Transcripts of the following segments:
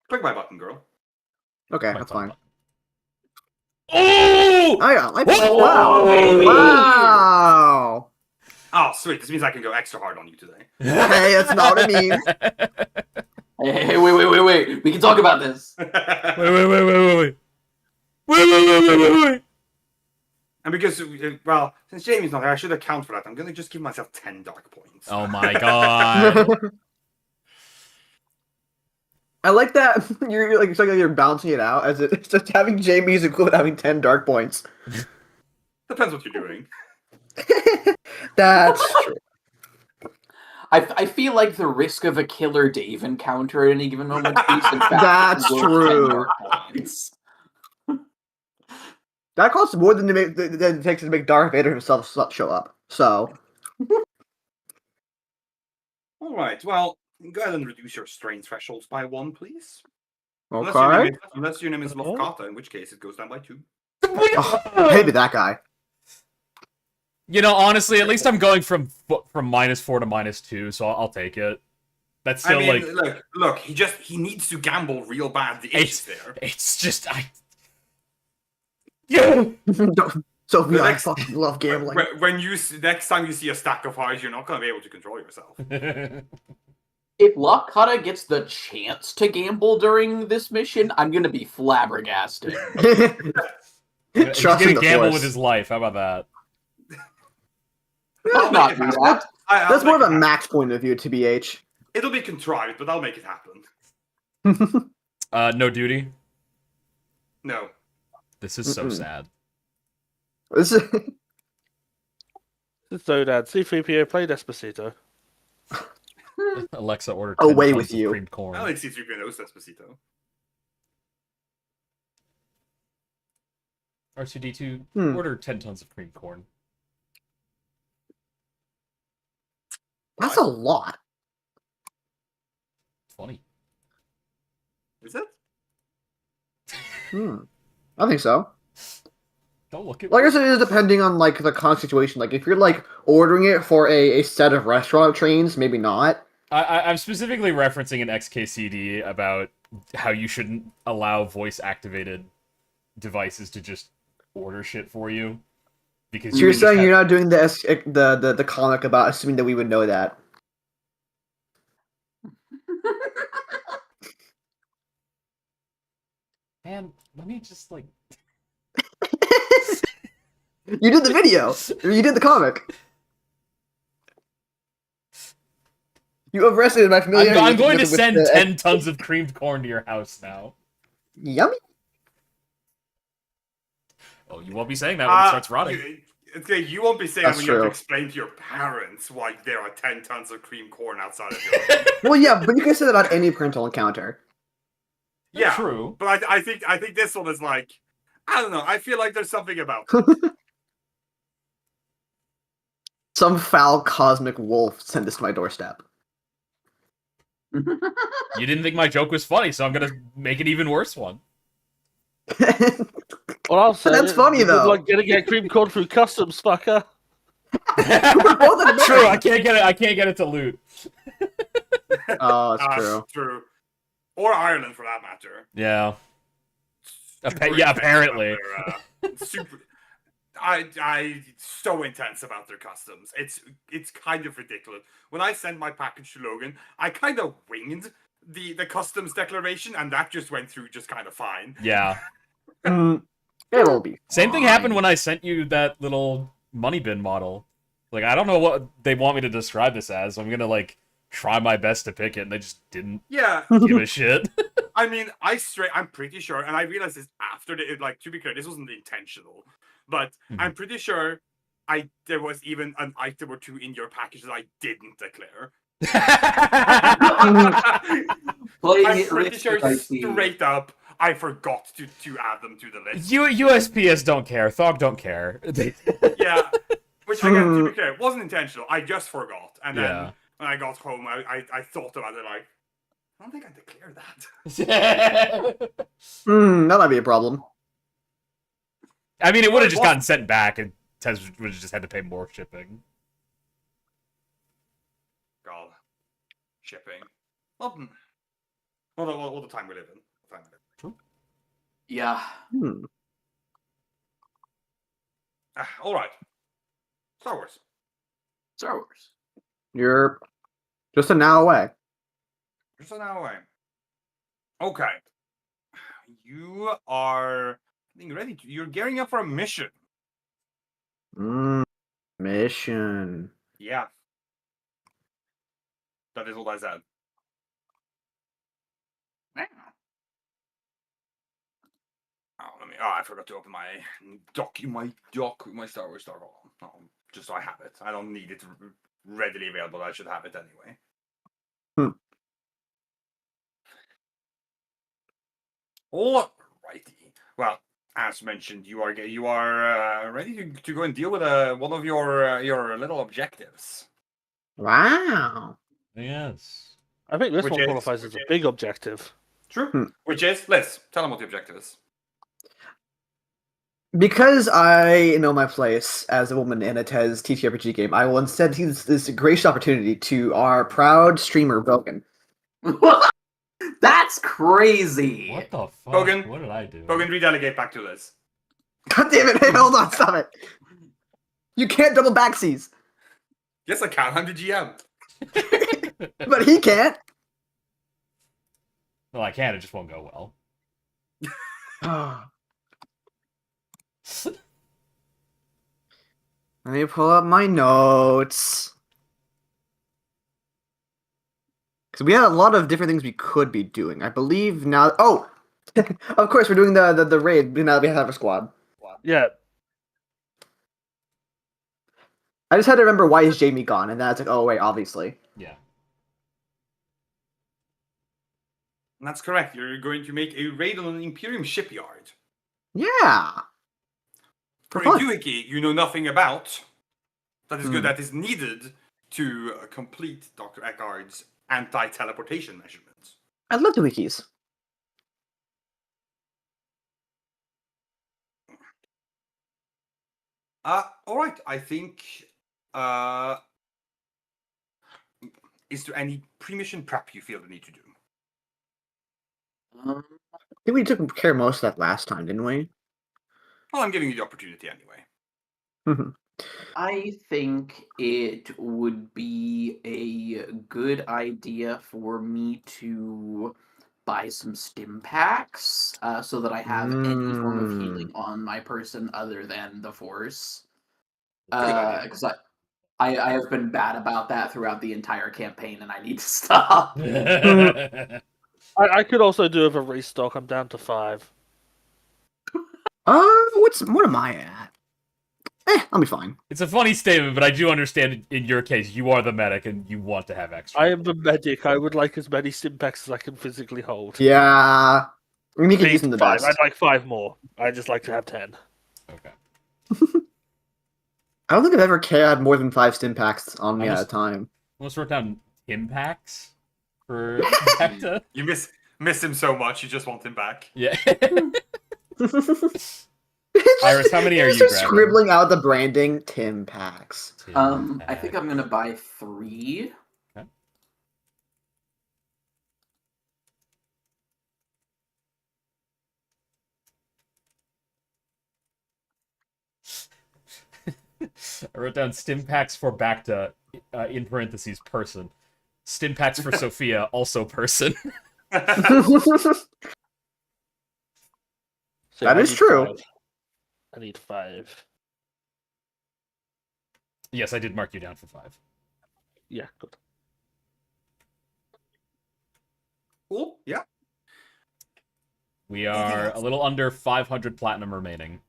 Click my button, girl. Okay, My that's button. fine. Oh! Oh yeah, Oh, baby! wow. Oh, sweet. This means I can go extra hard on you today. Hey, that's not what it means. Hey, wait. We can talk about this. Wait. Wait. And because, well, since Jamie's not here, I should account for that. I'm going to just give myself 10 dark points. Oh my god. I like that you're like it's like you're balancing it out as it's just having Jamie's equivalent having 10 dark points. Depends what you're doing. That's true. I feel like the risk of a Killer Dave encounter at any given moment is in fact That's worth true. 10 dark points. That costs more than it takes to make Darth Vader himself show up. So All right, well, go ahead and reduce your strain thresholds by 1, please. okay. Unless your name is Lofkata, in which case it goes down by 2. Oh, maybe that guy. You know, honestly, at least I'm going from -4 to -2, so I'll take it. That's still I mean, like look, he needs to gamble real bad. The itch is there. it's just yeah. Sophie, I next- fucking love gambling. When next time you see a stack of highs, you're not going to be able to control yourself. If Lockhata gets the chance to gamble during this mission, I'm gonna be flabbergasted. He's Trust gonna in the gamble Force. with his life. How about that? I'll not do that. I'll That's more of make a it happen. Max point of view, TBH. It'll be contrived, but I'll make it happen. No duty. No. This is so Mm-mm. sad. This is So, Dad, C3PO play Despacito. Alexa ordered Away 10 with tons of you. creamed corn. I like C3PO knows Despacito. R2D2 Hmm. order 10 tons of creamed corn. that's a lot. Funny. Is it? I think so. Don't look at Like I said, it is depending on like the con situation. Like if you're like ordering it for a set of restaurant trains, maybe not. I'm specifically referencing an XKCD about how you shouldn't allow voice-activated devices to just order shit for you. Because So you're can just saying have- you're not doing the comic about assuming that we would know that. Man, let me just like... You did the video. Or you did the comic. You overestimated my familiarity. I'm with- going to with send the- 10 tons of creamed corn to your house now. Yummy. Oh, you won't be saying that when it starts rotting. You won't be saying That's that when you have to true. explain to your parents why there are 10 tons of cream corn outside of your home. Well, yeah, but you can say that about any parental encounter. Yeah, True. but I think this one is like, I don't know. I feel like there's something about Some foul cosmic wolf sent this to my doorstep. You didn't think my joke was funny, so I'm gonna make an even worse one. Well, I'll say That's funny, it's though. like getting a cream corn through customs, fucker. both in True, America. I can't get it to loot. Oh, that's true. True. Or Ireland, for that matter. Yeah. Super Yeah, intense apparently. about their, super. I so intense about their customs. It's kind of ridiculous. When I sent my package to Logan, I kind of winged the customs declaration, and that just went through just kind of fine. Yeah. It'll be. Same thing fine. happened when I sent you that little money bin model. Like, I don't know what they want me to describe this as, so I'm gonna, like, try my best to pick it, and they just didn't Yeah, give a shit. I mean, I'm pretty sure, and I realized this after like, to be clear, this wasn't intentional, but I'm pretty sure there was even an item or two in your package that I didn't declare. I'm pretty sure straight up I forgot to add them to the list. USPS don't care. Thog don't care. Yeah, which again, to be clear, it wasn't intentional. I just forgot, and then Yeah. when I got home, I thought about it like, I don't think I declared that. That might be a problem. I mean, it would have just Well, gotten sent back, and Tez would have just had to pay more shipping. God, shipping. Well, All the time we live in. Yeah. Hmm. All right. Star Wars. Star Wars. You're just an hour away. Just an hour away. Okay. You are getting ready. You're gearing up for a mission. Mission. Yeah. That is what I said. I forgot to open my doc with my Star Wars Star Hall. Just so I have it. I don't need it readily available. I should have it anyway. Alrighty. Well, as mentioned, you are ready to go and deal with one of your little objectives. Wow. Yes. I think this Which one is- qualifies as a big objective. True. Which is, Liz, tell them what the objective is. Because I know my place as a woman in a TES TTRPG game, I will instead use this gracious opportunity to our proud streamer, Bogan. That's crazy. What the fuck? Bogan. What did I do? Bogan, redelegate back to Liz. God damn it! Hey, hold on, stop it! You can't double backsies, Yes, I can. I'm the GM. but he can't. Well, I can. It just won't go well. Let me pull up my notes. Because we had a lot of different things we could be doing. I believe now. Oh, of course we're doing the raid now that we have a squad. Yeah, I just had to remember why is Jamie gone, and then I was like, oh wait, obviously. Yeah. And that's correct. You're going to make a raid on an Imperium shipyard. Yeah. For a fun. doohickey you know nothing about. That is good. Hmm. That is needed to complete Dr. Eckard's anti-teleportation measurements. I love the wikis. All right. I think. Is there any pre-mission prep you feel the need to do? I think we took care of most of that last time, didn't we? Well, I'm giving you the opportunity anyway. I think it would be a good idea for me to buy some stim packs so that I have any form of healing on my person other than the Force. Good idea. Because I have been bad about that throughout the entire campaign, and I need to stop. I could also do with a restock. I'm down to 5. What am I at? I'll be fine. It's a funny statement, but I do understand in your case, you are the medic and you want to have extra. I am the medic. I would like as many stimpaks as I can physically hold. Yeah. I mean, you can use them the 5. best. I'd like 5 more. I just like to have 10. Okay. I don't think I've ever had more than 5 stim packs on me I at a just- time. Let's write down impacts for Hector. You miss him so much, you just want him back. Yeah. Iris, how many are you just grabbing? scribbling out the branding? Tim packs. I think I'm gonna buy 3. I wrote down stim packs for Bacta, in parentheses, person. Stim packs for Sophia, also person. So That I is need true. 5. I need 5. Yes, I did mark you down for 5. Yeah, good. Cool. Yeah. We are a little under 500 platinum remaining.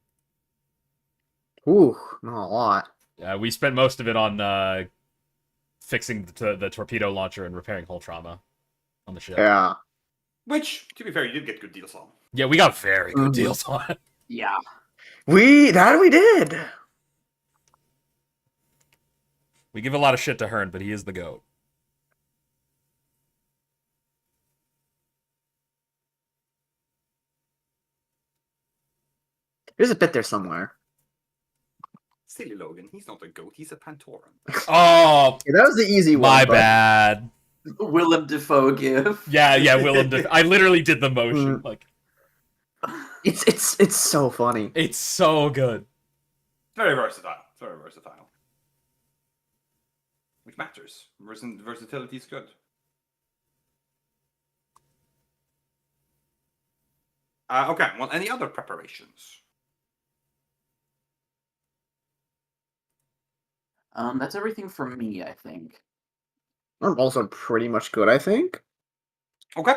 Ooh, not a lot. We spent most of it on fixing the torpedo launcher and repairing hull trauma on the ship. Yeah. Which, to be fair, you did get good deals on. Yeah, we got very good Mhm. deals on it. Yeah. We did. We give a lot of shit to Hearn, but he is the GOAT. There's a bit there somewhere. Silly Logan. He's not a goat. He's a Pantoran. Oh, Yeah, that was the easy one. my but- bad. Willem Dafoe gif. Yeah, Willem Dafoe. I literally did the motion. Mm. Like, It's so funny. it's so good. Very versatile. Very versatile. Which matters. Versatility is good. Okay, well, any other preparations? That's everything from me, I think. I'm also pretty much good, I think. Okay.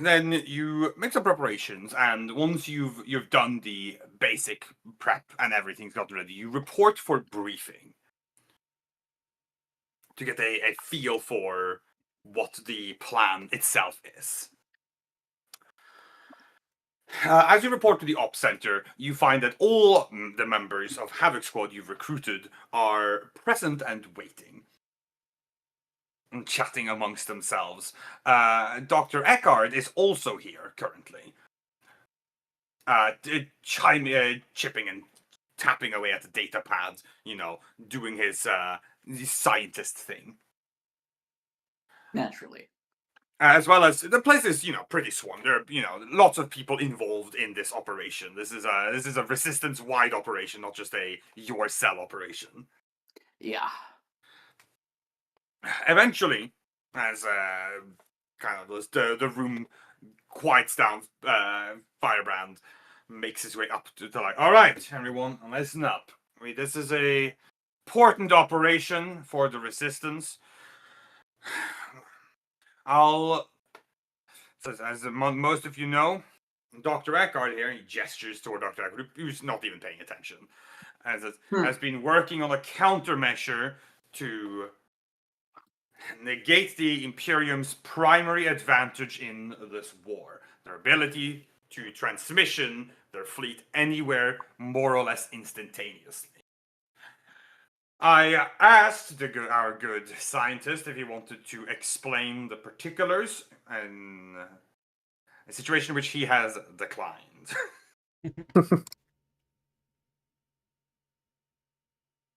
Then you make some preparations, and once you've done the basic prep and everything's got ready, you report for briefing to get a feel for what the plan itself is. As you report to the Ops Center, you find that all the members of Havoc Squad you've recruited are present and waiting. And chatting amongst themselves. Dr. Eckhart is also here currently. Chipping and tapping away at the data pad, doing his scientist thing. Naturally. As well as the place is, pretty swarmed. There are, lots of people involved in this operation. This is a resistance-wide operation, not just a your cell operation. Yeah. Eventually, as kind of the room quiets down, Firebrand makes his way up to like, all right, everyone, listen up. This is a important operation for the resistance. As most of you know, Dr. Eckhart here, he gestures toward Dr. Eckhart, who's not even paying attention, has been working on a countermeasure to negate the Imperium's primary advantage in this war, their ability to transmission their fleet anywhere more or less instantaneously. I asked our good scientist if he wanted to explain the particulars, and a situation which he has declined.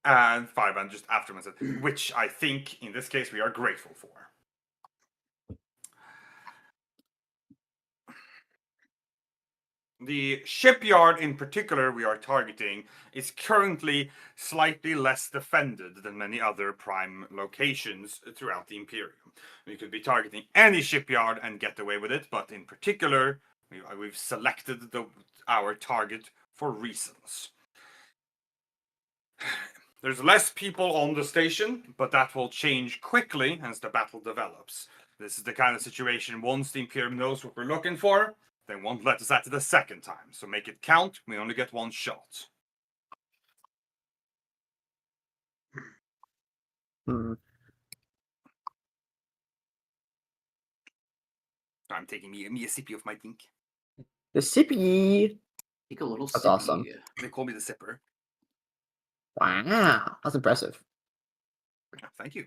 And Firebrand just afterwards said, which I think in this case we are grateful for. The shipyard in particular we are targeting is currently slightly less defended than many other prime locations throughout the Imperium. We could be targeting any shipyard and get away with it, but in particular, we've selected our target for reasons. There's less people on the station, but that will change quickly as the battle develops. This is the kind of situation, once the Imperium knows what we're looking for, they won't let us at it a second time. So make it count, we only get one shot. I'm taking me a sippy of my drink. The sippy. Take a little That's sippy. awesome. They call me the sipper. Wow, that's impressive. Thank you.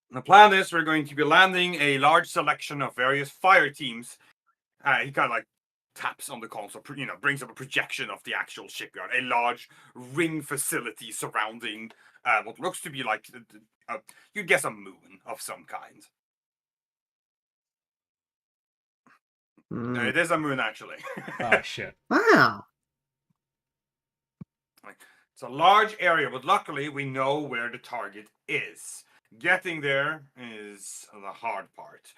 The plan is we're going to be landing a large selection of various fire teams. He kind of like taps on the console, brings up a projection of the actual shipyard, a large ring facility surrounding what looks to be like, you'd guess a moon of some kind. No, it is a moon, actually. Oh, shit. Wow. It's a large area, but luckily we know where the target is. Getting there is the hard part.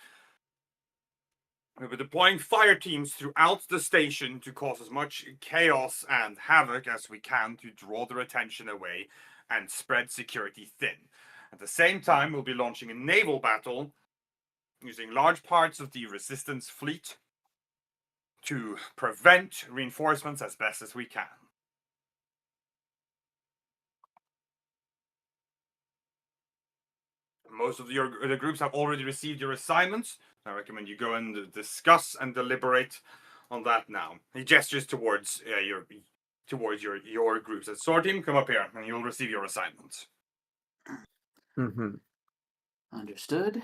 We're deploying fire teams throughout the station to cause as much chaos and havoc as we can to draw their attention away and spread security thin. At the same time, we'll be launching a naval battle using large parts of the resistance fleet to prevent reinforcements as best as we can. Most of the groups have already received your assignments. I recommend you go and discuss and deliberate on that now. He gestures towards your groups. As Sword Team, come up here and you'll receive your assignments. Mm-hmm. Understood.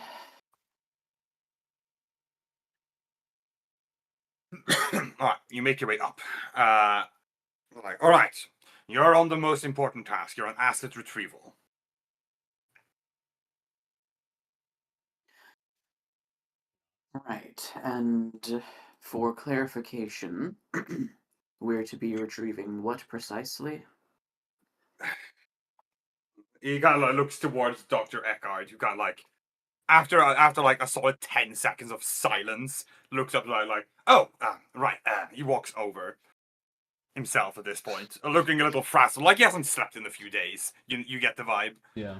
All right, you make your way up. Like, all right, you're on the most important task. You're on asset retrieval. Right, and for clarification, we're to be retrieving what precisely? He kind of like looks towards Dr. Eckhart, who kind of like, after like a solid 10 seconds of silence, looks up like oh, right. He walks over himself at this point, looking a little frazzled, like he hasn't slept in a few days. You get the vibe. Yeah.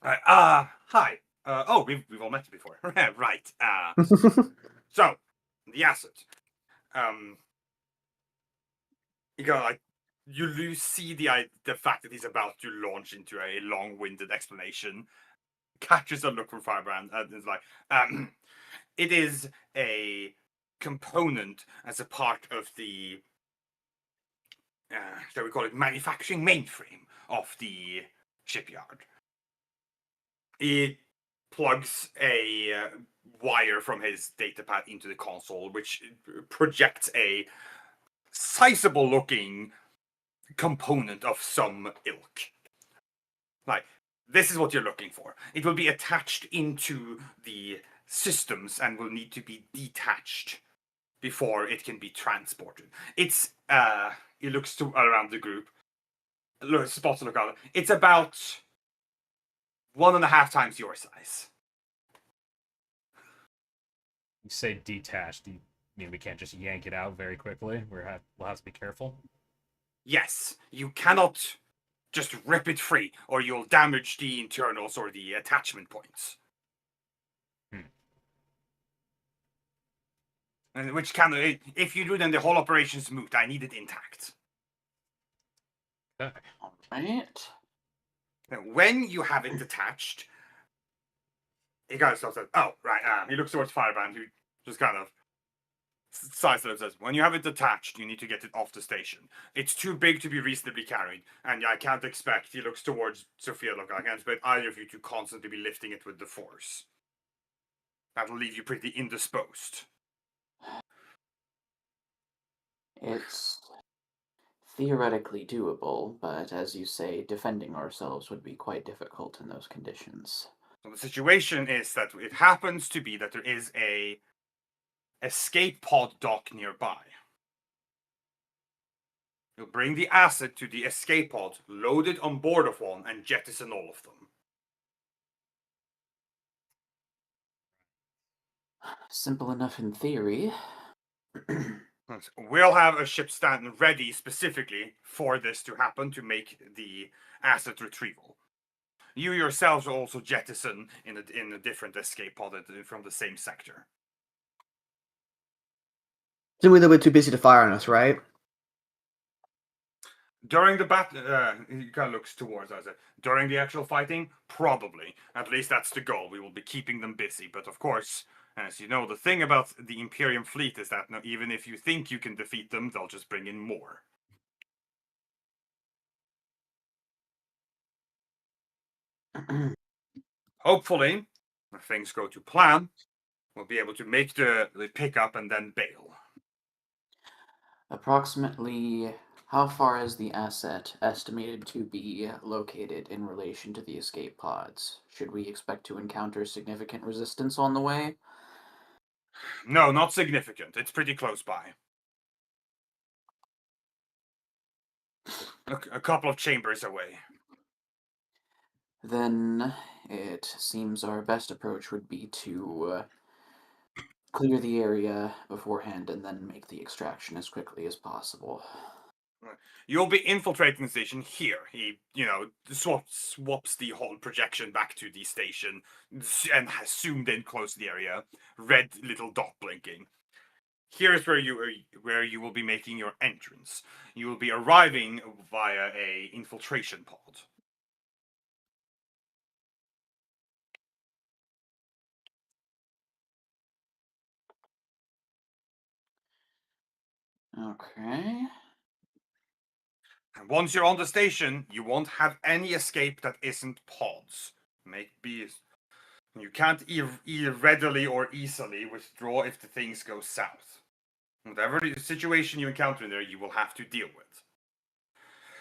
Hi. Oh, we've all met before. Right. So, the asset. You go like you see the fact that he's about to launch into a long-winded explanation, catches a look from Firebrand, and is like, it is a component as a part of the, shall we call it, manufacturing mainframe of the shipyard. He plugs a wire from his datapad into the console, which projects a sizable looking component of some ilk. Like, this is what you're looking for. It will be attached into the systems and will need to be detached before it can be transported. It's he looks to around the group. Spots look out. It's about 1.5 times your size. You say detached. Do you mean we can't just yank it out very quickly? We'll have to be careful. Yes, you cannot just rip it free, or you'll damage the internals or the attachment points. And which can, if you do, then the whole operation's moot. I need it intact. Okay. All right. Now, when you have it detached, he kind of stops and says, oh, right. He looks towards Firebrand, who just kind of sighs and says, when you have it detached, you need to get it off the station. It's too big to be reasonably carried, and I can't expect, he looks towards Sophia, look, I can't expect either of you to constantly be lifting it with the force. That'll leave you pretty indisposed. It's theoretically doable, but as you say, defending ourselves would be quite difficult in those conditions. So the situation is that it happens to be that there is a escape pod dock nearby. You'll bring the asset to the escape pod, load it on board of one, and jettison all of them. Simple enough in theory. We'll have a ship stand ready specifically for this to happen, to make the asset retrieval. You yourselves will also jettison in a different escape pod from the same sector. Then we're a little bit too busy to fire on us, right? During the battle, he kind of looks towards us. During the actual fighting, probably. At least that's the goal. We will be keeping them busy. But of course, as you know, the thing about the Imperium fleet is that even if you think you can defeat them, they'll just bring in more. Hopefully, if things go to plan, we'll be able to make the pickup and then bail. Approximately how far is the asset estimated to be located in relation to the escape pods? Should we expect to encounter significant resistance on the way? No, not significant. It's pretty close by. A couple of chambers away. Then it seems our best approach would be to clear the area beforehand and then make the extraction as quickly as possible. You'll be infiltrating the station here. He, swaps the whole projection back to the station and has zoomed in close to the area. Red little dot blinking. Here is where you will be making your entrance. You will be arriving via a infiltration pod. Okay. And once you're on the station, you won't have any escape that isn't pods. You can't readily or easily withdraw if the things go south. Whatever the situation you encounter in there, you will have to deal with.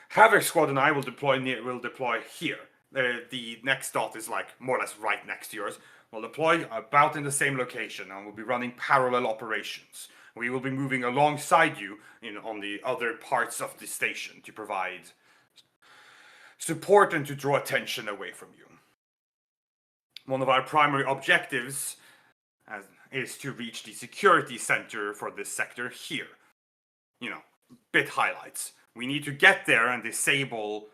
Havoc Squad and I will deploy here. The next dot is like more or less right next to yours. We'll deploy about in the same location, and we'll be running parallel operations. We will be moving alongside you on the other parts of the station to provide support and to draw attention away from you. One of our primary objectives is to reach the security center for this sector here. Bit highlights. We need to get there and disable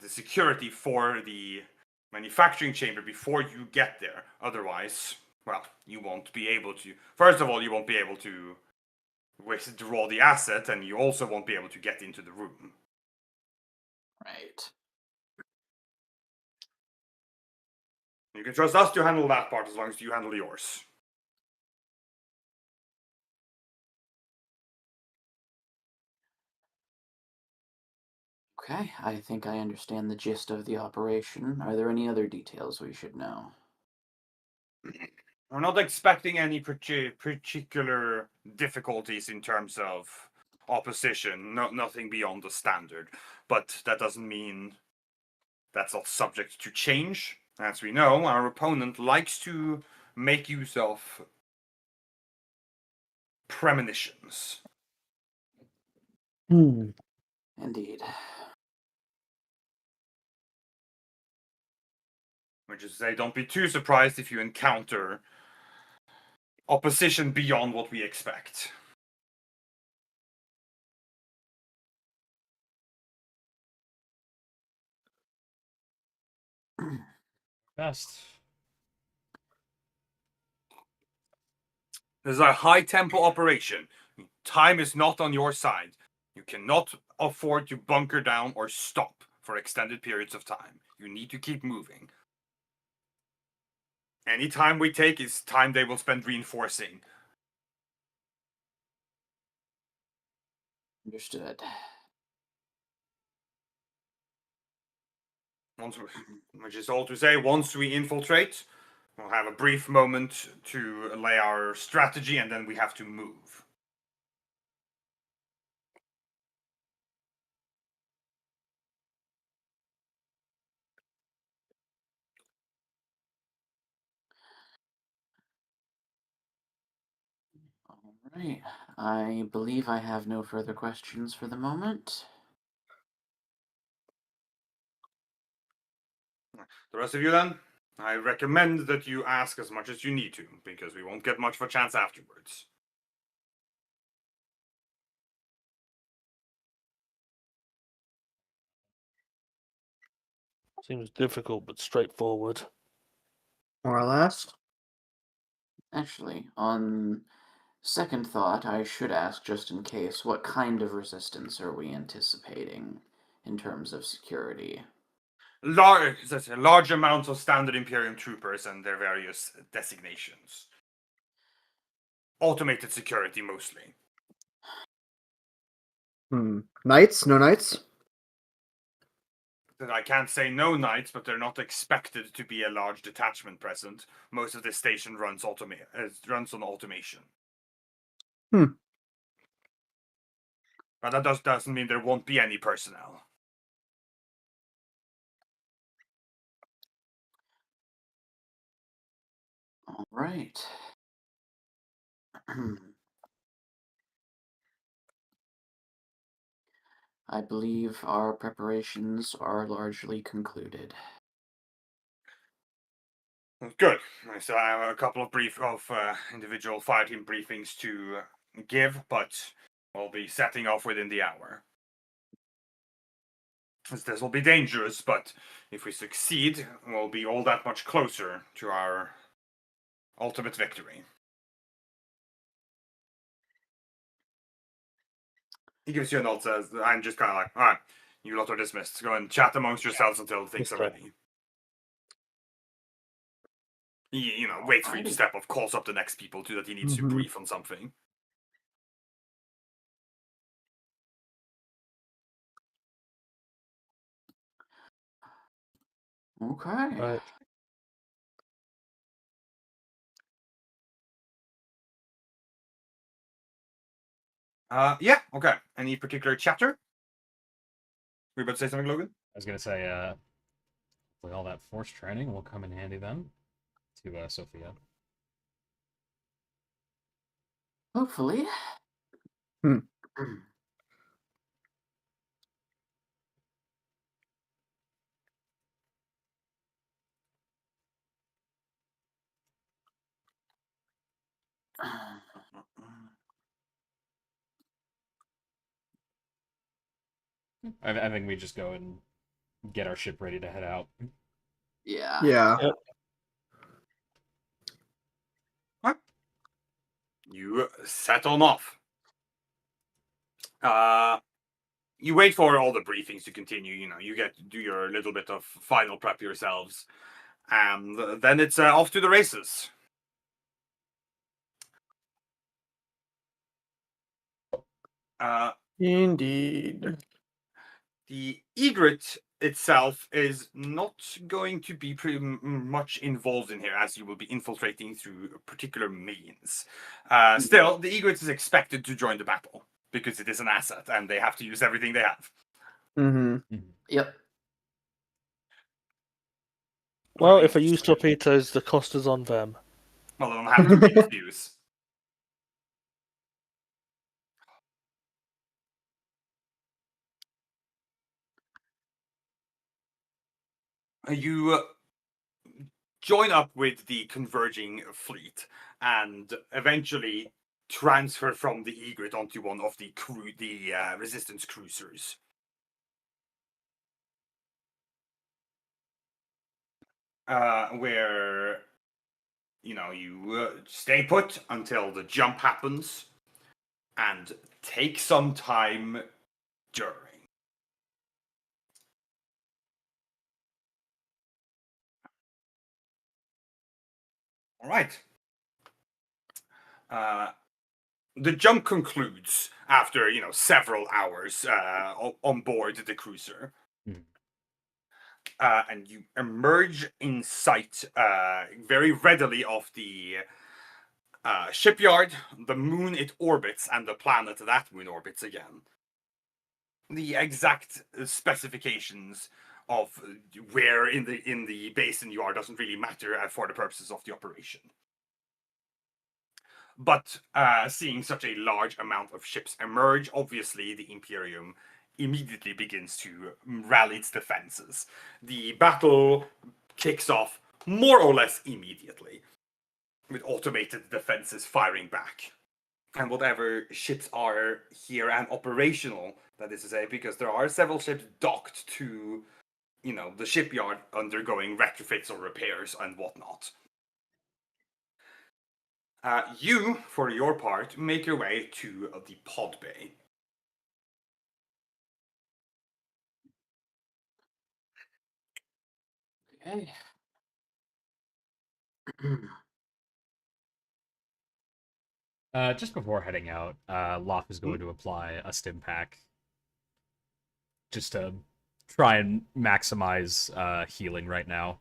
the security for the manufacturing chamber before you get there. Otherwise, well, you won't be able to. First of all, you won't be able to withdraw the asset, and you also won't be able to get into the room. Right. You can trust us to handle that part as long as you handle yours. Okay, I think I understand the gist of the operation. Are there any other details we should know? We're not expecting any particular difficulties in terms of opposition. Nothing beyond the standard. But that doesn't mean that's not subject to change. As we know, our opponent likes to make use of premonitions. Indeed. Which is to say, don't be too surprised if you encounter opposition beyond what we expect. Best. This is a high tempo operation. Time is not on your side. You cannot afford to bunker down or stop for extended periods of time. You need to keep moving. Any time we take is time they will spend reinforcing. Understood. Which is all to say, once we infiltrate, we'll have a brief moment to lay our strategy, and then we have to move. All right. I believe I have no further questions for the moment. The rest of you then, I recommend that you ask as much as you need to, because we won't get much of a chance afterwards. Seems difficult but straightforward. More or less. Actually, on second thought, I should ask just in case, what kind of resistance are we anticipating in terms of security? Large amounts of standard Imperium troopers and their various designations. Automated security, mostly. Knights? No knights? I can't say no knights, but they're not expected to be a large detachment present. Most of this station runs on automation. But that doesn't mean there won't be any personnel. All right. I believe our preparations are largely concluded. Good. So I have a couple of individual fireteam briefings to give, but we'll be setting off within the hour. This will be dangerous, but if we succeed, we'll be all that much closer to our ultimate victory. He gives you a nod, says, I'm just kind of like, all right, you lot are dismissed. Go and chat amongst yourselves until things are ready. He, waits for you to step off, calls up the next people too that he needs to brief on something. Okay. Right. Yeah, okay. Any particular chapter? Were you about to say something, Logan? I was gonna say, hopefully all that force training will come in handy then to Sophia. Hopefully. Hmm. I think we just go and get our ship ready to head out. Yeah. Yeah. Yep. You set on off. You wait for all the briefings to continue. You know, you get to do your little bit of final prep yourselves, and then it's off to the races. Indeed. The Egret itself is not going to be pretty much involved in here, as you will be infiltrating through a particular means. Still, the Egret is expected to join the battle because it is an asset, and they have to use everything they have. Mm-hmm. Yep. Well, if I use torpedoes, the cost is on them. Well, they'll have to be use. You join up with the converging fleet and eventually transfer from the Egret onto one of the resistance cruisers. Where you stay put until the jump happens and take some time during. All right. The jump concludes after several hours on board the cruiser. And you emerge in sight very readily of the shipyard, the moon it orbits, and the planet that moon orbits again. The exact specifications of where in the basin you are doesn't really matter for the purposes of the operation. But seeing such a large amount of ships emerge, obviously the Imperium immediately begins to rally its defenses. The battle kicks off more or less immediately, with automated defenses firing back. And whatever ships are here and operational, that is to say, because there are several ships docked to, the shipyard undergoing retrofits or repairs and whatnot. You, for your part, make your way to the pod bay. Okay. Just before heading out, Locke is going to apply a stim pack just to try and maximize healing right now.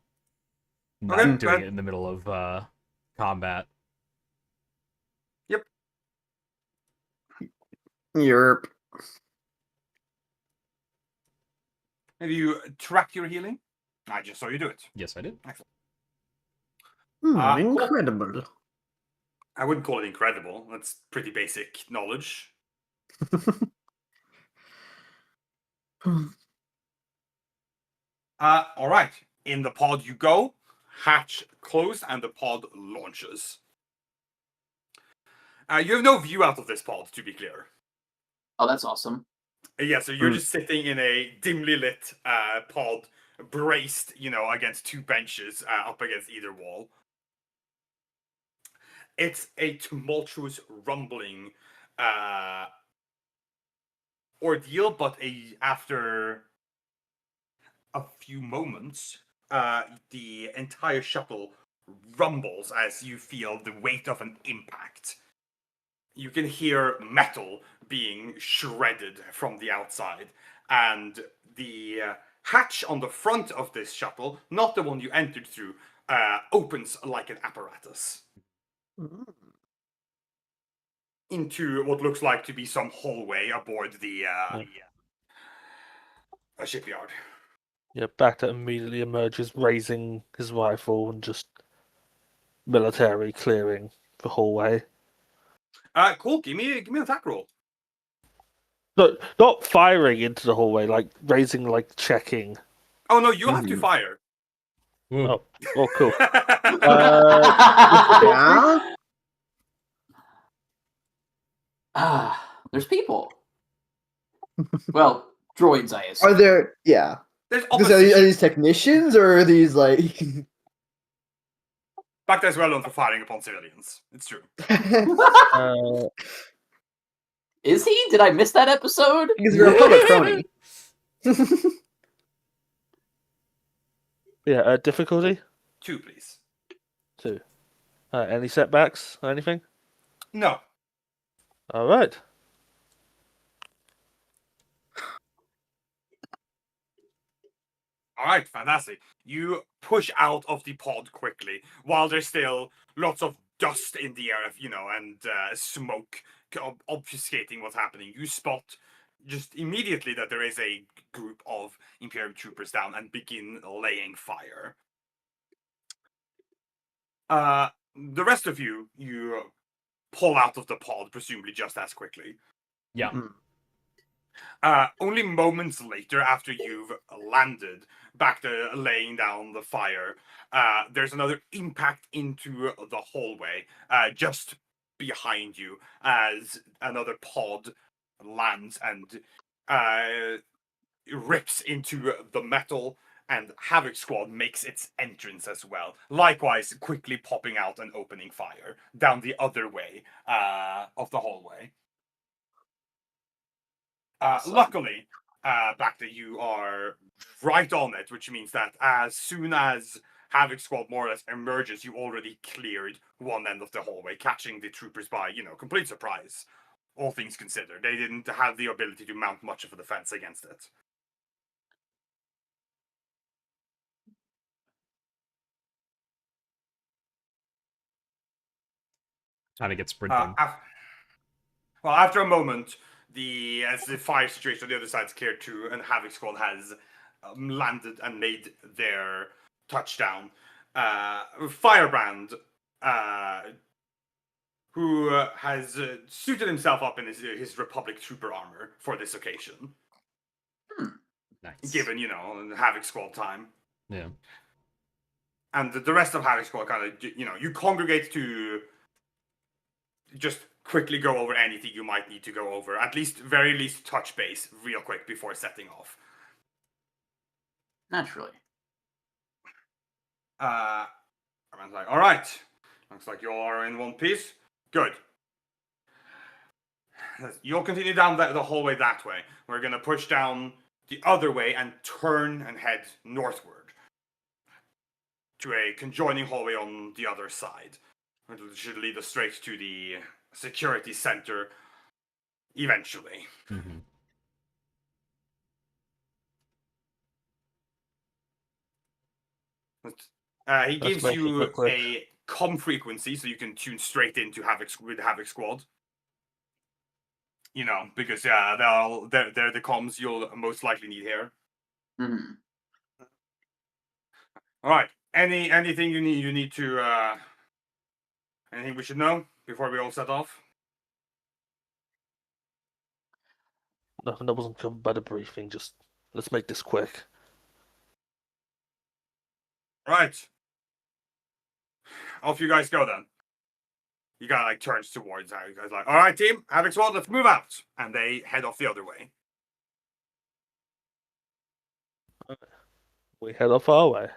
Not Okay, doing it in the middle of combat. Yep. Europe. Have you tracked your healing? I just saw you do it. Yes, I did. Excellent. Cool. Incredible. I wouldn't call it incredible. That's pretty basic knowledge. All right. In the pod you go. Hatch closed and the pod launches. You have no view out of this pod, to be clear. Oh, that's awesome. Yeah, so you're just sitting in a dimly lit pod, braced, against two benches up against either wall. It's a tumultuous, rumbling ordeal, but after a few moments, the entire shuttle rumbles as you feel the weight of an impact. You can hear metal being shredded from the outside, and the hatch on the front of this shuttle, not the one you entered through, opens like an apparatus. into what looks like to be some hallway aboard the shipyard. Yeah, Bacta immediately emerges, raising his rifle and just military clearing the hallway. Cool. Give me an attack roll. No, not firing into the hallway, like raising, like checking. Oh no, you have to fire. Ooh. Oh, cool. Yeah. There's people. Well, droids, I assume. Are there? Yeah. There's Are opposition. these technicians or are these like? Bacta is well known for firing upon civilians. It's true. Is he? Did I miss that episode? Because you're a public crony. Yeah, difficulty 2, please. 2. Any setbacks or anything? No. All right. All right, fantastic. You push out of the pod quickly while there's still lots of dust in the air, and smoke obfuscating what's happening. You spot just immediately that there is a group of Imperial troopers down and begin laying fire. The rest of you pull out of the pod, presumably just as quickly. Yeah. Only moments later, after you've landed, back to laying down the fire, there's another impact into the hallway, just behind you, as another pod lands and rips into the metal, and Havoc Squad makes its entrance as well, likewise quickly popping out and opening fire down the other way of the hallway. Luckily, Bacta, you are right on it, which means that as soon as Havoc Squad more or less emerges, you already cleared one end of the hallway, catching the troopers by, complete surprise, all things considered. They didn't have the ability to mount much of a defense against it. Time to get sprinting. After a moment, as the fire situation on the other side is cleared too, and Havoc Squad has landed and made their touchdown, Firebrand, who has suited himself up in his Republic Trooper armor for this occasion, Nice. given Havoc Squad time. Yeah. And the rest of Havoc Squad kind of, you congregate to just quickly go over anything you might need to go over. At least, very least, touch base real quick before setting off. Naturally. Everyone's like, all right. Looks like you all are in one piece. Good. You'll continue down the hallway that way. We're going to push down the other way and turn and head northward to a conjoining hallway on the other side. It should lead us straight to the security center eventually. Mm-hmm. He gives make it you quick. a comm frequency so you can tune straight into Havoc Squad. Because they're the comms you'll most likely need here. Mm-hmm. All right. Anything you need to anything we should know before we all set off? Nothing that wasn't covered by the briefing. Just let's make this quick. Right. Off you guys go then. You guy turns towards how you guys all right, team, Havoc Squad, let's move out. And they head off the other way. We head off our way.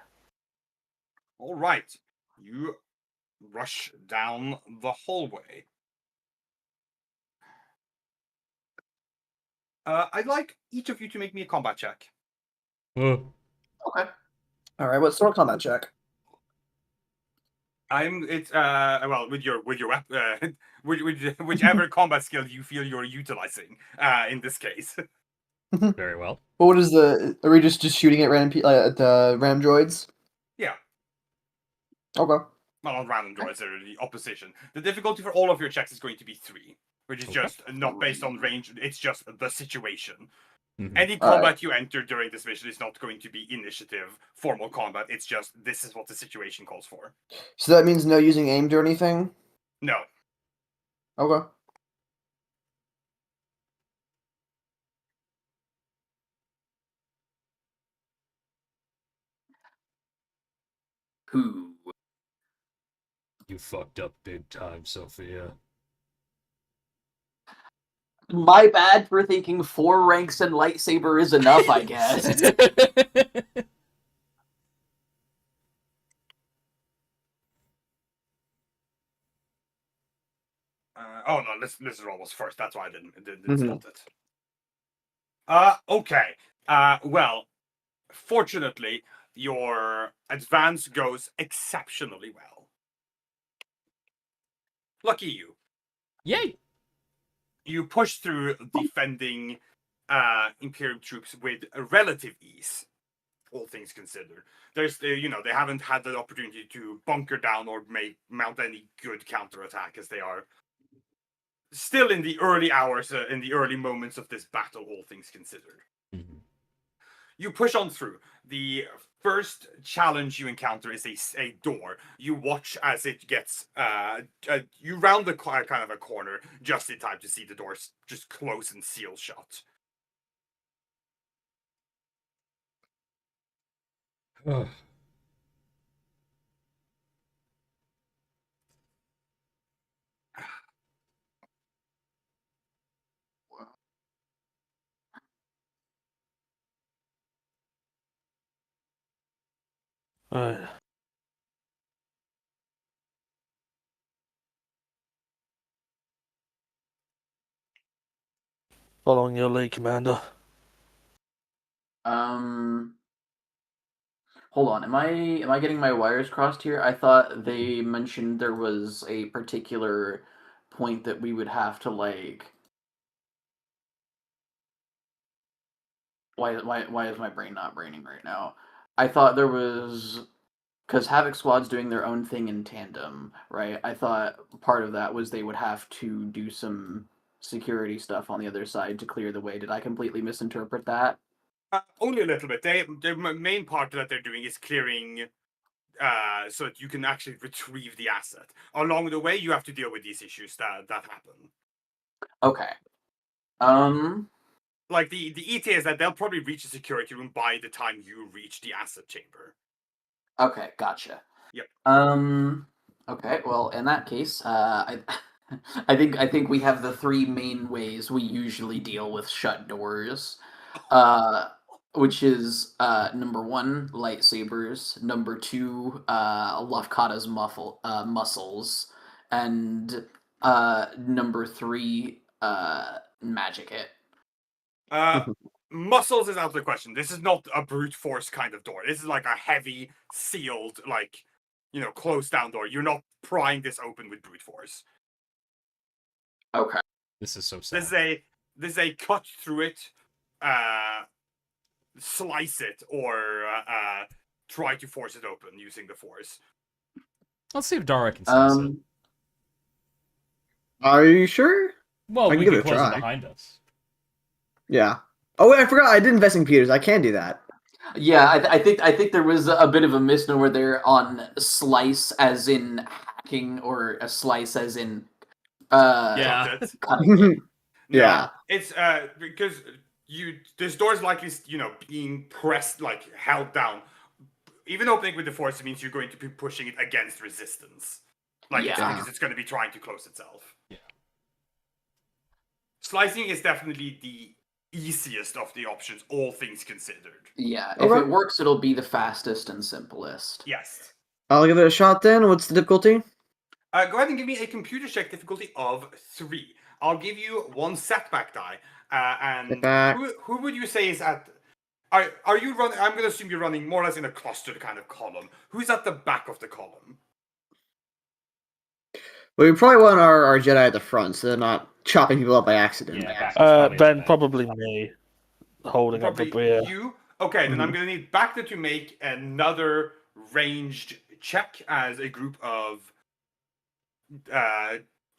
All right. You rush down the hallway. I'd like each of you to make me a combat check. Okay. All right. What's our combat check? With your weapon, whichever combat skill you feel you're utilizing. In this case. Very well. Well, what is the? Are we just shooting at at the random droids? Yeah. Okay. Well, not random droids, they're the opposition. The difficulty for all of your checks is going to be 3, which is Okay. just not based on range. It's just the situation. Mhm. Any All right. combat you enter during this mission is not going to be initiative, formal combat. It's just this is what the situation calls for. So that means no using aimed or anything? No. Okay. Who? You fucked up big time, Sophia. My bad for thinking 4 ranks and lightsaber is enough, I guess. Oh no, this is almost first. That's why I didn't Mhm. spot it. Okay. Well, fortunately, your advance goes exceptionally well. Lucky you. Yay! You push through defending Imperial troops with relative ease, all things considered. There's, they haven't had the opportunity to bunker down or mount any good counterattack, as they are still in the early hours, in the early moments of this battle, all things considered. Mhm. You push on through. The first challenge you encounter is a door. You watch as it gets. You round the kind of a corner just in time to see the doors just close and seal shut. Ugh. Alright. Following your lead, Commander. Hold on. Am I getting my wires crossed here? I thought they mentioned there was a particular point that we would have to like. Why is my brain not braining right now? I thought there was because Havoc Squad's doing their own thing in tandem, right? I thought part of that was they would have to do some security stuff on the other side to clear the way. Did I completely misinterpret that? Only a little bit. The main part that they're doing is clearing, so that you can actually retrieve the asset. Along the way, you have to deal with these issues that happen. Okay. Like the ETA is that they'll probably reach the security room by the time you reach the asset chamber. Okay, gotcha. Yep. Okay, well, in that case, I think we have the 3 main ways we usually deal with shut doors. Which is number 1, lightsabers, number 2, Lafkata's muscles, and number 3, magic it. Muscles is out of the question. This is not a brute force kind of door. This is like a heavy, sealed, like, closed down door. You're not prying this open with brute force. Okay. This is so sad. This is a cut through it, slice it, or try to force it open using the force. Let's see if Dara can slice it. Are you sure? Well, I can we give can it a close it try. behind us. Yeah. Oh wait, I forgot. I did invest in Peters. I can do that. Yeah, I think there was a bit of a misnomer there on slice as in hacking or a slice as in Yeah. Cut it. cutting. No, Yeah. it's because this door is likely being pressed, like held down. Even opening with the force means you're going to be pushing it against resistance, like Yeah. because it's going to be trying to close itself. Yeah. Slicing is definitely the easiest of the options, all things considered. Yeah, if Okay. it works, it'll be the fastest and simplest. Yes. I'll give it a shot then. What's the difficulty? Go ahead and give me a computer check difficulty of 3. I'll give you 1 setback die. And Setback. who would you say is at? Are you running? I'm going to assume you're running more or less in a clustered kind of column. Who's at the back of the column? Well, we probably want our Jedi at the front, so they're not chopping people up by accident. Yeah, back is probably Ben, the probably me, holding up the Probably rear. you. Okay, then I'm Mhm. going to need Bacta to make another ranged check as a group of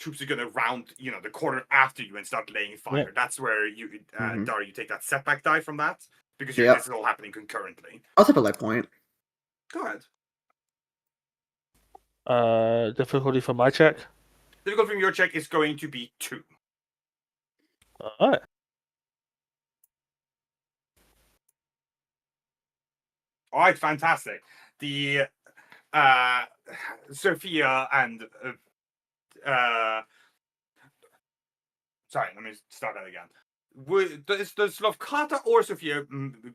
troops are gonna round, the corner after you and start laying fire. Yeah. That's where you, Mhm. Dara, you take that setback die from that because Yep. this is all happening concurrently. I'll take a light point. Go ahead. Difficulty for my check. Difficulty from your check is going to be 2. Alright. All right, fantastic. The Sophia and sorry, let me start that again. Does Lovkata or Sophia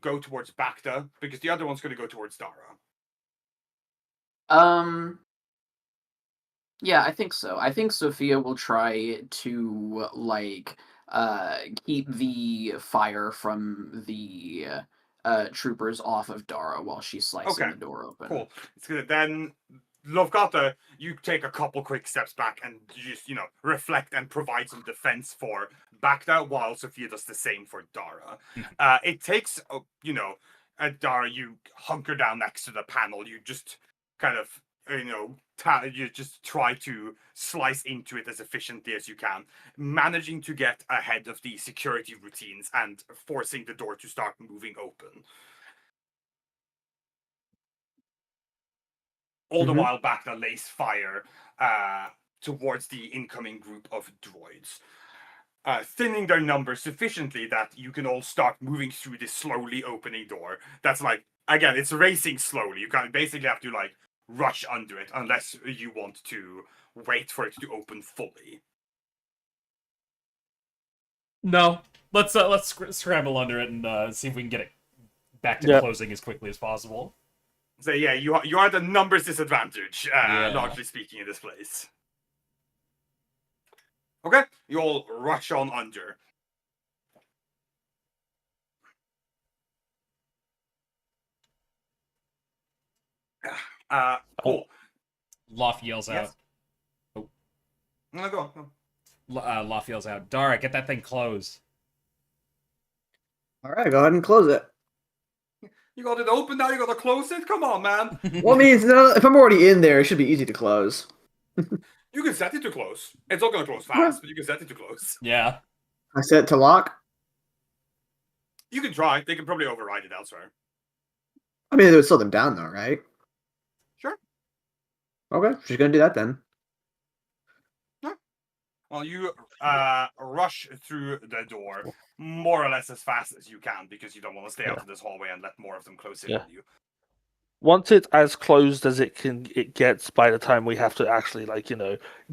go towards Bacta? Because the other one's going to go towards Dara. Yeah, I think so. I think Sophia will try to keep the fire from the troopers off of Dara while she's slicing Okay, the door open. Cool. It's good. Then Lovkata, you take a couple quick steps back and you just, reflect and provide some defense for Bacta, while Sophia does the same for Dara. It takes, Dara, you hunker down next to the panel. You just kind of, you just try to slice into it as efficiently as you can, managing to get ahead of the security routines and forcing the door to start moving open. All the while, Bacta lays fire towards the incoming group of droids, thinning their numbers sufficiently that you can all start moving through this slowly opening door. That's again, it's racing slowly. You kind of basically have to rush under it unless you want to wait for it to open fully. No, let's scramble under it and see if we can get it back to closing as quickly as possible. So yeah, you are at a numbers disadvantage, largely speaking, in this place. Okay, you all rush on under. Cool. Loth yells Yes. out. Oh. No, go on. Loth yells out. Dara, get that thing closed. All right, go ahead and close it. You got it open now. You got to close it. Come on, man. Well, I mean, if I'm already in there, it should be easy to close. You can set it to close. It's not going to close fast, but you can set it to close. Yeah. I set it to lock. You can try. They can probably override it elsewhere. I mean, it would slow them down, though, right? Sure. Okay, she's gonna do that then. Well, you rush through the door more or less as fast as you can because you don't want to stay out of this hallway and let more of them close in on you. Once it's as closed as it gets by the time we have to actually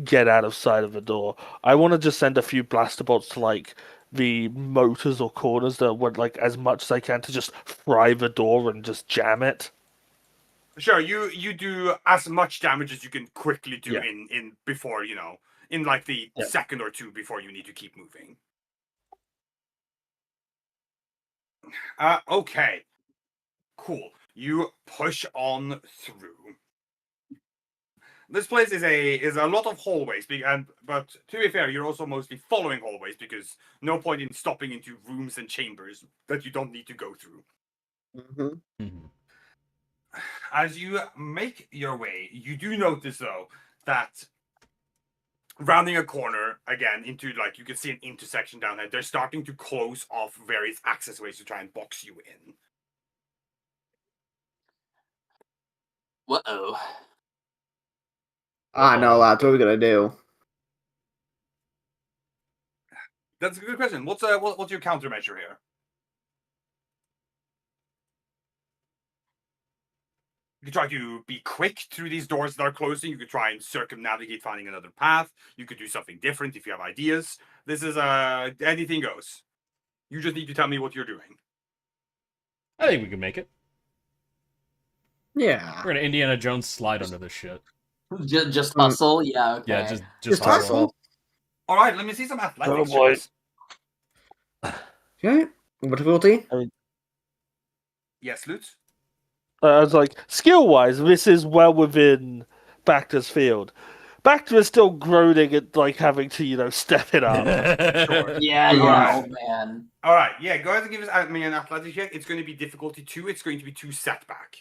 get out of sight of the door, I want to just send a few blaster bolts to the motors or corners that would as much as I can to just fry the door and just jam it. Sure, you do as much damage as you can quickly do in before, in the second or two before you need to keep moving. Okay. Cool. You push on through. This place is a lot of hallways, but to be fair, you're also mostly following hallways because no point in stopping into rooms and chambers that you don't need to go through. Mm-hmm. As you make your way, you do notice though that rounding a corner again into you can see an intersection down there. They're starting to close off various access ways to try and box you in. Uh-oh. I know, lads. What are we gonna do? That's a good question. What's your countermeasure here? You could try to be quick through these doors that are closing. You could try and circumnavigate, finding another path. You could do something different if you have ideas. This is anything goes. You just need to tell me what you're doing. I think we can make it. Yeah. We're gonna Indiana Jones slide under this shit. Just hustle? Yeah, okay. Yeah, Just hustle. hustle. All right, let me see some athletics. Oh, boy. checks. Okay. What difficulty? Yes, Lutz? I was skill-wise, this is well within Bacta's field. Bacta is still groaning at having to, step it up. Sure. Yeah, Alright. oh man. All right, yeah, go ahead and give us an athletics check. It's going to be difficulty 2. It's going to be 2 setback.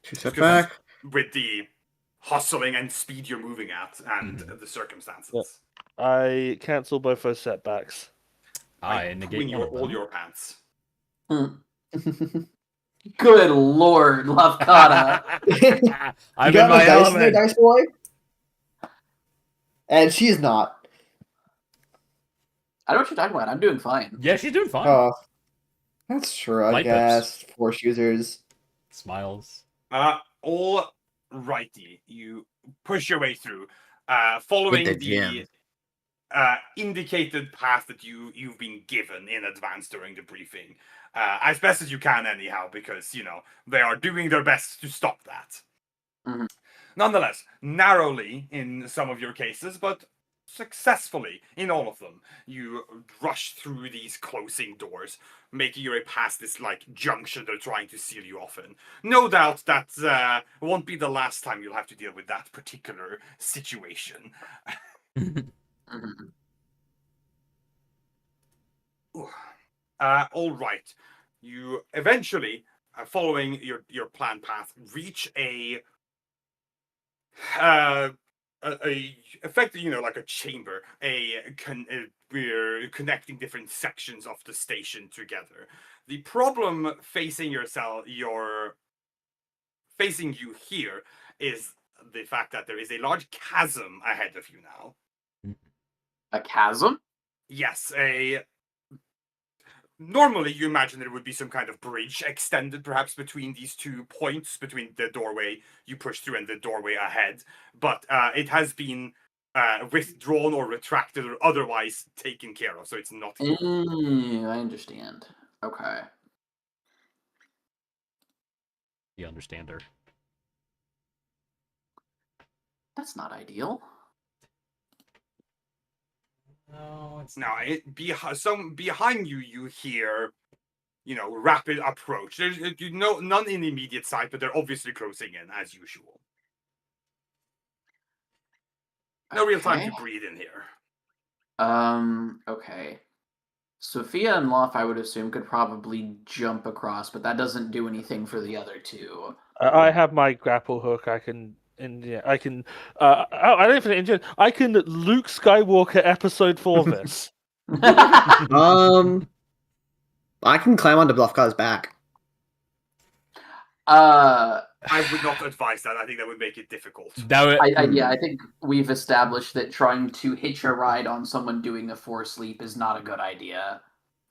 2 setback. With the hustling and speed you're moving at and the circumstances. I cancel both those setbacks. I poo in negate one of all them. your pants. Good lord, Lafkata. I'm you in got my no dice in there, element. dice boy. And she's not. I know what you're talking about. I'm doing fine. Yeah, she's doing fine. Oh, that's true. I Light guess force users. Smiles. All righty. You push your way through, following the the gem. indicated path that you've been given in advance during the briefing, as best as you can, anyhow, because they are doing their best to stop that. Mhm. Nonetheless, narrowly in some of your cases, but successfully in all of them, you rush through these closing doors, making your way past this junction they're trying to seal you off in. No doubt that won't be the last time you'll have to deal with that particular situation. Mhm. All right. You eventually, following your planned path, reach a effectively, like a chamber, we're connecting different sections of the station together. The problem facing facing you here is the fact that there is a large chasm ahead of you now. A chasm? Yes, normally you imagine there would be some kind of bridge extended perhaps between these 2 points, between the doorway you push through and the doorway ahead, but it has been withdrawn or retracted or otherwise taken care of, so it's not here. I understand. Okay. The understander. That's not ideal. No, it's Now, behind you, you hear, rapid approach. There's none in immediate sight, but they're obviously closing in as usual. No real time to Okay. breathe in here. Okay. Sophia and Loth, I would assume, could probably jump across, but that doesn't do anything for the other 2. I have my grapple hook. I can. I can. I don't think I can Luke Skywalker episode 4 this. I can climb onto Bluffkaw's back. I would not advise that. I think that would make it difficult. I think we've established that trying to hitch a ride on someone doing a force leap is not a good idea.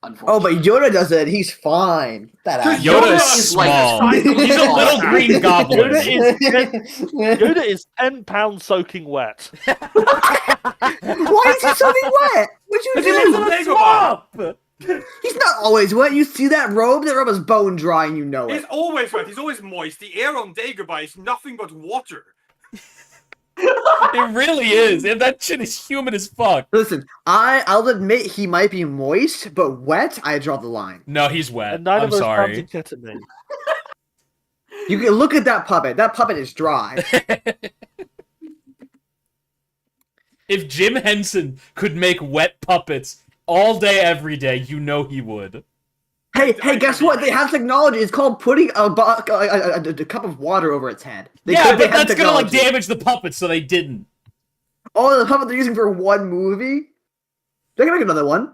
Oh, Unfortunately. but Yoda does it. He's fine. That Because Yoda Yoda is is like small. the size of He's a little small green cat. goblin. Yoda is 10 pounds soaking wet. Why is he soaking wet? What'd you Because he lives in do? a Dagobah. He's not always wet. You see that robe? That robe is bone dry, and you know He's it. always wet. He's always moist. The air on Dagobah is nothing but water. It really is. And that shit is human as fuck. Listen, I'll admit he might be moist, but wet, I draw the line. No, he's wet. And 9 I'm of those pounds sorry. of ketamine. You can look at that puppet. That puppet is dry. If Jim Henson could make wet puppets all day, every day, you know he would. Hey, guess what? They have technology. It's called putting a cup of water over its head. They Yeah, have but that's gonna technology. damage the puppets, so they didn't. Oh, the puppet they're using for one movie? They can make another one.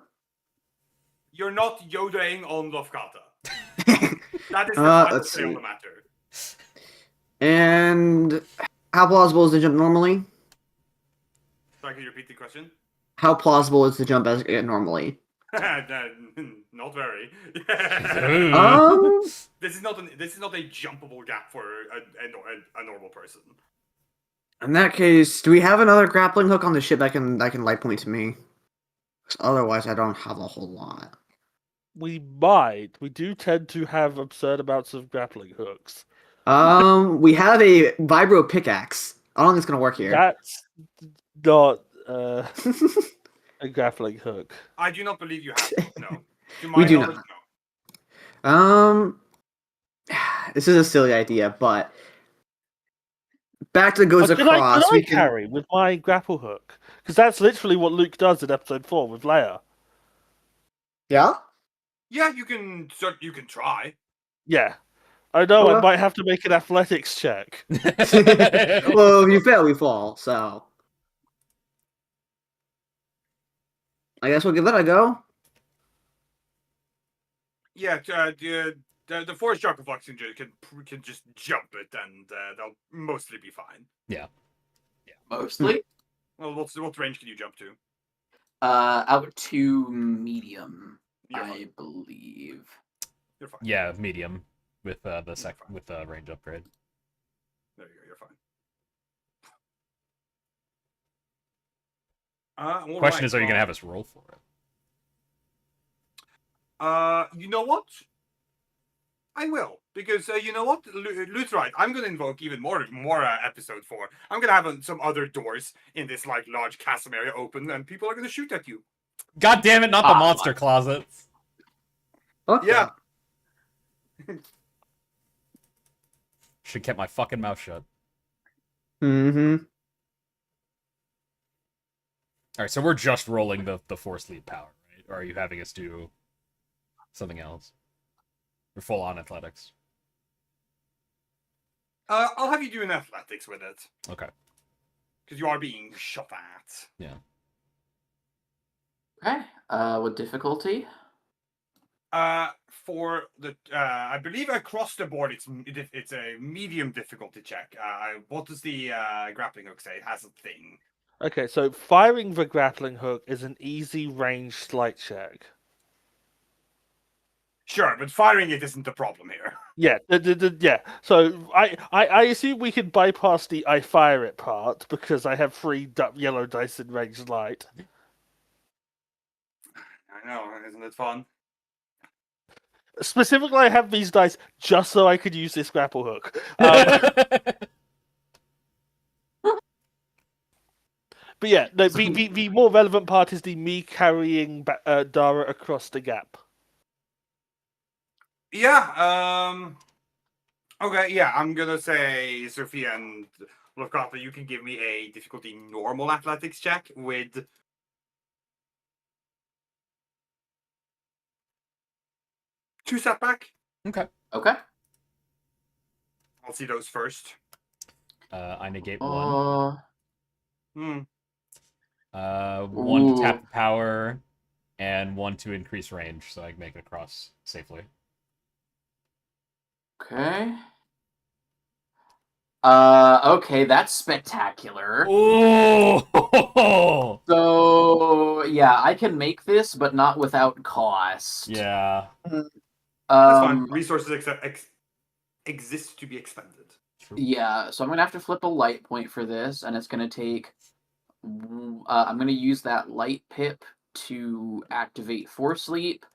You're not Yodaing on Lofgata. That is the final let's say on see. the matter. And how plausible is the jump normally? Sorry, can you repeat the question? How plausible is the jump as normally? Not very. Um, This is not a jumpable gap for a normal person. in that case, do we have another grappling hook on the ship that can light point to me? 'Cause otherwise, I don't have a whole lot. We might. We do tend to have absurd amounts of grappling hooks. We have a vibro pickaxe. I don't think it's gonna work here. That's not a grappling hook. I do not believe you have it, no. To my We do knowledge, not. no. This is a silly idea, but back to goes Did across. I we can... carry with my grapple hook? Because that's literally what Luke does in episode 4 with Leia. Yeah. Yeah, you can try. Yeah. I know, I Well- might have to make an athletics check. Well, if you fail, we fall. So I guess we'll give that a go. Yeah, the Force Shock Flux can just jump it, and they'll mostly be fine. Mostly. Well, what range can you jump to? Out to medium, You're I fine. believe. You're fine. Yeah, medium with the range upgrade. There you go. You're fine. Question is, are you gonna have us roll for it? You know what? I will, because you know what, Lutherite, I'm gonna invoke even more episode 4. I'm gonna have some other doors in this like large chasm area open, and people are gonna shoot at you. God damn it! Not the monster closets. Okay. Yeah. Should kept my fucking mouth shut. Mm-hmm. All right, so we're just rolling the force lead power, right? Or are you having us do something else? We're full on athletics. I'll have you do an athletics with it, Okay. because you are being shot at. Yeah. Okay. What difficulty? For the I believe across the board it's a medium difficulty check. What does the grappling hook say? It has a thing. Okay, so firing the grappling hook is an easy range sleight check. Sure, but firing it isn't the problem here. Yeah, yeah. So I assume we can bypass the I fire it part because I have 3 yellow dice in range light. I know, isn't it fun? Specifically, I have these dice just so I could use this grapple hook. But yeah, no, the more relevant part is me carrying Dara across the gap. Yeah. Okay. Yeah, I'm gonna say Sophia and Lokata, you can give me a difficulty normal athletics check with 2 setback. Okay. Okay. I'll see those first. I negate 1. Hmm. 1 to tap Ooh. the power, and 1 to increase range, so I can make it across safely. Okay. Okay, that's spectacular. Oh! So yeah, I can make this, but not without cost. Yeah. That's fine. Um, Resources exist to be expended. True. yeah, so I'm gonna have to flip a light point for this, and it's gonna take. I'm gonna use that light pip to activate Force Leap.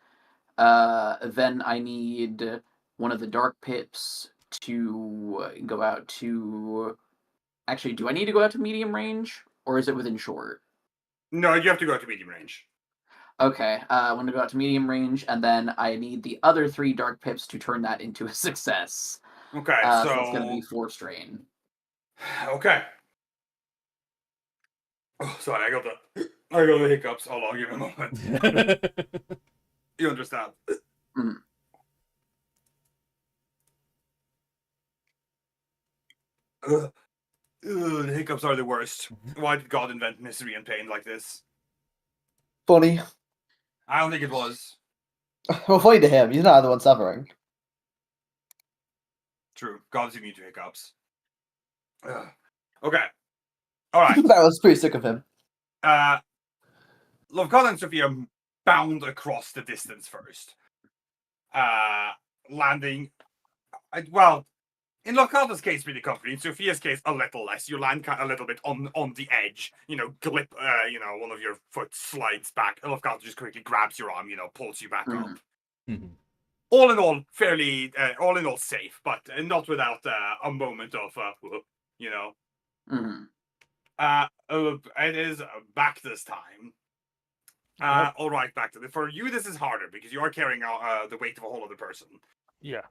Then I need one of the dark pips to go out to. Actually, do I need to go out to medium range, or is it within short? No, you have to go to medium range. Okay, I'm gonna go out to medium range, and then I need the other 3 dark pips to turn that into a success. Okay, So it's gonna be 4 strain. Okay. Oh, sorry, I got the hiccups. Hold on, give me a moment. You understand? Mhm. Ugh. Ugh, the hiccups are the worst. Why did God invent misery and pain like this? Funny. I don't think it was. Well, funny to him. He's not the one suffering. True. God's immune to hiccups. Ugh. Okay. All right. That was pretty sick of him. Lovecon and Sophia bound across the distance first. Landing. Well, in Lovecata's case, pretty comfortably. In Sophia's case, a little less. You land a little bit on the edge. Glip. One of your foot slides back. And Lovecata just quickly grabs your arm. Pulls you back up. Mhm. All in all, fairly. All in all, safe, but not without a moment of. Mhm. It is back this time. Yep. All right, back to for you. This is harder because you are carrying the weight of a whole other person. Yeah.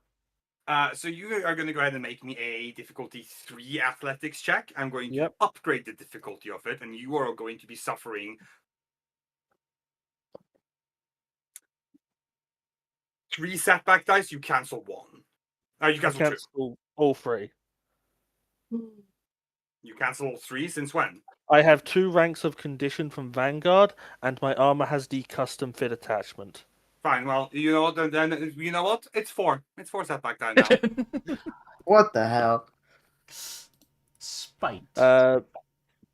So you are going to go ahead and make me a difficulty 3 athletics check. I'm going to Yep. upgrade the difficulty of it, and you are going to be suffering 3 setback dice. You cancel 1. You I cancel 2. cancel all 3. You cancel 3 since when? I have 2 ranks of condition from Vanguard, and my armor has the custom fit attachment. Fine. Well, you know what? Then you know what? It's 4. It's 4 setback down now. What the hell? Spite.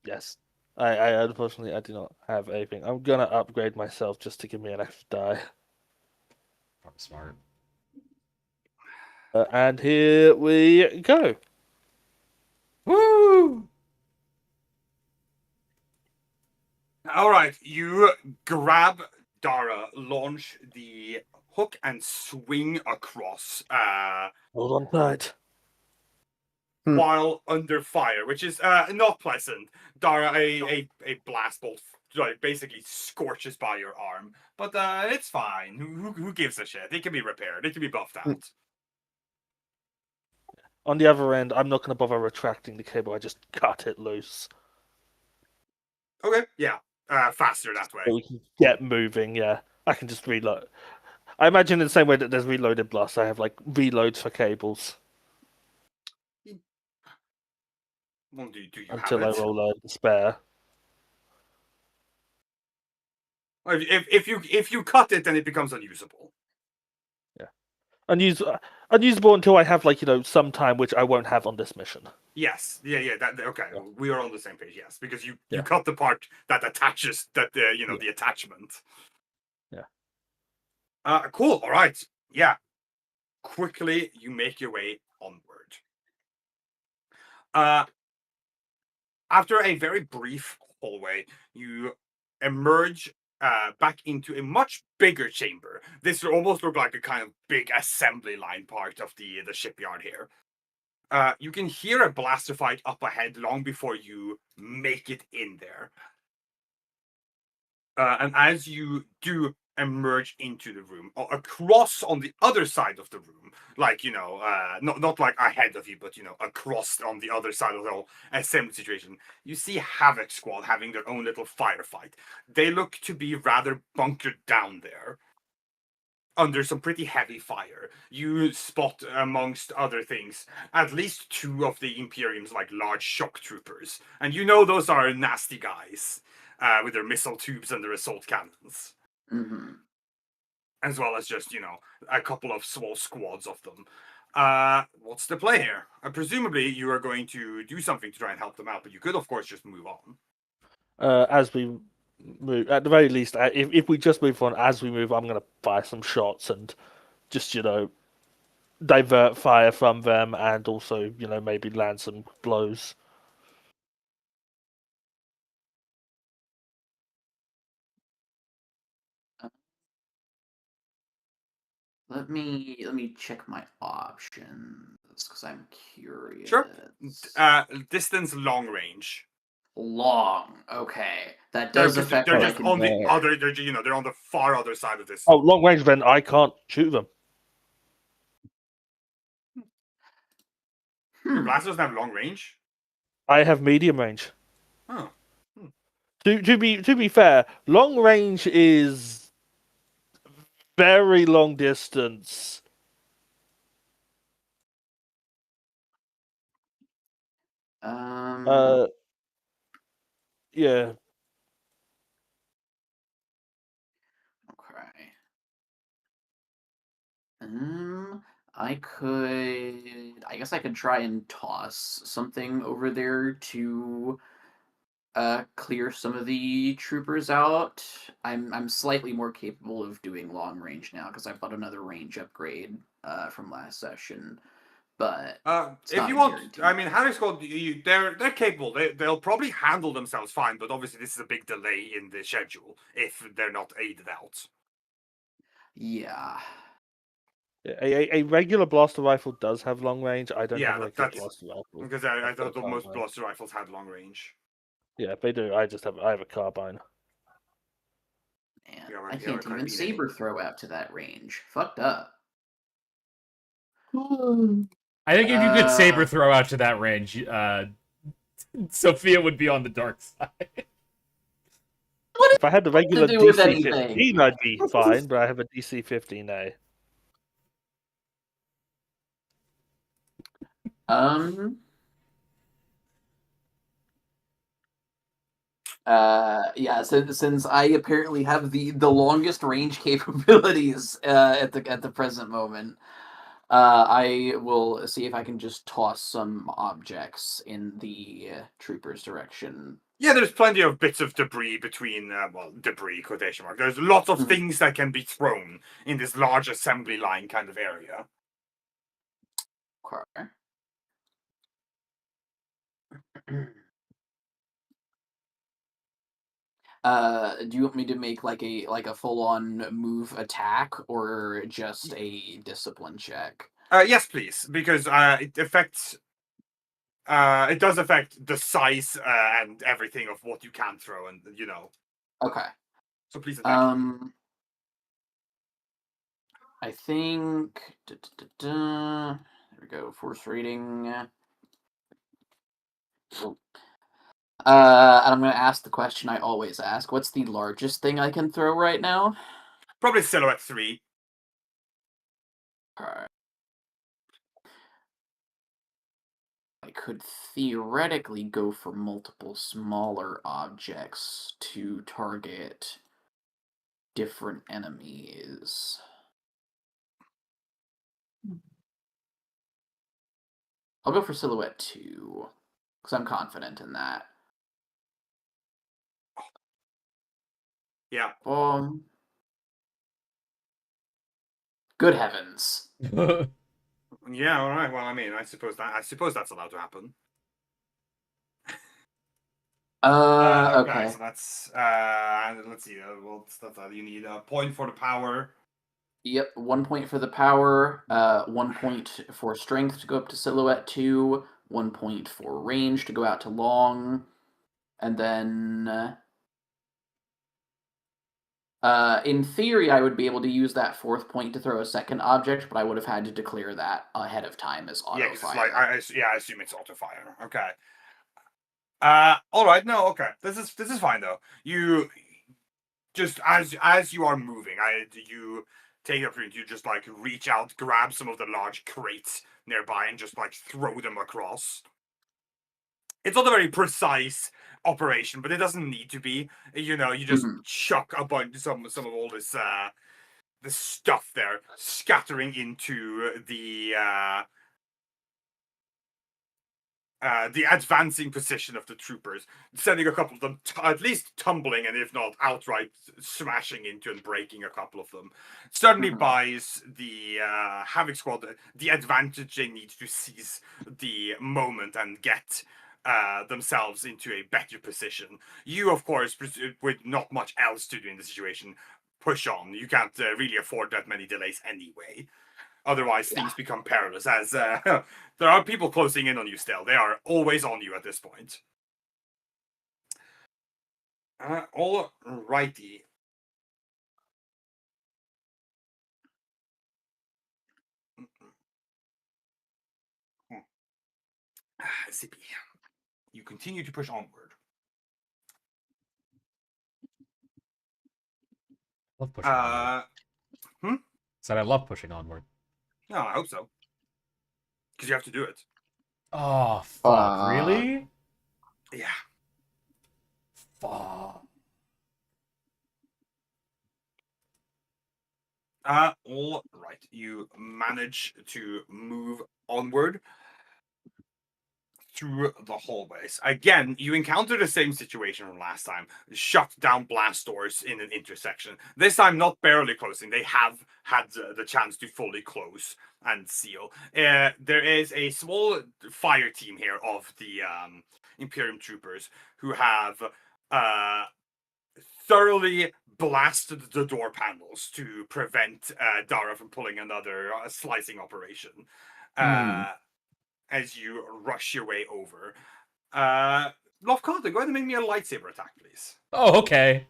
Yes. I unfortunately I do not have anything. I'm gonna upgrade myself just to give me an extra die. Probably smart. And here we go. Woo! All right, you grab Dara, launch the hook, and swing across. Hold on tight. While under fire, which is not pleasant. Dara, a blast bolt like basically scorches by your arm, but it's fine. Who gives a shit? It can be repaired. It can be buffed out. On the other end, I'm not gonna bother retracting the cable. I just cut it loose. Okay, yeah, faster that way. So we can get moving. Yeah, I can just reload. I imagine in the same way that there's reloaded blasts, I have like reloads for cables Well, do you until have I it? roll a spare. If you cut it, then it becomes unusable. Unusable until I have like some time, which I won't have on this mission. Yes, yeah. Okay, Yeah. we are on the same page. Yes, because you Yeah. cut the part that attaches that the attachment. Yeah. Cool. All right. Yeah. Quickly, you make your way onward. After a very brief hallway, you emerge back into a much bigger chamber. This almost look like a kind of big assembly line part of the shipyard here. You can hear a blaster fight up ahead long before you make it in there. And as you do emerge into the room, across on the other side of the room, like, not like ahead of you, but, across on the other side of the whole assembly situation, you see Havoc Squad having their own little firefight. They look to be rather bunkered down there under some pretty heavy fire. You spot, amongst other things, at least 2 of the Imperium's like large shock troopers, and those are nasty guys with their missile tubes and their assault cannons, as well as just a couple of small squads of them. What's the play here? Presumably, you are going to do something to try and help them out, but you could, of course, just move on. As we move, at the very least, if we just move on as we move, I'm gonna fire some shots and just divert fire from them, and also maybe land some blows. Let me check my options because I'm curious. Sure. Distance, long range. Long. Okay, that does affect. They're what I just can on the do. other. They're on the far other side of this. Oh, long range, then I can't shoot them. Your blaster doesn't have long range. I have medium range. Oh. To be fair, long range is very long distance. Yeah. Okay. I guess I could try and toss something over there to clear some of the troopers out. I'm slightly more capable of doing long range now because I bought another range upgrade from last session. But if you want, I mean, Havoc Squad, they're capable. They'll probably handle themselves fine, but obviously this is a big delay in the schedule if they're not aided out. Yeah. A regular blaster rifle does have long range. I don't Yeah, have a regular blaster rifle. Because I thought most blaster rifles had long range. Yeah, they do. I have a carbine. Man, Yeah, I a can't even carbine. saber throw out to that range. Fucked up. I think if you could saber throw out to that range, Sophia would be on the dark side. If I had the regular do with DC anything? 15, I'd be fine, but I have a DC 15A. Yeah, since I apparently have the longest range capabilities at the present moment, I will see if I can just toss some objects in the troopers' direction. Yeah, there's plenty of bits of debris between, well, debris, quotation mark. There's lots of Mhm. things that can be thrown in this large assembly line kind of area. Okay. Do you want me to make like a full on move attack or just a discipline check? Yes, please, because it affects. It does affect the size and everything of what you can throw, and Okay. So please attack. I think. There we go. Force rating. And I'm gonna ask the question I always ask. What's the largest thing I can throw right now? Probably Silhouette 3. Alright. I could theoretically go for multiple smaller objects to target different enemies. I'll go for Silhouette 2, because I'm confident in that. Yeah. Good heavens. Yeah, all right. Well, I mean, I suppose that's allowed to happen. Okay, Okay. so that's let's see. Well, stuff that you need a point for the power. Yep, 1 point for the power, 1 point for strength to go up to Silhouette 2, 1 point for range to go out to long, and then in theory I would be able to use that 4th point to throw a second object, but I would have had to declare that ahead of time as auto Yeah, 'cause it's fire. like I assume it's auto fire. Okay. All right. No, okay. This is fine though. You just as you are moving, you take the opportunity to just like reach out, grab some of the large crates nearby, and just like throw them across. It's not a very precise operation, but it doesn't need to be. You just Mhm. chuck a bunch some of all this stuff there, scattering into the advancing position of the troopers, sending a couple of them at least tumbling, and if not outright smashing into and breaking a couple of them. Certainly Mhm. buys the Havoc Squad the advantage they need to seize the moment and get themselves into a better position. You, of course, with not much else to do in the situation, push on. You can't really afford that many delays anyway. Otherwise, Yeah. things become perilous, as there are people closing in on you still. They are always on you at this point. All righty. Zippy, you continue to push onward. Love pushing onward. Said I love pushing onward. No, I hope so. Because you have to do it. Oh fuck! Really? Yeah. Fuck. All right. You manage to move onward through the hallways. Again, you encounter the same situation from last time. Shut down blast doors in an intersection. This time, not barely closing. They have had the chance to fully close and seal. There is a small fire team here of the Imperium troopers who have thoroughly blasted the door panels to prevent Dara from pulling another slicing operation. As you rush your way over. Lofcarter, go ahead and make me a lightsaber attack, please. Oh, okay.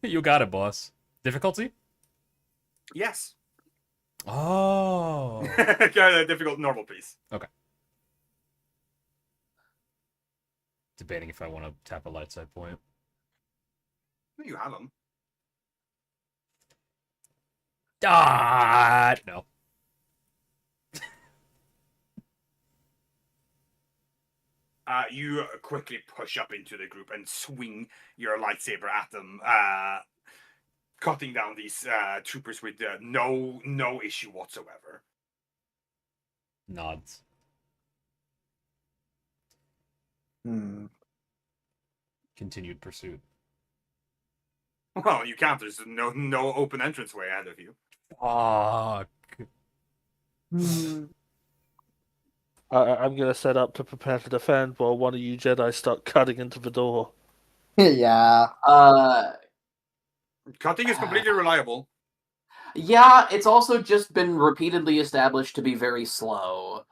You got it, boss. Difficulty? Yes. Oh. Difficult normal, please. Okay. Debating if I want to tap a light side point. You have them. No. You quickly push up into the group and swing your lightsaber at them, cutting down these troopers with no issue whatsoever. Nods. Hmm. Continued pursuit. Well, you can't. There's no open entranceway ahead of you. Fuck. I'm gonna set up to prepare to defend while one of you Jedi start cutting into the door. Yeah. Cutting is completely reliable. Yeah, it's also just been repeatedly established to be very slow.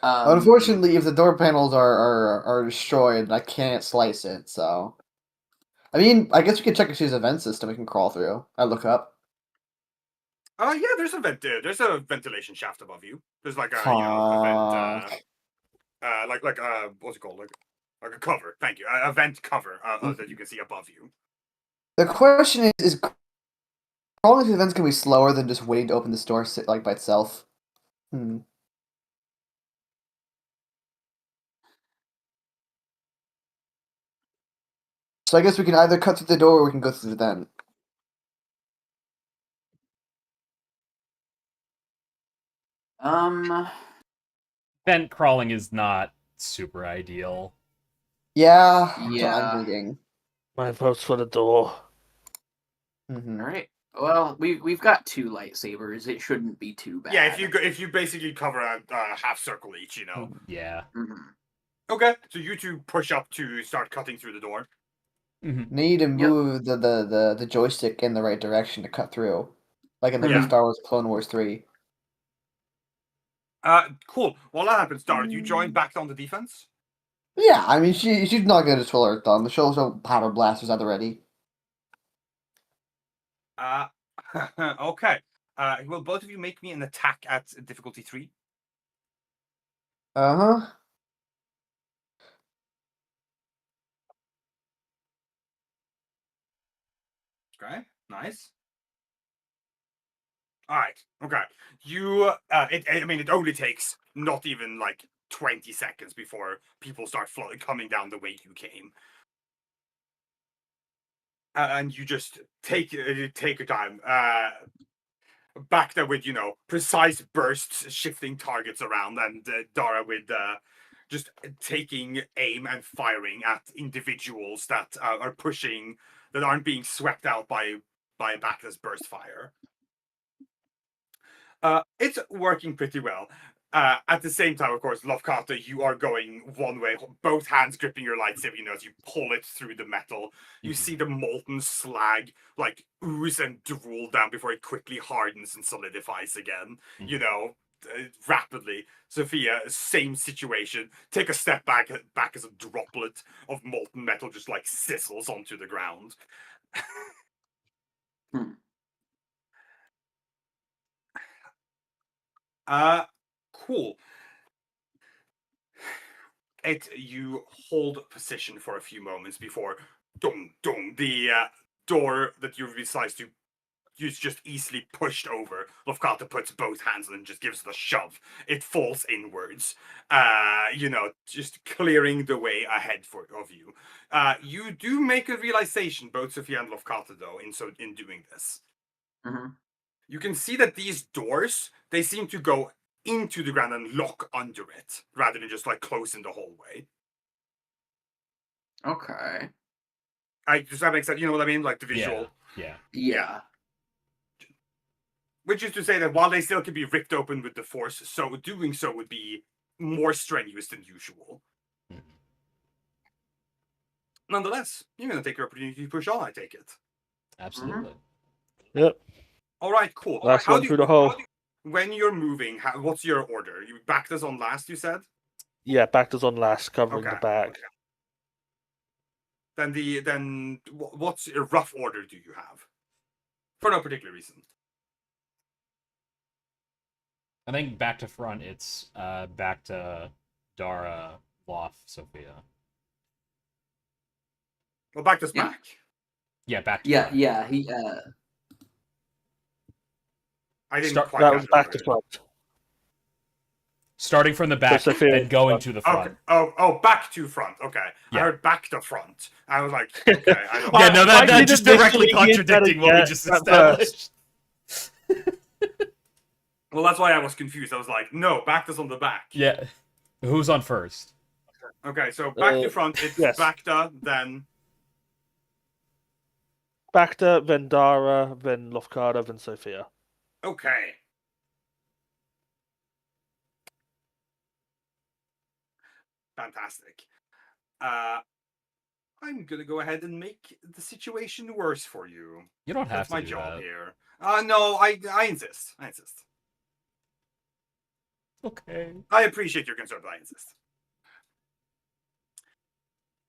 Unfortunately, if the door panels are destroyed, I can't slice it. So, I mean, I guess we can check if there's a vent system we can crawl through. I look up. Yeah, there's a there's a ventilation shaft above you. There's like a a vent, like what's it called? Like a cover. Thank you, a vent cover that you can see above you. The question is crawling through the vents gonna be slower than just waiting to open this door like by itself? Hmm. So I guess we can either cut through the door or we can go through the vent. Vent crawling is not super ideal. Yeah, that's what Yeah. I'm thinking. My vote's for the door. Mm-hmm. All right. Well, we've got 2 lightsabers. It shouldn't be too bad. Yeah, if you basically cover a half circle each, you know. Yeah. Mhm. Okay, so you two push up to start cutting through the door. Need to move the joystick in the right direction to cut through, like in the Yeah. Star Wars Clone Wars 3. Cool. While that happens, Dara, do you join back on the defense? Yeah, I mean she's not gonna twirl her thumb. She'll also power blasters at the ready. Okay. Will both of you make me an attack at difficulty 3? Uh-huh. Okay, nice. All right. Okay. You. I mean, it only takes not even like 20 seconds before people start coming down the way you came. And you just take your time. Back there with precise bursts, shifting targets around, and Dara with just taking aim and firing at individuals that are pushing, that aren't being swept out by a backless burst fire. It's working pretty well. At the same time, of course, Lofkata, you are going one way, both hands gripping your lightsaber, as you pull it through the metal. You see the molten slag like ooze and drool down before it quickly hardens and solidifies again, rapidly. Sophia, same situation. Take a step back as a droplet of molten metal just like sizzles onto the ground. Cool. You hold position for a few moments before dong dong the door that you've been sliced to is just easily pushed over. Lofkata puts both hands on and just gives it a shove. It falls inwards, just clearing the way ahead of you. You do make a realization, both Sophia and Lofkata, though, in doing this. Mhm. You can see that these doors, they seem to go into the ground and lock under it, rather than just like close in the hallway. Okay. Does that make sense? You know what I mean? Like the visual. Yeah. Which is to say that while they still can be ripped open with the force, so doing so would be more strenuous than usual. Nonetheless, you're going to take your opportunity to push on, I take it. Absolutely. Yep. All right, cool. Last one through the hole. When you're moving, what's your order? You backed us on last, you said? Yeah, backed us on last, covering the back. Okay. Then what's a rough order do you have? For no particular reason. I think back to front, it's back to Dara, Loth, Sophia. Well, back to back. Yeah, back to Yeah, front. yeah. He I didn't quite That was get back that to front. Starting from the back Sophia- and going to the front. Okay. Oh, back to front. Okay. Yeah. I heard back to front. I was like, okay. I don't Yeah, no, I that's didn't just directly listen to you contradicting what we yet just at first. established. Well, that's why I was confused. I was like, no, Bacta's on the back. Yeah. Who's on first? Okay, so back to front, it's yes. Bacta, then... Bacta, then Dara, then Lofkada, then Sophia. Okay. Fantastic. I'm gonna go ahead and make the situation worse for you. You don't have That's to my do job that. here. No, I insist. I insist. Okay. I appreciate your concern, but I insist.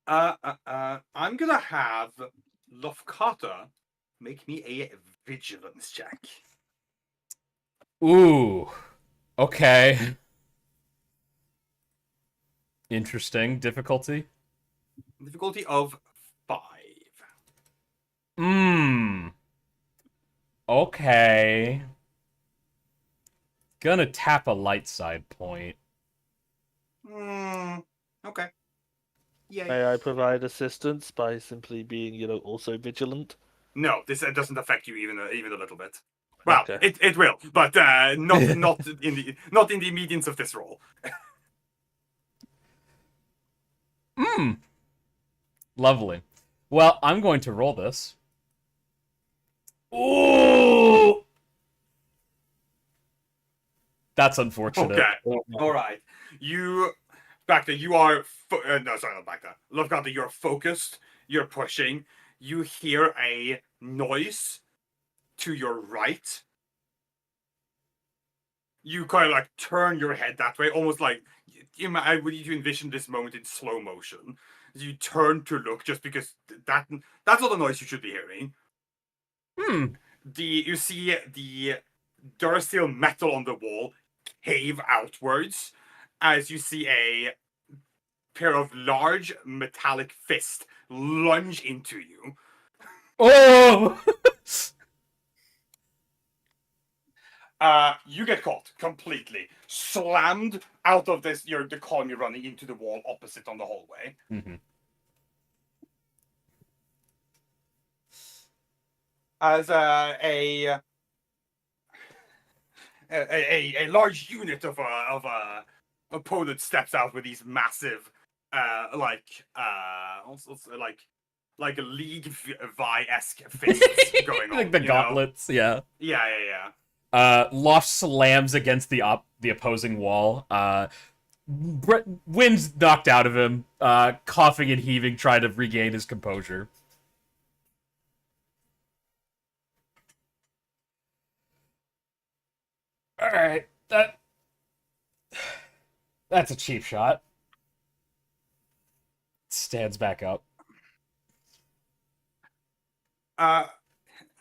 I'm gonna have Lofkata make me a vigilance check. Ooh. Okay. Interesting. Difficulty? Difficulty of 5. Okay. Gonna tap a light side point. Okay. Yay. May I provide assistance by simply being, also vigilant? No, this doesn't affect you even a little bit. Well, Okay. it will, but not in the immediance of this role. Lovely. Well, I'm going to roll this. Ooh! That's unfortunate. Okay. All right. You, Bacta, you are no, sorry, not Bacta. Lofgata, you're focused. You're pushing. You hear a noise to your right. You kind of like turn your head that way, almost like I would need to envision this moment in slow motion. You turn to look just because that's not the noise you should be hearing. You see the Durasteel metal on the wall cave outwards as you see a pair of large metallic fists lunge into you. Oh! You get caught completely, slammed out of this. The column you're running into the wall opposite on the hallway. Mm-hmm. As a large unit of opponent steps out with these massive, like a League Vi-esque fists going on. Like the gauntlets, yeah. Yeah. Loft slams against the opposing wall. Wind's knocked out of him, coughing and heaving, trying to regain his composure. Alright, that's a cheap shot. Stands back up.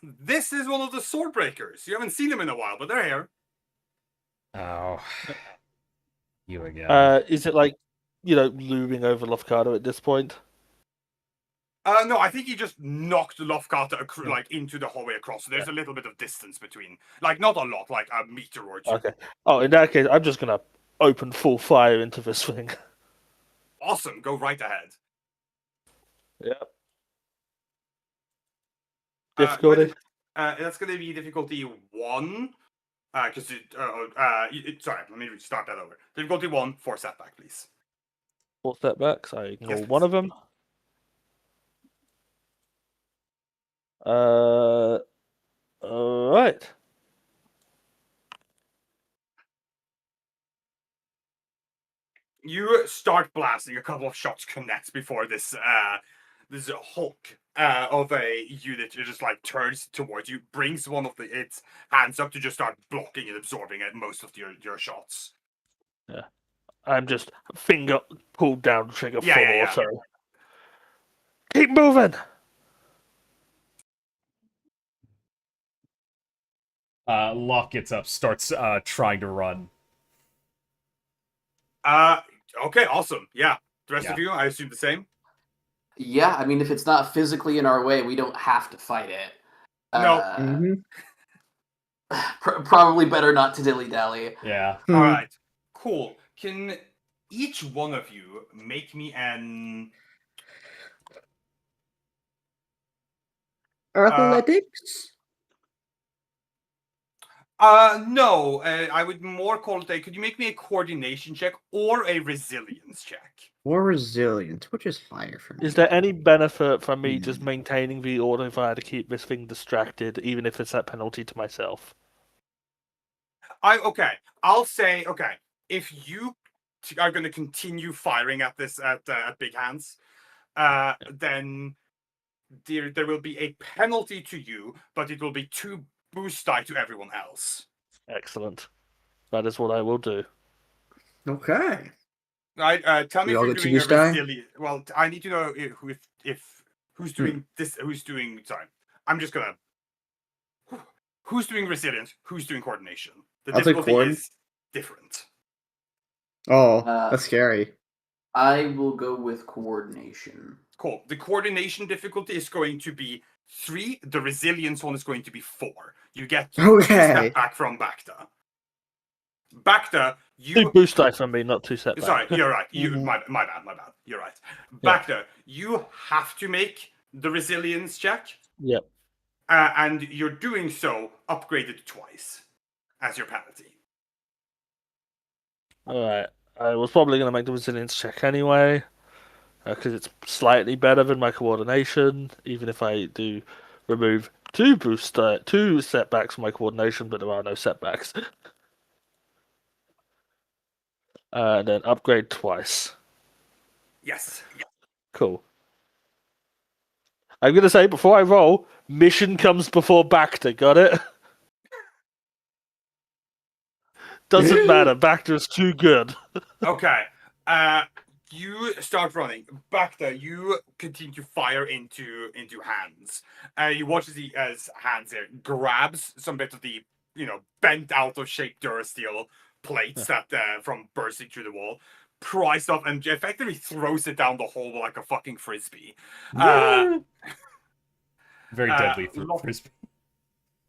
This is one of the sword breakers. You haven't seen them in a while, but they're here. Oh. You again. Is it like, looming over Lofkada at this point? No, I think he just knocked Lofgata like into the hallway across. So there's a little bit of distance between, like not a lot, like a meter or two. Okay. Oh, in that case, I'm just gonna open full fire into this thing. Awesome. Go right ahead. Yep. Difficulty? That's going to be difficulty 1. Because sorry, let me start that over. Difficulty 1, 4 setback, please. 4 setbacks. I ignore Yes, one please. of them. Alright. You start blasting. A couple of shots connect before this hulk of a unit just like turns towards you, brings one of its hands up to just start blocking and absorbing most of your shots. Yeah. I'm just finger pulled down trigger Yeah, 4 yeah, or yeah. so. Keep moving! Locke gets up, starts trying to run. Okay, awesome. Yeah. The rest Yeah. of you, I assume the same? Yeah, I mean, if it's not physically in our way, we don't have to fight it. No. Probably better not to dilly-dally. Yeah. All right. Cool. Can each one of you make me an Athletics? no, I would more call it could you make me a coordination check or a resilience check? Or resilience, which is higher for me. Is there any benefit from me Hmm. just maintaining the order fire to keep this thing distracted, even if it's at penalty to myself? I'll say if you are going to continue firing at this at Big Hands, then there will be a penalty to you, but it will be 2 boost die to everyone else. Excellent. That is what I will do. Okay. Right? Tell me We if all you're get doing a 2 die? resilient. Well, I need to know if who's doing this. Who's doing? Sorry, I'm just gonna. Who's doing resilience? Who's doing coordination? The I'll take difficulty coord. is different. Oh, Uh, that's scary. I will go with coordination. Cool. The coordination difficulty is going to be 3. The resilience one is going to be 4. You get 2 Okay. step back from Bacta. Bacta, 2 you. boost die from me, not 2 setbacks. Sorry, you're right. You Mhm. my bad. You're right. Yeah. Bacta, you have to make the resilience check. Yep. And you're doing so upgraded twice as your penalty. Alright. I was probably going to make the resilience check anyway, because it's slightly better than my coordination, even if I do remove 2 2 setbacks from my coordination, but there are no setbacks. And then upgrade twice. Yes. Cool. I'm going to say, before I roll, mission comes before Bacta, got it? Doesn't matter, Bacta is too good. Okay. You start running. Bacta, you continue to fire into Hands. You watch as Hands there grabs some bit of the bent out of shape Durasteel plates that from bursting through the wall, pries off and effectively throws it down the hole like a fucking frisbee. Very deadly frisbee.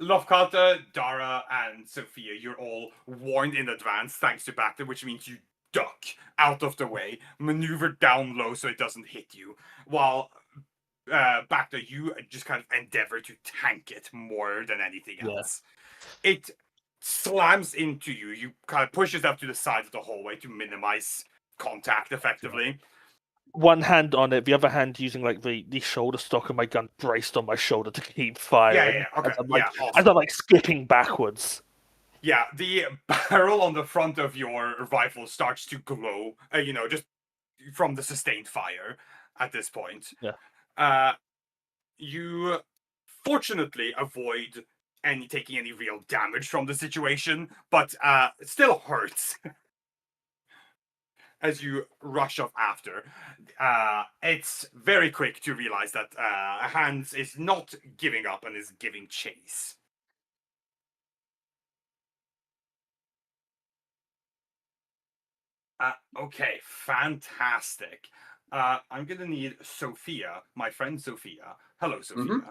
Lofkata, Dara, and Sophia, you're all warned in advance thanks to Bacta, which means you duck out of the way, maneuver down low so it doesn't hit you, while Bacta, you just kind of endeavor to tank it more than anything else. Yeah. It slams into you. You kind of push yourself to the side of the hallway to minimize contact effectively. One hand on it, the other hand using like the shoulder stock of my gun braced on my shoulder to keep firing. Yeah, okay. As I'm like skipping backwards. Yeah, the barrel on the front of your rifle starts to glow, just from the sustained fire at this point. Yeah. You fortunately avoid taking any real damage from the situation, but it still hurts. As you rush up after, it's very quick to realize that Hans is not giving up and is giving chase. Okay, fantastic. I'm gonna need Sophia, my friend Sophia. Hello, Sophia. Mm-hmm.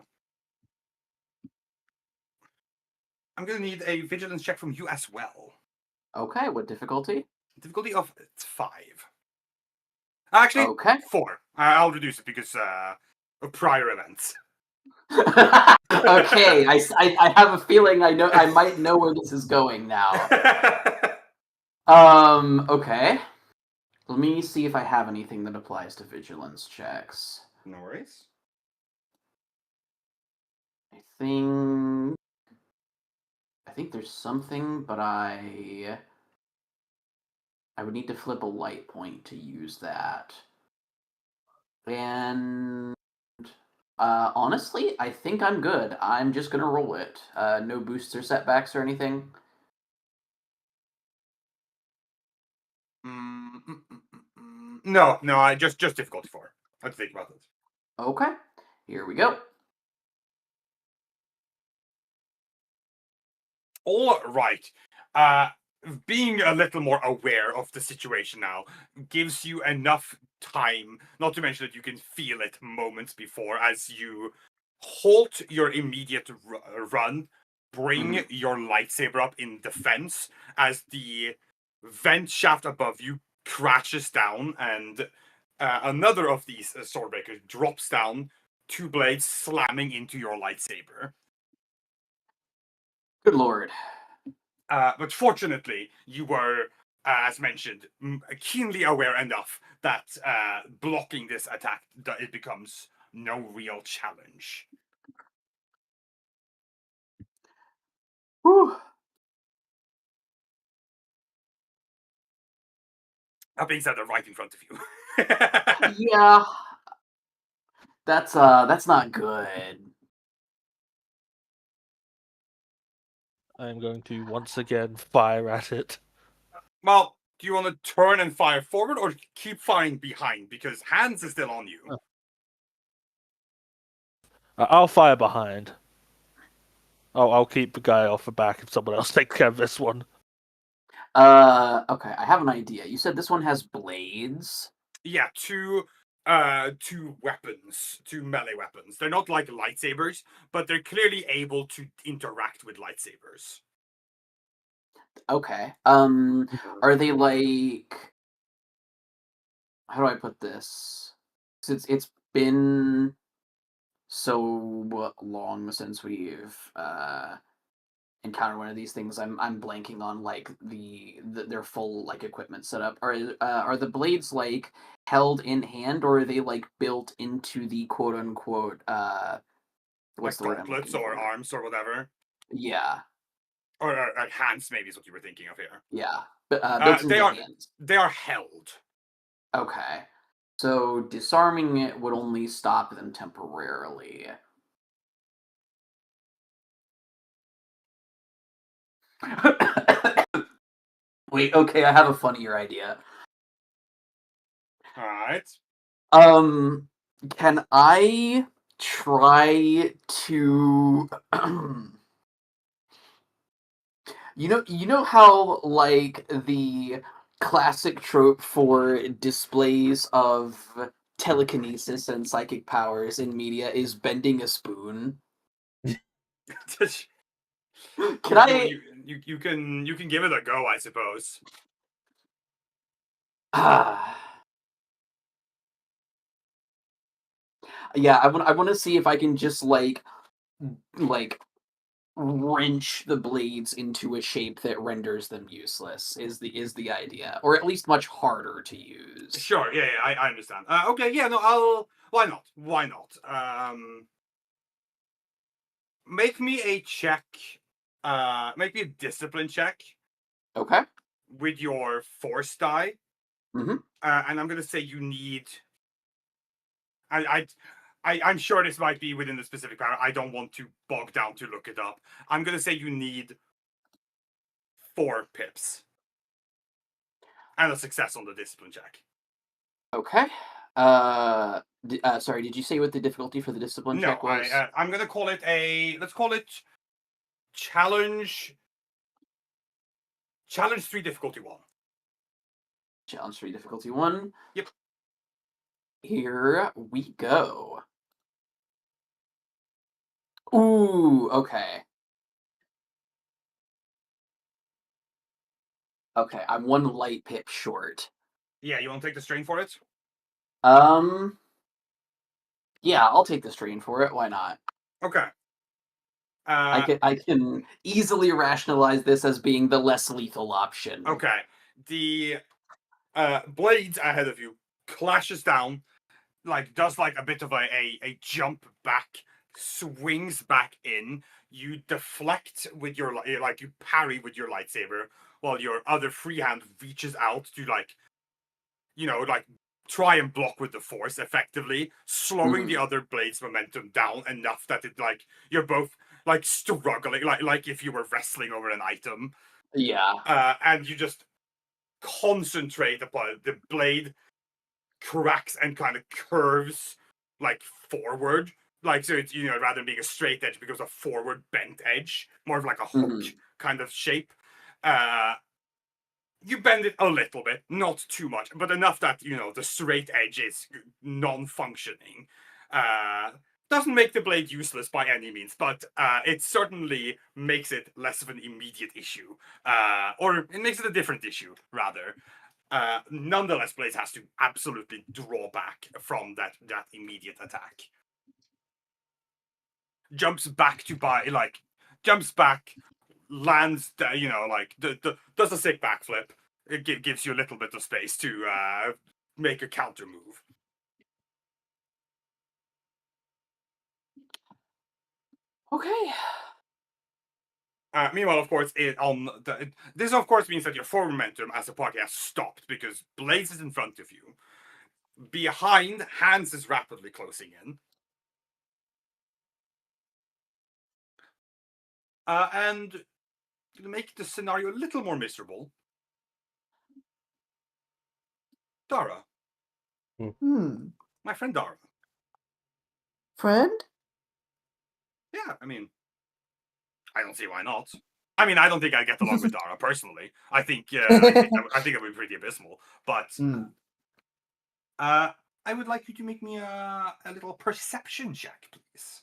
I'm gonna need a vigilance check from you as well. Okay, what difficulty? Difficulty of 5. Actually, Okay. 4. I'll reduce it because of prior events. Okay, I have a feeling I might know where this is going now. Okay. Let me see if I have anything that applies to vigilance checks. No worries. I think there's something, but I would need to flip a light point to use that. And honestly, I think I'm good. I'm just gonna roll it. No boosts or setbacks or anything. No, I just difficulty 4. I have to think about it. Okay, here we go. All right. Being a little more aware of the situation now gives you enough time, not to mention that you can feel it moments before, as you halt your immediate run, bring your lightsaber up in defense as the vent shaft above you crashes down, and another of these swordbreakers drops down, two blades slamming into your lightsaber. Good lord. But fortunately, you were, as mentioned, keenly aware enough that blocking this attack it becomes no real challenge. Whew. That being said, they're right in front of you. Yeah. That's not good. I'm going to once again fire at it. Well, do you want to turn and fire forward or keep firing behind? Because Hans is still on you. I'll fire behind. I'll keep the guy off the back if someone else takes care of this one. Okay, I have an idea. You said this one has blades. Yeah, two weapons, two melee weapons. They're not like lightsabers, but they're clearly able to interact with lightsabers. Okay. Are they like? How do I put this? 'Cause it's been so long since we've encountered one of these things. I'm blanking on like their full like equipment setup. Are the blades like held in hand, or are they like built into the quote unquote what's the Like word I'm gauntlets looking or for? arms or whatever. Yeah, Or hands, maybe is what you were thinking of here. yeah. Built they into are hands. they are held. Okay. So disarming it would only stop them temporarily. Wait, okay, I have a funnier idea. All right. Can I try to you know how like the classic trope for displays of telekinesis and psychic powers in media is bending a spoon? Can I You can give it a go, I suppose. Yeah, I want to see if I can just like wrench the blades into a shape that renders them useless is the idea, or at least much harder to use. Sure, yeah, I understand. Okay, yeah, no, why not? Why not? Make me a check. Make me a discipline check Okay. with your force die. Mhm. And I'm gonna say you need. I'm sure this might be within the specific power. I don't want to bog down to look it up. I'm gonna say you need 4 pips and a success on the discipline check. Okay. Sorry, did you say what the difficulty for the discipline No, check was? I'm gonna call it let's call it challenge 3 difficulty 1. Challenge 3 difficulty 1. Yep. Here we go. Ooh, okay. Okay, I'm 1 light pip short. Yeah, you want to take the strain for it? Yeah, I'll take the strain for it. Why not? Okay. I can easily rationalize this as being the less lethal option. Okay. The blades ahead of you clashes down, like does like a bit of a jump back, swings back in. You deflect with your like you parry with your lightsaber, while your other free hand reaches out to like, like try and block with the force effectively, slowing the other blade's momentum down enough that it like you're both like struggling, like if you were wrestling over an item. Yeah. And you just concentrate upon it. The blade cracks and kind of curves like forward. Like, so it's, rather than being a straight edge, becomes a forward bent edge, more of like a hook kind of shape. You bend it a little bit, not too much, but enough that, the straight edge is non-functioning. doesn't make the blade useless by any means, but it certainly makes it less of an immediate issue, or it makes it a different issue rather. Nonetheless, Blaze has to absolutely draw back from that immediate attack. Jumps back, lands, does a sick backflip. It gives you a little bit of space to make a counter move. Okay. Meanwhile, of course, this of course means that your forward momentum as a party has stopped because Blaze is in front of you. Behind, Hans is rapidly closing in. And to make the scenario a little more miserable, Dara. My friend Dara. Friend? Yeah, I mean, I don't see why not. I mean, I don't think I'd get along with Dara personally. I think it would be pretty abysmal. But I would like you to make me a little perception check, please.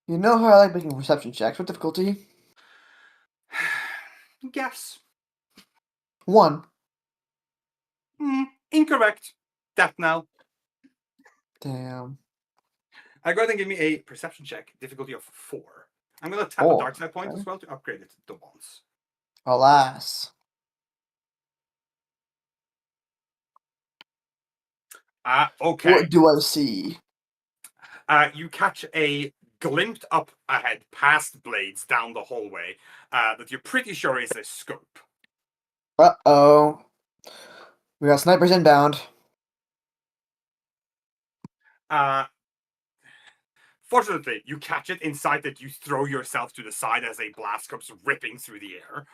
You know how I like making perception checks. What difficulty? Guess. 1. Incorrect. That now. Damn. Go ahead and give me a perception check. Difficulty of 4. I'm going to tap a dark side point as well to upgrade it to once. Alas. Okay. What do I see? You catch a glimpse up ahead past Blades down the hallway that you're pretty sure is a scope. Uh-oh. We got snipers inbound. Fortunately, you catch it inside that you throw yourself to the side as a blast comes ripping through the air.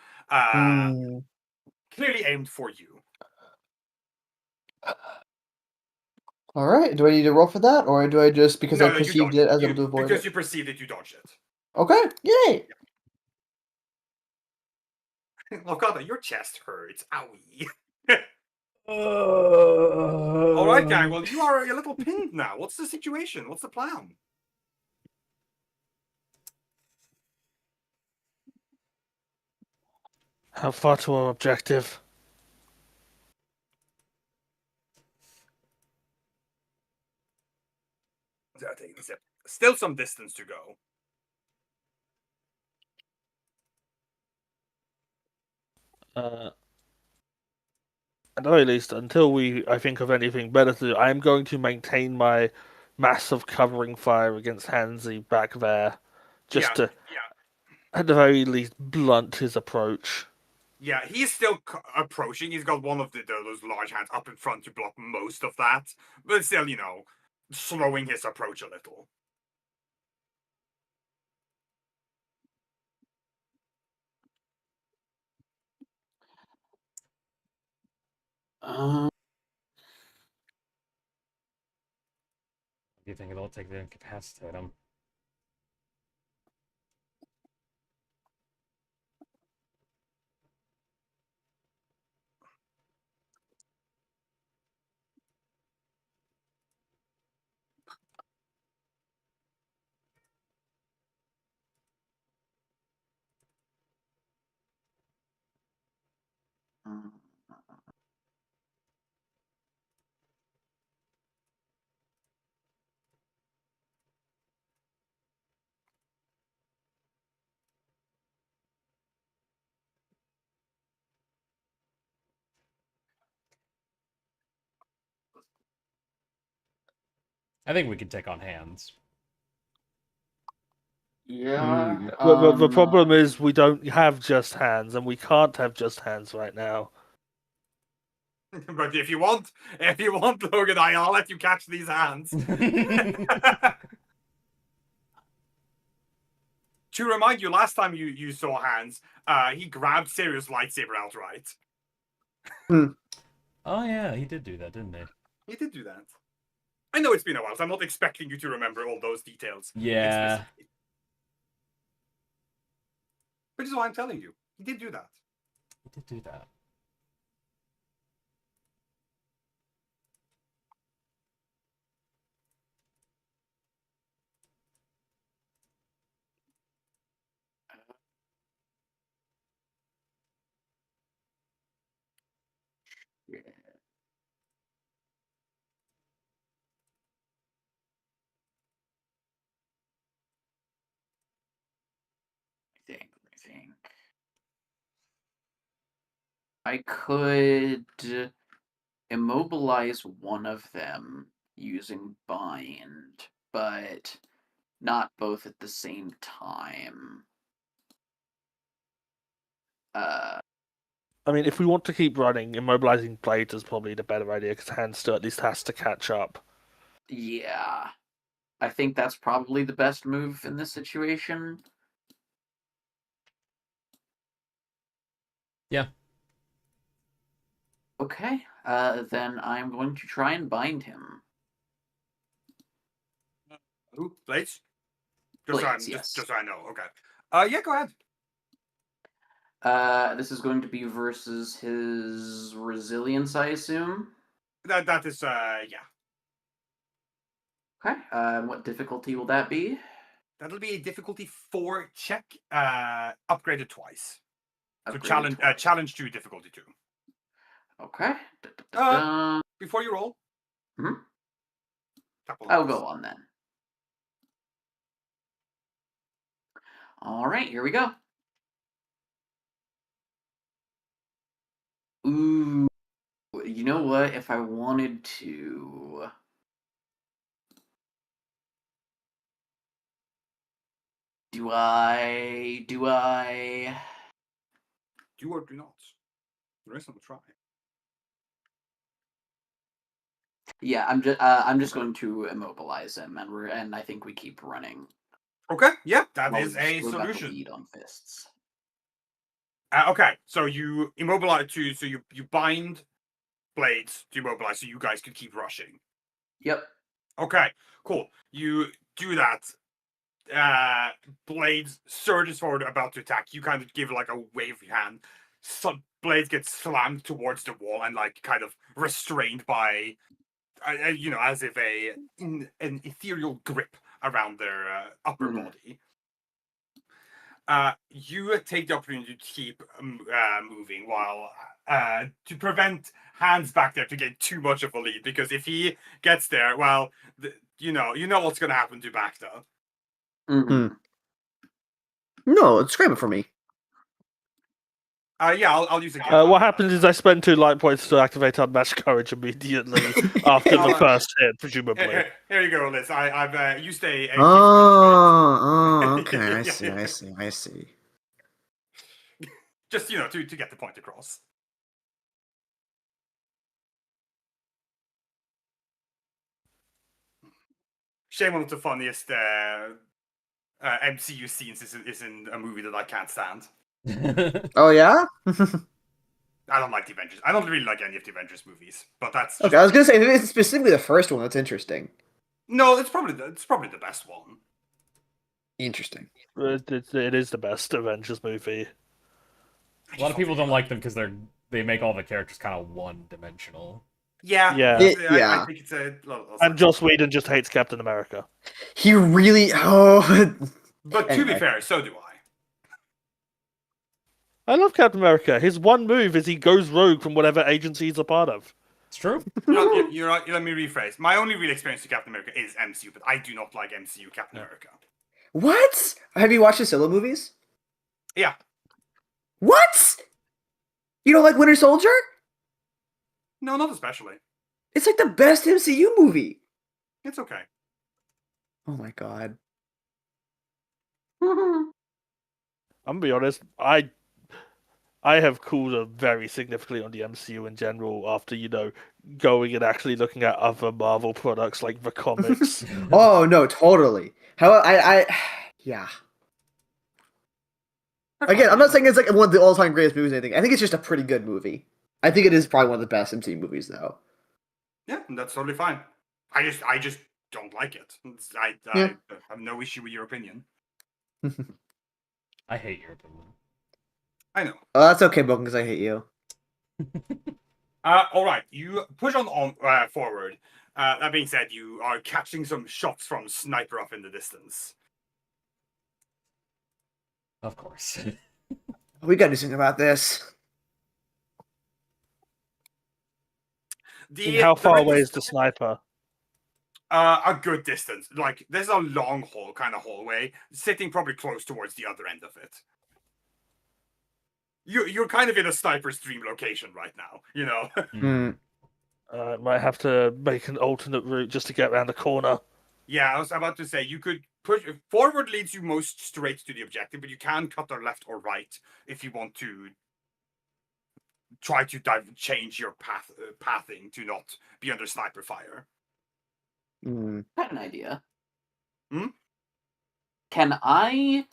Clearly aimed for you. All right. Do I need to roll for that, or do I just because I perceived it as able to avoid because it? you perceived it, you dodged it. Okay. Yay. Lokata, your chest hurts. Owie. All right, gang. Well, you are a little pinned now. What's the situation? What's the plan? How far to our objective? Taking a sip. Still some distance to go. At the very least, until I think of anything better to do, I am going to maintain my massive covering fire against Hansi back there, just to, at the very least, blunt his approach. Yeah, he's still approaching. He's got one of those large hands up in front to block most of that, but still, slowing his approach a little. Do you think it'll take to incapacitate him? I think we could take on hands. Yeah. The problem is we don't have just hands, and we can't have just hands right now. But if you want, Logan, I'll let you catch these hands. To remind you, last time you saw Hans, he grabbed Sirius' lightsaber outright. Oh yeah, he did do that, didn't he? He did do that. I know it's been a while, so I'm not expecting you to remember all those details. Yeah. Which is why I'm telling you. He did do that. He did do that. Yeah. I think. I could immobilize one of them using bind, but not both at the same time. I mean, if we want to keep running, immobilizing Blades is probably the better idea because Hand still at least has to catch up. Yeah. I think that's probably the best move in this situation. Yeah. Okay, then I'm going to try and bind him. Who? Blades? Blades, yes. Just so I know. Okay. Yeah, go ahead. This is going to be versus his resilience, I assume. That is yeah. Okay. What difficulty will that be? That'll be a difficulty 4 check, upgraded twice. So Upgraded twice. challenge 2, difficulty 2. Okay. Da-da-da-da. Before you roll, Mhm. couple I'll of go on then. All right, here we go. Ooh, you know what? If I wanted to, do I? Do or do not. The rest of the try. Yeah, I'm just going to immobilize him, and I think we keep running. Okay, yeah, that While is we've a still got the solution. lead on fists. Okay, so you immobilize so you bind Blades to immobilize, so you guys could keep rushing. Yep. Okay, cool. You do that. Blades surges forward, about to attack. You kind of give like a wave of your hand. Blades gets slammed towards the wall and like kind of restrained by, as if an ethereal grip around their upper Mhm. body. You take the opportunity to keep moving while to prevent Hands back there to get too much of a lead, because if he gets there, well, you know what's going to happen to Bacta. Mhm. No, it's screaming for me. Yeah, I'll use a gift. What happens is I spend 2 light points to activate Unmatched Courage immediately after the first hit, presumably. Here you go, Liz. I've used a gift Okay, Yeah. I see. Just to get the point across. Shame, one of the funniest MCU scenes is in a movie that I can't stand. Oh yeah? I don't like the Avengers. I don't really like any of the Avengers movies, but that's Okay, I was gonna say if it's specifically the first one. That's interesting. no. It's probably the best one. Interesting. It is the best Avengers movie. A lot of people don't like them because they make all the characters kind of one-dimensional. Yeah, Yeah. I think it's a. And Joss Whedon just hates Captain America. He really. Oh. But to be Anyway. fair, so do I. I love Captain America. His one move is he goes rogue from whatever agency he's a part of. It's true. You're right. Let me rephrase. My only real experience with Captain America is MCU, but I do not like MCU Captain America. What? Have you watched the solo movies? Yeah. What? You don't like Winter Soldier? No, not especially. It's like the best MCU movie. It's okay. Oh my god. I'm gonna be honest. I have cooled very significantly on the MCU in general after going and actually looking at other Marvel products like the comics. Oh no, totally. How yeah. Again, I'm not saying it's like one of the all-time greatest movies or anything. I think it's just a pretty good movie. I think it is probably one of the best MCU movies, though. Yeah, that's totally fine. I just don't like it. I have no issue with your opinion. I hate your opinion. I know. Oh, that's okay, Boken, because I hate you. All right, you push on forward. That being said, you are catching some shots from sniper up in the distance. Of course. We gotta do something about this. And how far the away is the sniper? A good distance. Like there's a long hall, kind of hallway, sitting probably close towards the other end of it. You're kind of in a sniper's dream location right now, you know. Hmm. Might have to make an alternate route just to get around the corner. Yeah, I was about to say you could push forward leads you most straight to the objective, but you can cut or left or right if you want to try to change your pathing to not be under sniper fire. Hmm. I have an idea. Hmm? Can I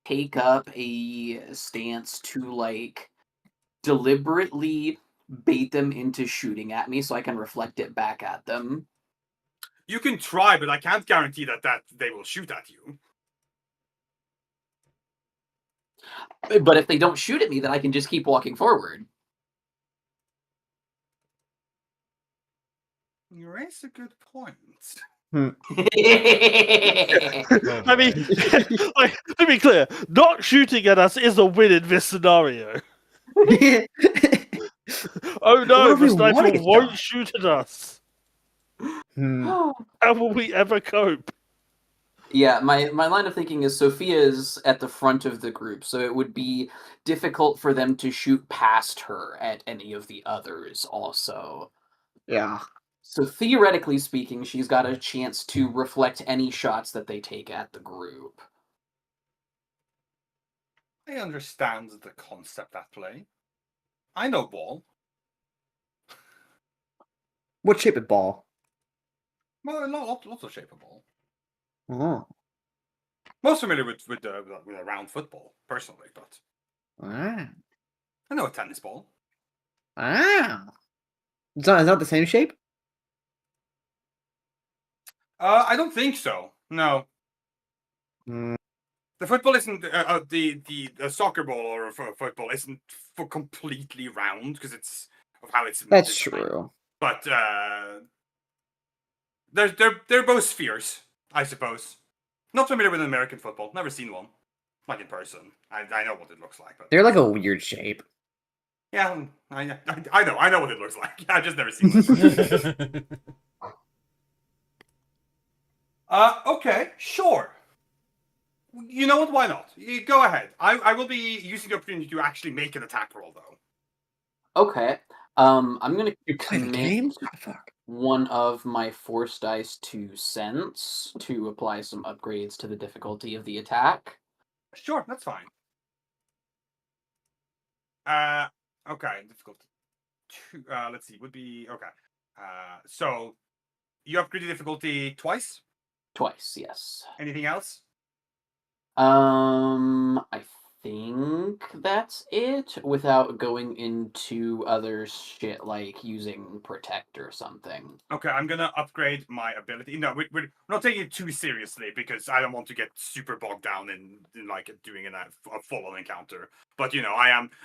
take up a stance to like deliberately bait them into shooting at me so I can reflect it back at them? You can try, but I can't guarantee that they will shoot at you. But if they don't shoot at me, then I can just keep walking forward. You raise a good point. Oh, I mean, boy. like, to be clear, not shooting at us is a win in this scenario. Oh What no, if the we sniper wanna get won't shot? shoot at us. Hmm. How will we ever cope? Yeah, my line of thinking is Sophia is at the front of the group, so it would be difficult for them to shoot past her at any of the others also. Yeah. So theoretically speaking, she's got a chance to reflect any shots that they take at the group. I understand the concept at play. I know ball. What shape of ball? Well, lots of shape of ball. Oh. Most familiar with a round football, personally, but Ah. I know a tennis ball. Ah. It's not the same shape? I don't think so. No, Hmm. the football isn't the soccer ball or football isn't completely round because it's of how it's That's designed. true. But they're both spheres, I suppose. Not familiar with American football. Never seen one, like in person. I know what it looks like, but They're like a weird shape. yeah, I know what it looks like. I just never seen one. Okay, sure. You know what? Why not? You go ahead. I will be using the opportunity to actually make an attack roll, though. Okay. I'm gonna You play the commit game? What the fuck? one of my force dice to sense to apply some upgrades to the difficulty of the attack. Sure, that's fine. Okay, difficulty 2. Let's see. Would be okay. So you upgrade the difficulty twice. Twice, yes. Anything else? I think that's it without going into other shit like using protect or something. Okay, I'm gonna upgrade my ability. No, we're not taking it too seriously because I don't want to get super bogged down in like doing a full-on encounter. But you know,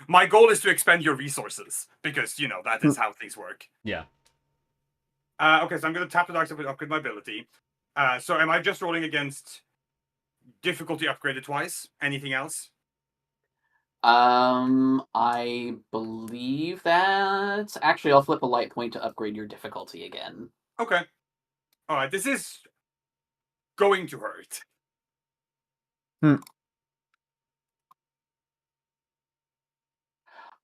my goal is to expend your resources because you know that is how things work. Yeah. Okay, so I'm gonna tap the dice to upgrade my ability. So am I just rolling against difficulty upgraded twice? Anything else? I believe that actually I'll flip a light point to upgrade your difficulty again. Okay. All right. This is going to hurt.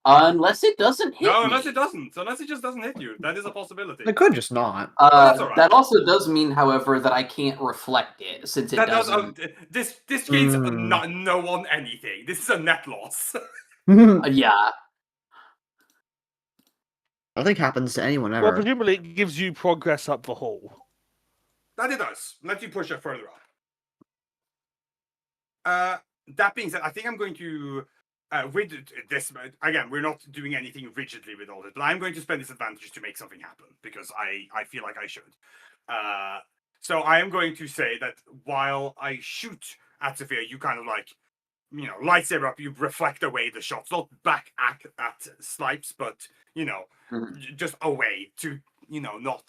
Unless it doesn't hit No, me. unless it doesn't. Unless it just doesn't hit you. That is a possibility. It could just not. that's all right. That also does mean, however, that I can't reflect it since it That does. doesn't. This gains Hmm. no one anything. This is a net loss. Yeah. I don't think happens to anyone Well, ever. presumably it gives you progress up the hall. That it does. Let you push it further up. That being said, I think I'm going to with this again. We're not doing anything rigidly with all this, but I'm going to spend this advantage to make something happen because I feel like I should. So I am going to say that while I shoot at Sophia, you kind of like, you know, lightsaber up, you reflect away the shots, not back at Snipes, but you know, just away to, you know, not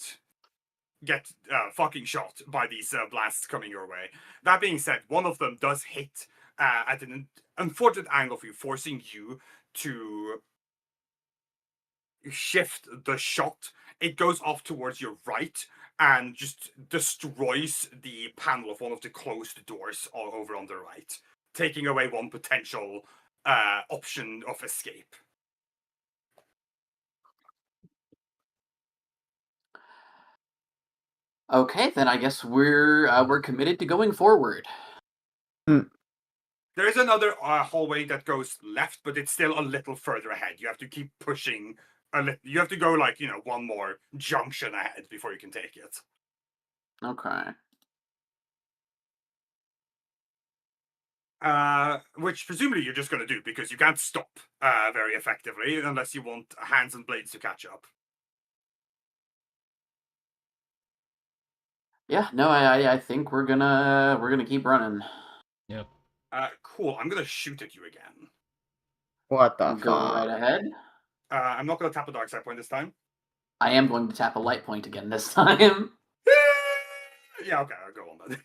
get fucking shot by these blasts coming your way. That being said, one of them does hit at an unfortunate angle for you, forcing you to shift the shot it goes off towards your right and just destroys the panel of one of the closed doors all over on the right, taking away one potential option of escape. Okay, then I guess we're committed to going forward. There is another hallway that goes left, but it's still a little further ahead. You have to keep pushing you have to go like, one more junction ahead before you can take it. Okay. Which presumably you're just going to do because you can't stop very effectively unless you want hands and blades to catch up. Yeah, no, I think we're gonna keep running. Yep. Cool. I'm going to shoot at you again. What the Go right fuck? ahead. I'm not going to tap a dark side point this time. I am going to tap a light point again this time. Yeah, okay, I'll go on then.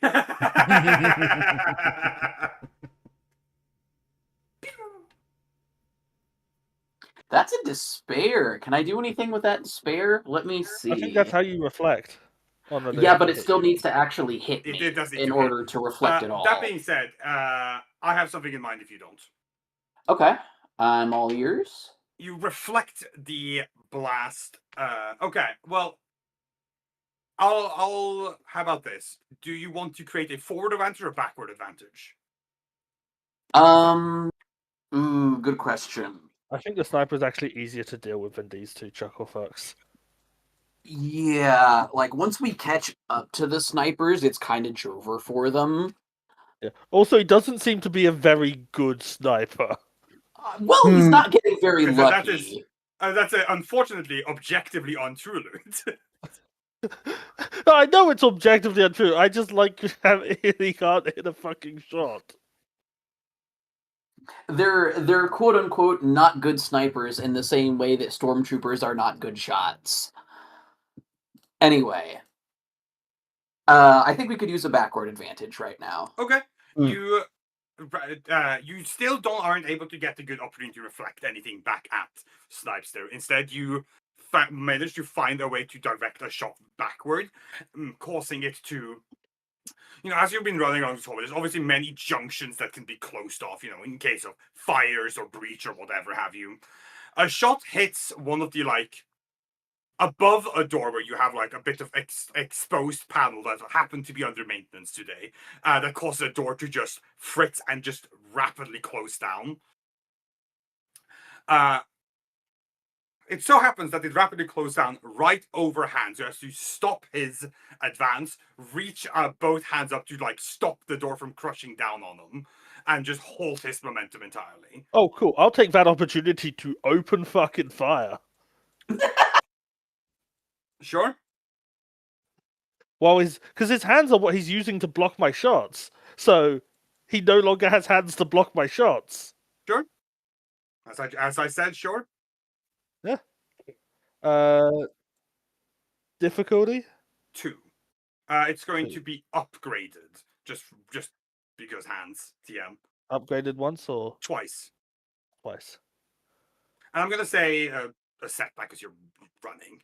That's a despair. Can I do anything with that despair? Let me see. I think that's how you reflect. On the Yeah, but it hit still you. needs to actually hit me It does need in to hit. order to reflect it all. That being said, I have something in mind if you don't. Okay, I'm all ears. You reflect the blast. Okay, well, I'll. How about this? Do you want to create a forward advantage or a backward advantage? Good question. I think the sniper is actually easier to deal with than these two chuckle fucks. Yeah, like once we catch up to the snipers, it's kind of over for them. Yeah. Also, he doesn't seem to be a very good sniper. Well, he's not getting very Because lucky. that's unfortunately objectively untrue, Loot. I know it's objectively untrue. I just like he can't hit a fucking shot. They're quote unquote not good snipers in the same way that stormtroopers are not good shots. Anyway, I think we could use a backward advantage right now. Okay. Mm. You still aren't able to get a good opportunity to reflect anything back at Snipester. Instead, you manage to find a way to direct a shot backward, causing it to, as you've been running along the hallway, there's obviously many junctions that can be closed off, in case of fires or breach or whatever have you. A shot hits one of the, above a door where you have a bit of exposed panel that happened to be under maintenance today, that causes a door to just fritz and just rapidly close down. It so happens that it rapidly closed down right over Hans, so as to stop his advance, reach both hands up to stop the door from crushing down on him, and just halt his momentum entirely. Oh, cool! I'll take that opportunity to open fucking fire. Sure. Well, because his hands are what he's using to block my shots, so he no longer has hands to block my shots. Sure. As I said, sure. Yeah. Difficulty? 2. It's going to be upgraded just because hands TM. Upgraded once or Twice. Twice. And I'm gonna say a setback because you're running.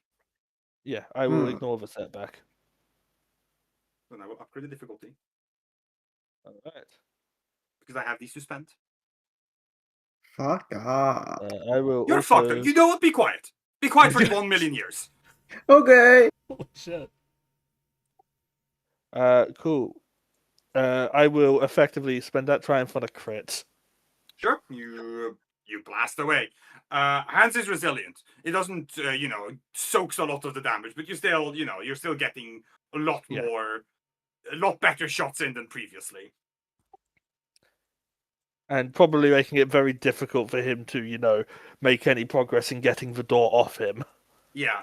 Yeah, I will ignore the setback. Then I will upgrade the difficulty. All right. Because I have these to spend. Fuck off. I will. You're also... fucked up. You know what? Be quiet. Be quiet for 1 million years. Okay. Holy shit. Cool. I will effectively spend that triumph on a crit. Sure. You blast away. Hans is resilient. It doesn't, soaks a lot of the damage, but you're still getting a lot better shots in than previously. And probably making it very difficult for him to, make any progress in getting the door off him. Yeah.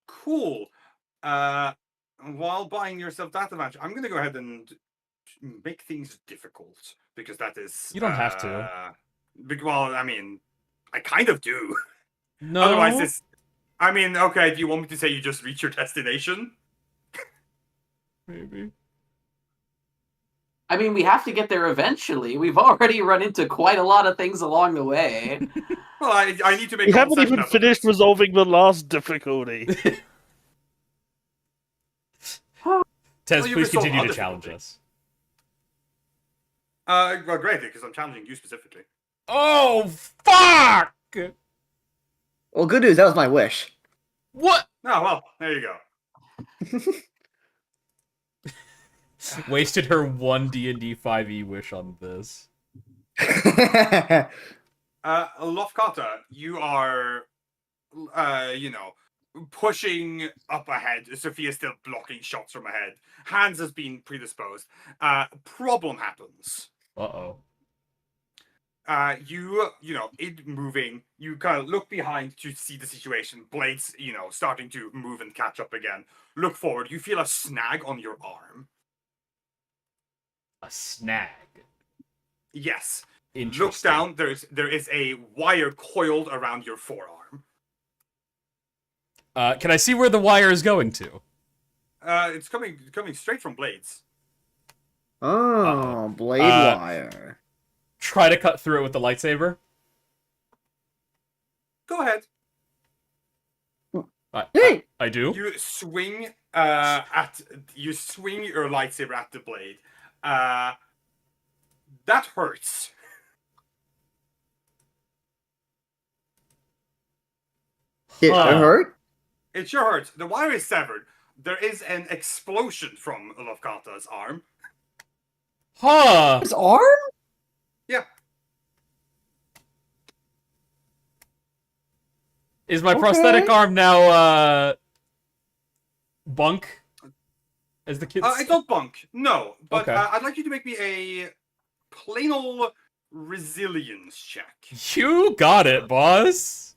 Cool. While buying yourself that advantage, I'm going to go ahead and make things difficult because that is. You don't have to. Well, I mean, I kind of do. No. Otherwise, okay. Do you want me to say you just reach your destination? Maybe. I mean, we have to get there eventually. We've already run into quite a lot of things along the way. Well, I need to make We a whole haven't session even out of finished this. resolving the last difficulty. Tez, Well, you please can solve continue to other challenge difficulties. us. Well, great, because I'm challenging you specifically. Oh, fuck! Well, good news. That was my wish. What? Oh, well, there you go. Wasted her one D&D 5e wish on this. Lofkata, you are, pushing up ahead. Sophia's still blocking shots from ahead. Hans has been predisposed. Problem happens. Uh-oh. It moving, you kind of look behind to see the situation. Blades, starting to move and catch up again. Look forward, you feel a snag on your arm. A snag. Yes. Look Interesting. down, there is a wire coiled around your forearm. Can I see where the wire is going to? It's coming straight from Blades. Oh, blade Uh, wire. Try to cut through it with the lightsaber. Go ahead. Hey! I do. You swing your lightsaber at the blade. That hurts. It Huh. hurt? It sure hurts. The wire is severed. There is an explosion from Lofkata's arm. Huh. His arm? Yeah. Is my Okay. prosthetic arm now, bunk? As the kids It's not bunk. No. But Okay. I'd like you to make me a plain old resilience check. You got it, boss.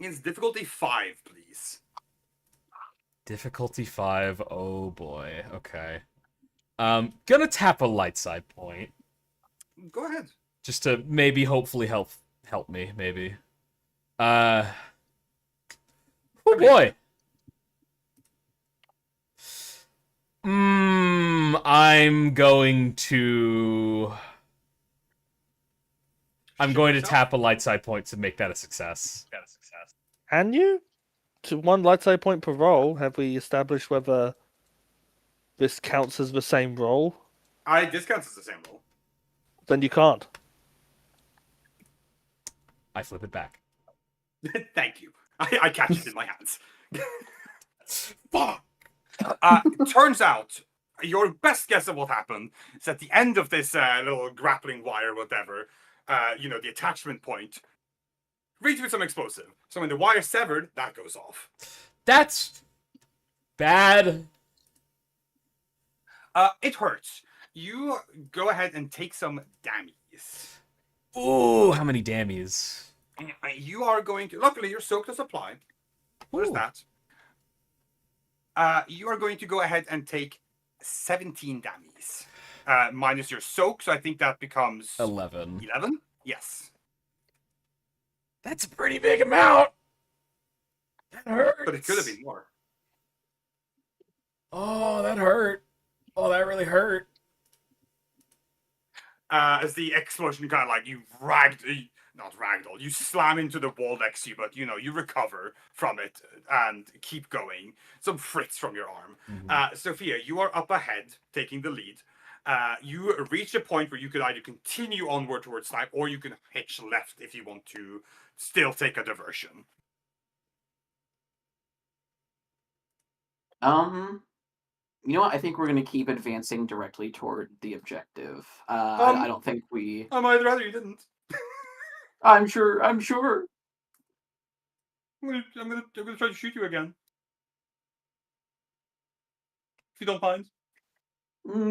It's difficulty 5, please. Difficulty 5. Oh boy. Okay. Gonna tap a light side point. Go ahead. Just to maybe hopefully help me, maybe. Oh boy. I'm going to tap a light side point to make that a success. Can you? To one light side point per roll, have we established whether this counts as the same roll? This counts as the same roll. Then you can't. I flip it back. Thank you. I catch it in my hands. Fuck. Turns out, your best guess of what happened is at the end of this little grappling wire, whatever, the attachment point, reach with some explosive. So when the wire severed, that goes off. That's bad. It hurts. You go ahead and take some damage. Ooh, how many dammies? You are going to... Luckily, you're soaked to supply. There's Ooh. that. You are going to go ahead and take 17 damage. Minus your soak, so I think that becomes... 11. 11? Yes. That's a pretty big amount. That hurts. But it could have been more. Oh, that hurt. Oh, that really hurt. As the explosion kind of like you slam into the wall next to you, but you recover from it and keep going. Some fritz from your arm. Sophia, you are up ahead, taking the lead. You reach a point where you could either continue onward towards Snipe, or you can hitch left if you want to still take a diversion. You know what? I think we're going to keep advancing directly toward the objective. I don't think we... I'd rather you didn't. I'm sure. I'm gonna try to shoot you again. If you don't mind.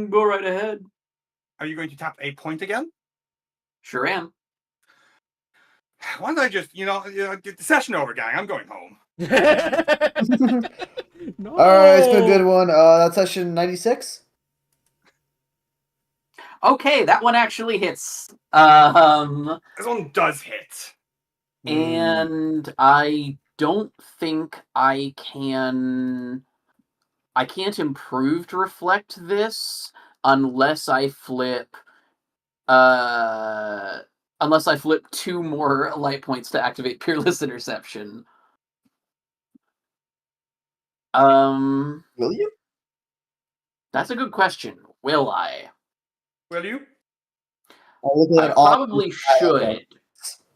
Go right ahead. Are you going to tap a point again? Sure am. Why don't I just, get the session over, gang? I'm going home. No. Alright, it's been a good one. That's session 96. Okay, that one actually hits. This one does hit. And I don't think I can't improve to reflect this unless I flip Unless I flip 2 more light points to activate Peerless Interception. Will you? That's a good question. Will I? Will you? I'm looking I at all probably should,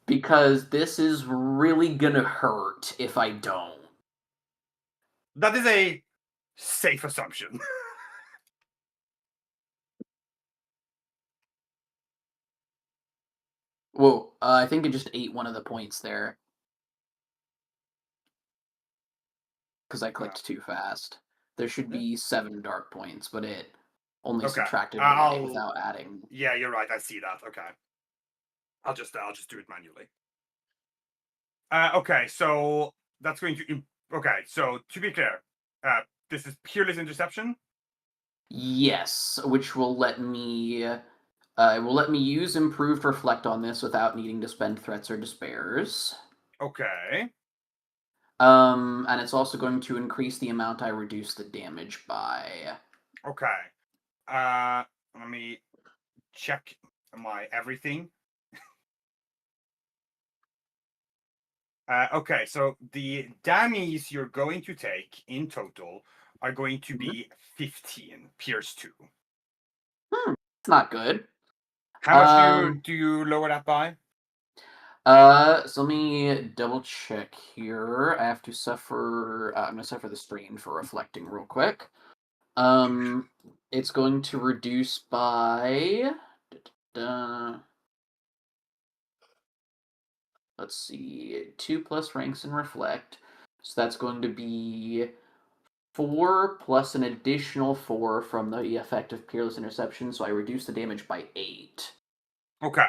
because this is really gonna hurt if I don't. That is a safe assumption. Whoa, I think it just ate one of the points there. Because I clicked too fast. There should be 7 dark points, but it only Okay, subtracted a light without adding. Yeah, you're right. I see that. Okay. I'll just do it manually. Okay, so that's going to. Okay, so to be clear, this is Peerless Interception. Yes, which will let me. It will let me use Improved Reflect on this without needing to spend Threats or Despairs. Okay. And it's also going to increase the amount I reduce the damage by. Okay. Let me check my everything. Okay, so the damage you're going to take in total are going to be 15 Pierce 2. It's not good. How much do you lower that by? So let me double check here. I have to suffer. I'm gonna suffer the strain for reflecting real quick. It's going to reduce by. Let's see, 2 plus ranks in reflect. So that's going to be 4 plus an additional 4 from the effect of Peerless Interception. So I reduce the damage by 8. Okay.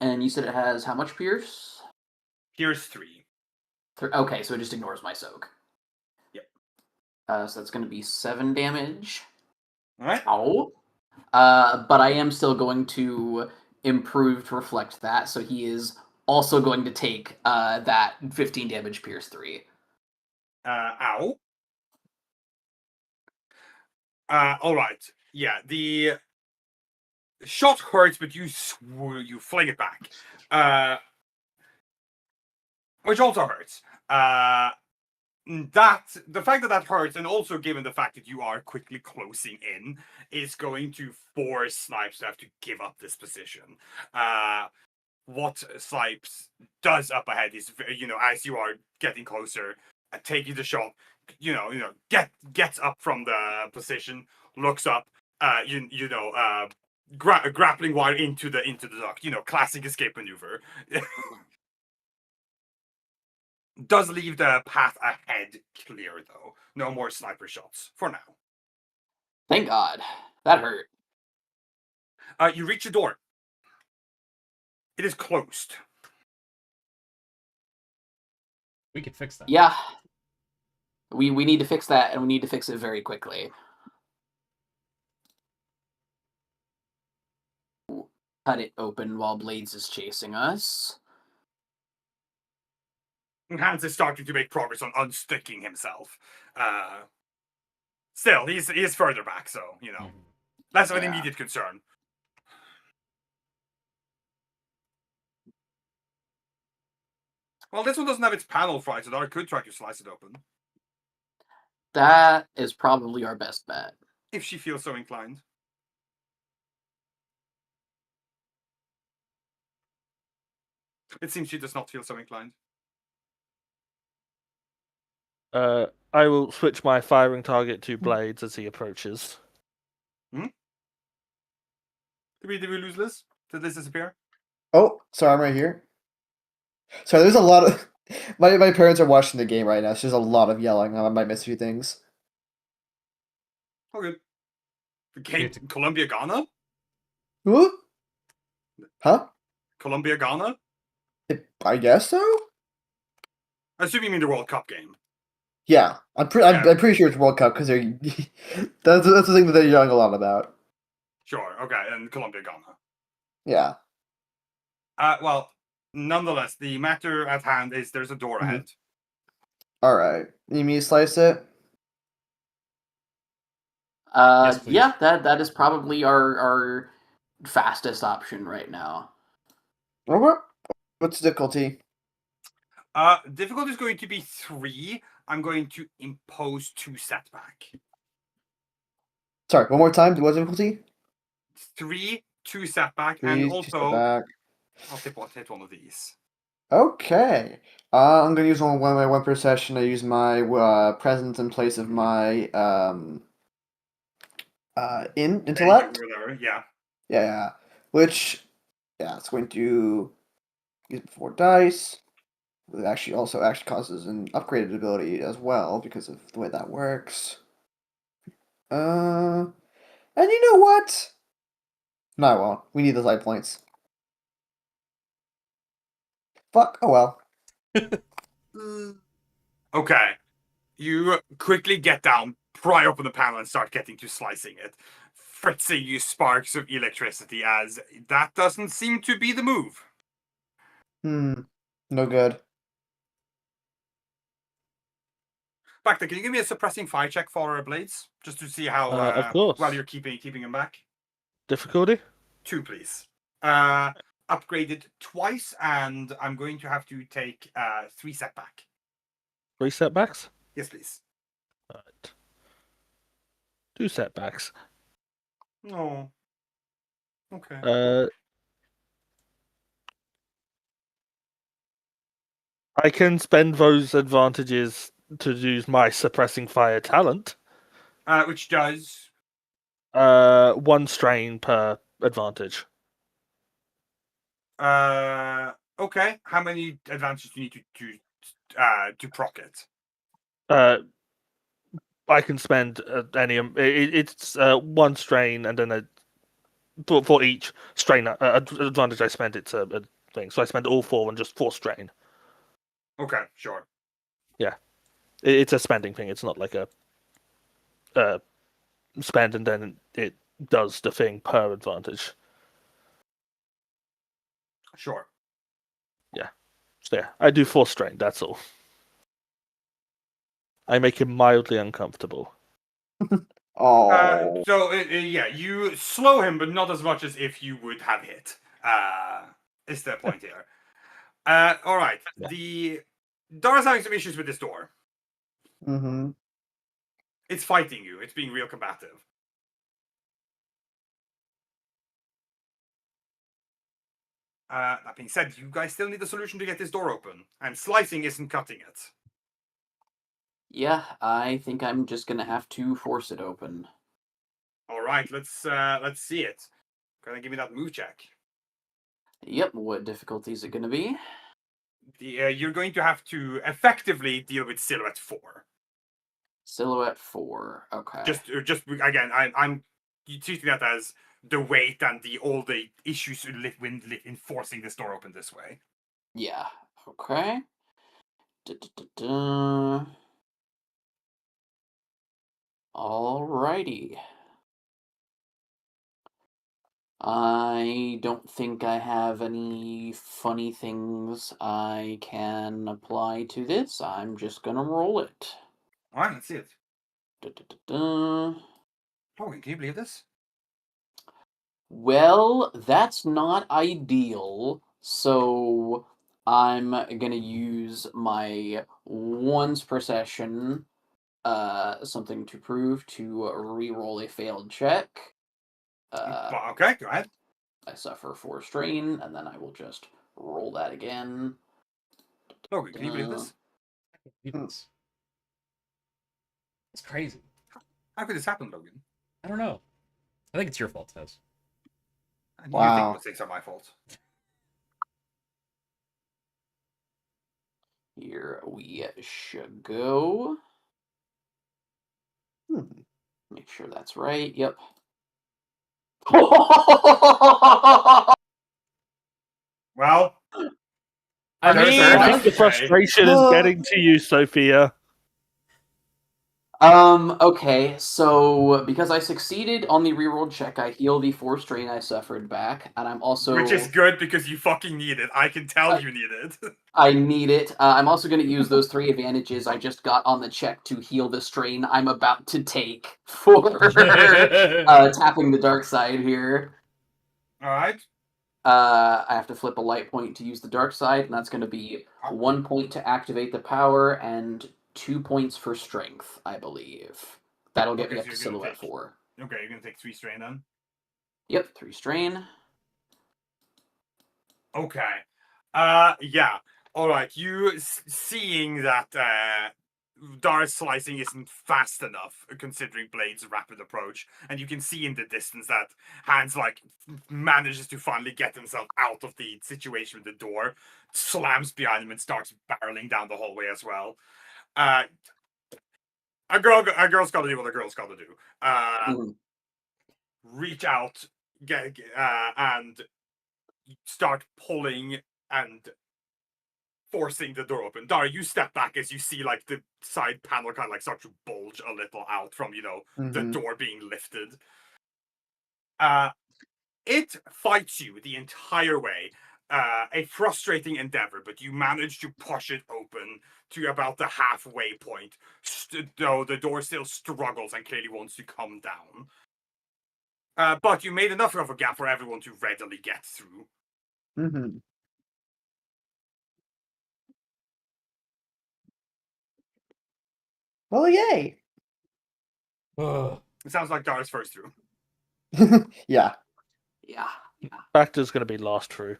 And you said it has how much Pierce? Pierce 3. Okay, so it just ignores my soak. Yep. So that's going to be 7 damage. All right. Ow. But I am still going to improve to reflect that, so he is also going to take that 15 damage Pierce 3. Ow. All right. Yeah, the shot hurts, but you fling it back. Which also hurts. The fact that hurts, and also given the fact that you are quickly closing in, is going to force Snipes to have to give up this position. What Snipes does up ahead is, as you are getting closer, taking the shot, gets up from the position, looks up, grappling wire into the duct. Classic escape maneuver. Does leave the path ahead clear, though. No more sniper shots for now. Thank God. That hurt. You reach the door. It is closed. We could fix that. Yeah. We need to fix that, and we need to fix it very quickly. Cut it open while Blades is chasing us. Hans is starting to make progress on unsticking himself. Still, he's further back, so, less of an immediate concern. Well, this one doesn't have its panel fried, so I could try to slice it open. That is probably our best bet. If she feels so inclined. It seems she does not feel so inclined. I will switch my firing target to Blades as he approaches. Did we lose Liz? Did Liz disappear? Oh, sorry, I'm right here. Sorry, there's a lot of my parents are watching the game right now, so there's a lot of yelling. I might miss a few things. Oh, good. The game, Colombia, Ghana? Who? Huh? Colombia, Ghana? I guess so. I assume you mean the World Cup game. Yeah, I'm pretty sure it's World Cup because they're that's the thing that they're yelling a lot about. Sure. Okay, and Colombia, Ghana. Yeah. Well, nonetheless, the matter at hand is there's a door ahead. All right. You mean to slice it? Yes, please. Yeah, that is probably our fastest option right now. Okay. What's the difficulty? Difficulty is going to be 3. I'm going to impose 2 setback. Sorry, one more time. What's the difficulty? 3, 2 setback, and Please, also back. I'll hit one of these. Okay. I'm gonna use one per session. I use my presence in place of my intellect. Whatever, yeah. Yeah. Which it's going to use 4 dice. It actually causes an upgraded ability as well because of the way that works. And you know what? No, I won't. We need those light points. Fuck. Oh well. Okay. You quickly get down, pry open the panel, and start getting to slicing it, fritzing you sparks of electricity as that doesn't seem to be the move. No good. Bacta, can you give me a suppressing fire check for our blades? Just to see how Of course. well you're keeping him back? Difficulty? 2, please. Upgraded twice, and I'm going to have to take 3 setback. 3 setbacks? Yes, please. Right. 2 setbacks. No. Okay. I can spend those advantages to use my suppressing fire talent. Which does 1 strain per advantage. okay. How many advantages do you need to proc it? I can spend any. It's 1 strain, and then for each strain advantage I spend, it's a thing. So I spend all 4 and just 4 strain. Okay, sure. Yeah, it's a spending thing. It's not like a spend and then it does the thing per advantage. Sure. So yeah, I do 4 strain. That's all. I make him mildly uncomfortable. Oh. So yeah, you slow him, but not as much as if you would have hit. Is the point here? All right. Yeah. Dara's having some issues with this door. Mm-hmm. It's fighting you. It's being real combative. That being said, you guys still need a solution to get this door open, and slicing isn't cutting it. Yeah, I think I'm just gonna have to force it open. All right, let's see it. Gonna give me that move check. Yep, what difficulty is it gonna be? You're going to have to effectively deal with silhouette 4. Silhouette 4. Okay. Just again, I'm treating that as the weight and all the issues in forcing this door open this way. Yeah. Okay. Da-da-da-da. Alrighty. I don't think I have any funny things I can apply to this. I'm just gonna roll it. All right, let's see it. Da-da-da-da. Logan, can you believe this? Well, that's not ideal, so I'm gonna use my once per session something to prove to re-roll a failed check. Okay, go ahead. I suffer 4 strain, and then I will just roll that again. Logan, can you believe this? It's crazy. How could this happen, Logan? I don't know. I think it's your fault, Tez. And Wow. You think mistakes are my fault? Here we should go. Make sure that's right. Yep. Well, I There's mean, a- I think the frustration is getting to you, Sophia. Okay, so because I succeeded on the reroll check, I heal the 4 strain I suffered back, and I'm also Which is good because you fucking need it. I can tell you need it. I need it. I'm also going to use those 3 advantages I just got on the check to heal the strain I'm about to take for tapping the dark side here. Alright. I have to flip a light point to use the dark side, and that's going to be 1 point to activate the power and 2 points for strength, I believe. That'll get Okay, me so up to you're gonna silhouette take- 4. Okay, you're gonna take 3 strain then. Yep, 3 strain. Okay. Yeah. Alright, you seeing that Dara's slicing isn't fast enough considering Blade's rapid approach, and you can see in the distance that Hans like manages to finally get himself out of the situation with the door, slams behind him and starts barreling down the hallway as well. A girl's gotta do what a girl's gotta do. Mhm. Reach out, and start pulling and forcing the door open. Dara, you step back as you see like the side panel kind of like start to bulge a little out from the Mhm. door being lifted. It fights you the entire way. A frustrating endeavor, but you manage to push it open to about the halfway point, though the door still struggles and clearly wants to come down. But you made enough of a gap for everyone to readily get through. Mhm. Well, yay. Ugh. It sounds like Dara's first through. Yeah. Yeah. Factor's going to be last through.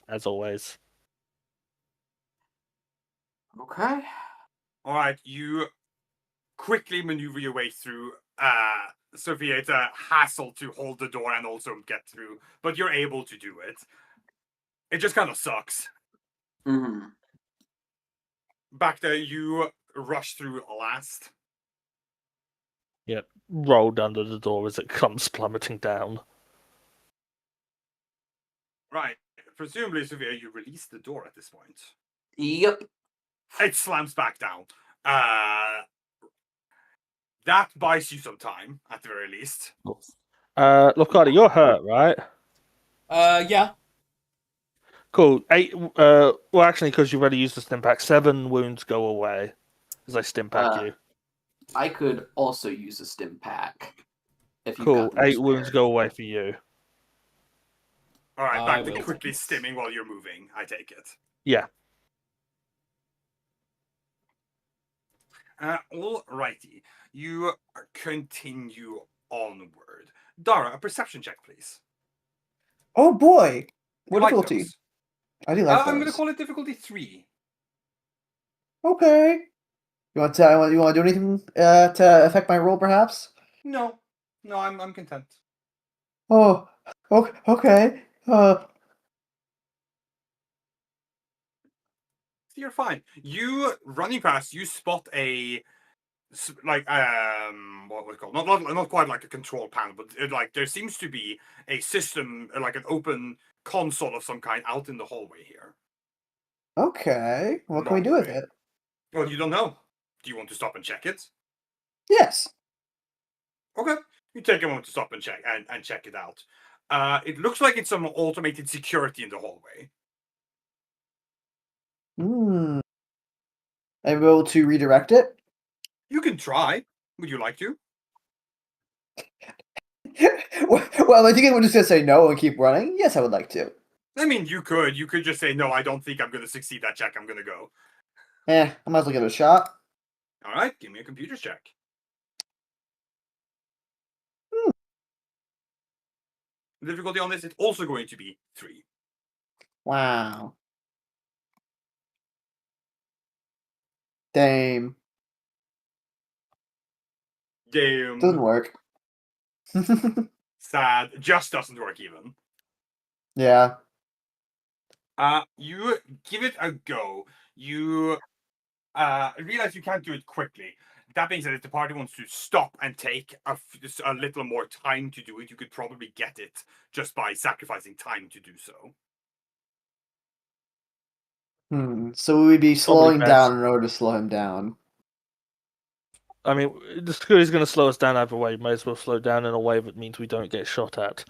As always. Okay. All right, you quickly maneuver your way through. Sophia, it's a hassle to hold the door and also get through, but you're able to do it. It just kind of sucks. Mm-hmm. Back there, you rush through last. Yep. Rolled under the door as it comes plummeting down. Right. Presumably, Sophia, you release the door at this point. Yep. It slams back down. That buys you some time, at the very least. Locardi, you're hurt, right? Yeah. Cool. 8. Well, actually, because you've already used the stim pack, 7 wounds go away as I stim pack you. I could also use a stim pack. If you've Cool. got them 8 wounds spare. go away for you. All right, I back to will. quickly stimming while you're moving. I take it. Yeah. Alrighty. You continue onward. Dara, a perception check, please. Oh boy. What You like difficulty? those? I do like I'm going to those. call it difficulty 3. Okay. You want to do anything to affect my roll, perhaps? No, I'm content. Oh, okay. You're fine. You running past, you spot a what was it called? Not quite like a control panel, but like there seems to be a system, like an open console of some kind, out in the hallway here. Okay. What can we do with Hallway. it? Well, you don't know. Do you want to stop and check it? Yes. Okay. You take a moment to stop and check it out. It looks like it's some automated security in the hallway. Hmm. I'm able to redirect it. You can try. Would you like to? Well, I think I'm just gonna say no and keep running. Yes, I would like to. I mean, you could. You could just say, no, I don't think I'm going to succeed that check. I'm going to go. I might as well give it a shot. All right, give me a computer check. The difficulty on this is also going to be 3. Wow. Damn. Damn. Doesn't work. Sad. Just doesn't work even. Yeah. You give it a go. You realize you can't do it quickly. That being said, if the party wants to stop and take a little more time to do it, you could probably get it just by sacrificing time to do so. So we would be slowing best. down in order to slow him down. I mean, the security's going to slow us down either way. Might as well slow down in a way that means we don't get shot at.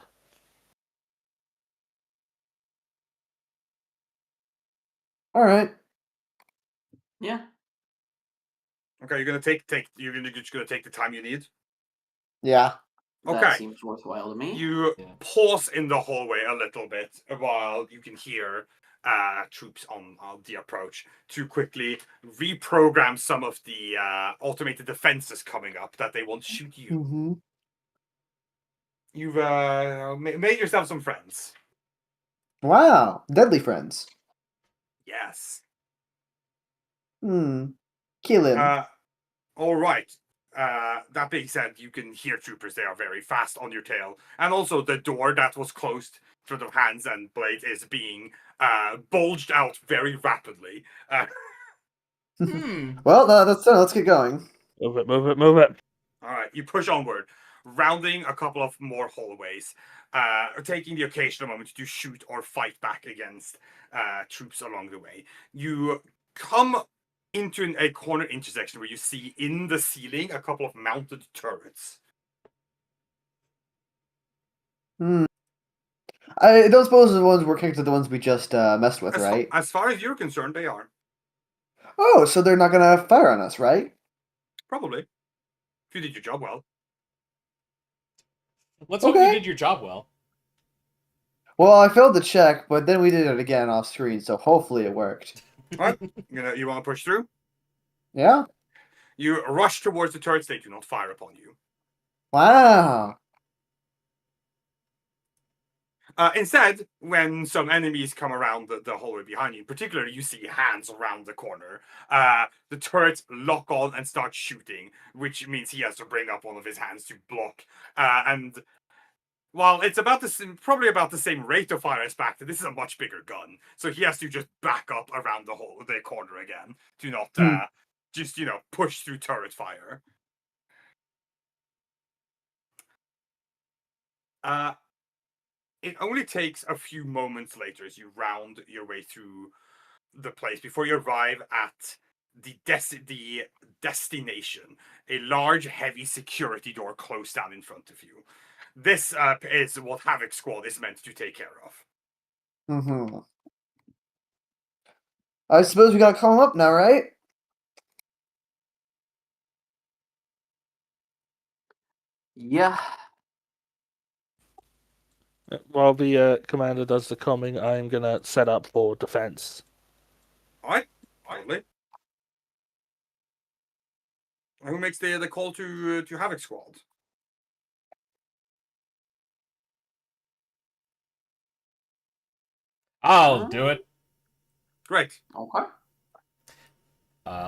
All right. Yeah. Okay, you're just gonna take the time you need. Yeah. Okay. That seems worthwhile to me. You Yeah. pause in the hallway a little bit while you can hear troops on the approach to quickly reprogram some of the automated defenses coming up that they won't shoot you. Mm-hmm. You've made yourself some friends. Wow. Deadly friends. Yes. Killing. All right. That being said, you can hear troopers. They are very fast on your tail. And also the door that was closed for the hands and blades is being bulged out very rapidly. Well, that's it. Let's get going. Move it, move it, move it. All right, you push onward, rounding a couple of more hallways, taking the occasional moment to shoot or fight back against troops along the way. You come into a corner intersection where you see in the ceiling a couple of mounted turrets. I don't suppose the ones we're connected to the ones we just messed with, right? As far as you're concerned, they are. Oh, so they're not gonna fire on us, right? Probably. If you did your job well. Let's hope you Okay. did your job well. Well, I failed the check, but then we did it again off screen, so hopefully it worked. All right, you want to push through? Yeah? You rush towards the turrets. They do not fire upon you. Wow. Instead, when some enemies come around the hallway behind you, particularly you see hands around the corner, the turrets lock on and start shooting, which means he has to bring up one of his hands to block. And while it's probably about the same rate of fire as back then, this is a much bigger gun. So he has to just back up around the corner again to not just, push through turret fire. It only takes a few moments later as you round your way through the place before you arrive at the destination. A large, heavy security door closed down in front of you. This is what Havoc Squad is meant to take care of. Mm-hmm. I suppose we gotta call him up now, right? Yeah. While the commander does the combing, I'm going to set up for defense. All right, finally. Who makes the call to Havoc Squad? I'll do it. Great. Okay.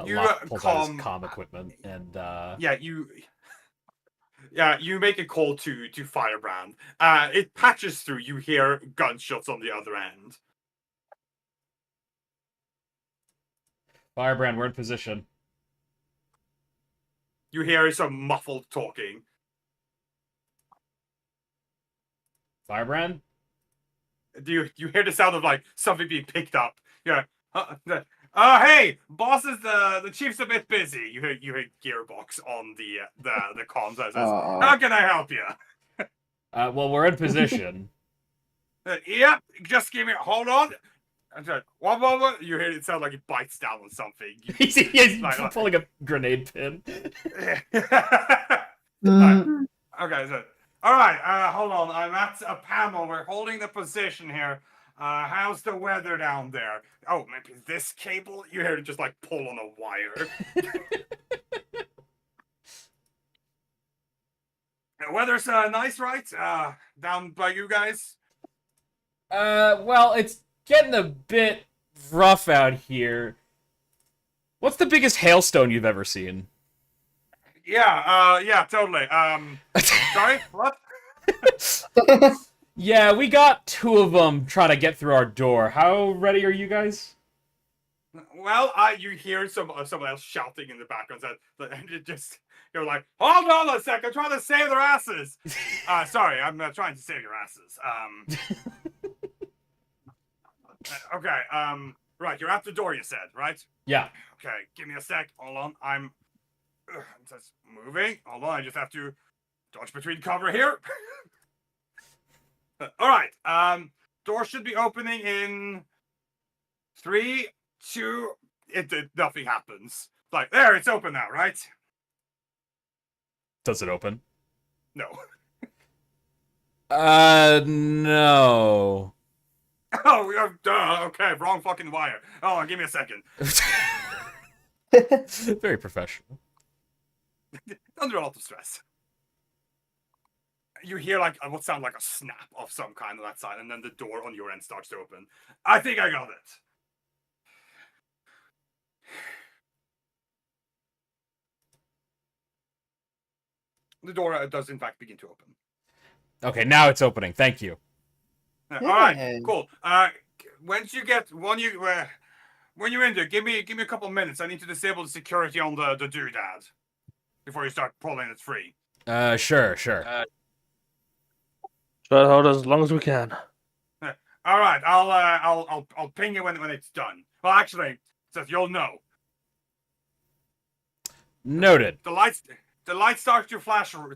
You, Locke pulls out his comm- comm equipment and you make a call to Firebrand. It patches through. You hear gunshots on the other end. Firebrand, we're in position. You hear some muffled talking. Firebrand? You hear the sound of like something being picked up. Yeah. Hey, boss is the chief's a bit busy. You hear Gearbox on the comms that says, "How can I help you?" Well, we're in position. Yep. Just give me. Hold on. What? You hear it sound like it bites down on something. He's pulling a grenade pin. Okay, so all right. Hold on. I'm at a panel. We're holding the position here. How's the weather down there? Oh, maybe this cable? You hear it just like pull on a wire. The weather's nice, right? Down by you guys? Well, it's getting a bit rough out here. What's the biggest hailstone you've ever seen? Yeah, totally. Sorry, what? Yeah, we got 2 of them trying to get through our door. How ready are you guys? Well, you hear someone else shouting in the background, and it just you're like, hold on a sec, I'm trying to save their asses. Sorry, I'm trying to save your asses. Okay. Right, you're at the door. You said, right? Yeah. Okay, give me a sec. Hold on. I'm It says moving. Hold on, I just have to dodge between cover here. All right. Door should be opening in 3, 2. Nothing happens. Like there, it's open now, right? Does it open? No. No. Oh, we are. Okay, wrong fucking wire. Oh, give me a second. Very professional. Under a lot of stress. You hear like what sounds like a snap of some kind on that side, and then the door on your end starts to open. I think I got it. The door does in fact begin to open. Okay, now it's opening. Thank you. All right, Yay. cool. Once you get when you're in there, give me a couple of minutes. I need to disable the security on the doodad before you start pulling it free. Sure. Try to hold as long as we can. All right, I'll ping you when it's done. Well, actually, it says you'll know. Noted. The lights start to flash a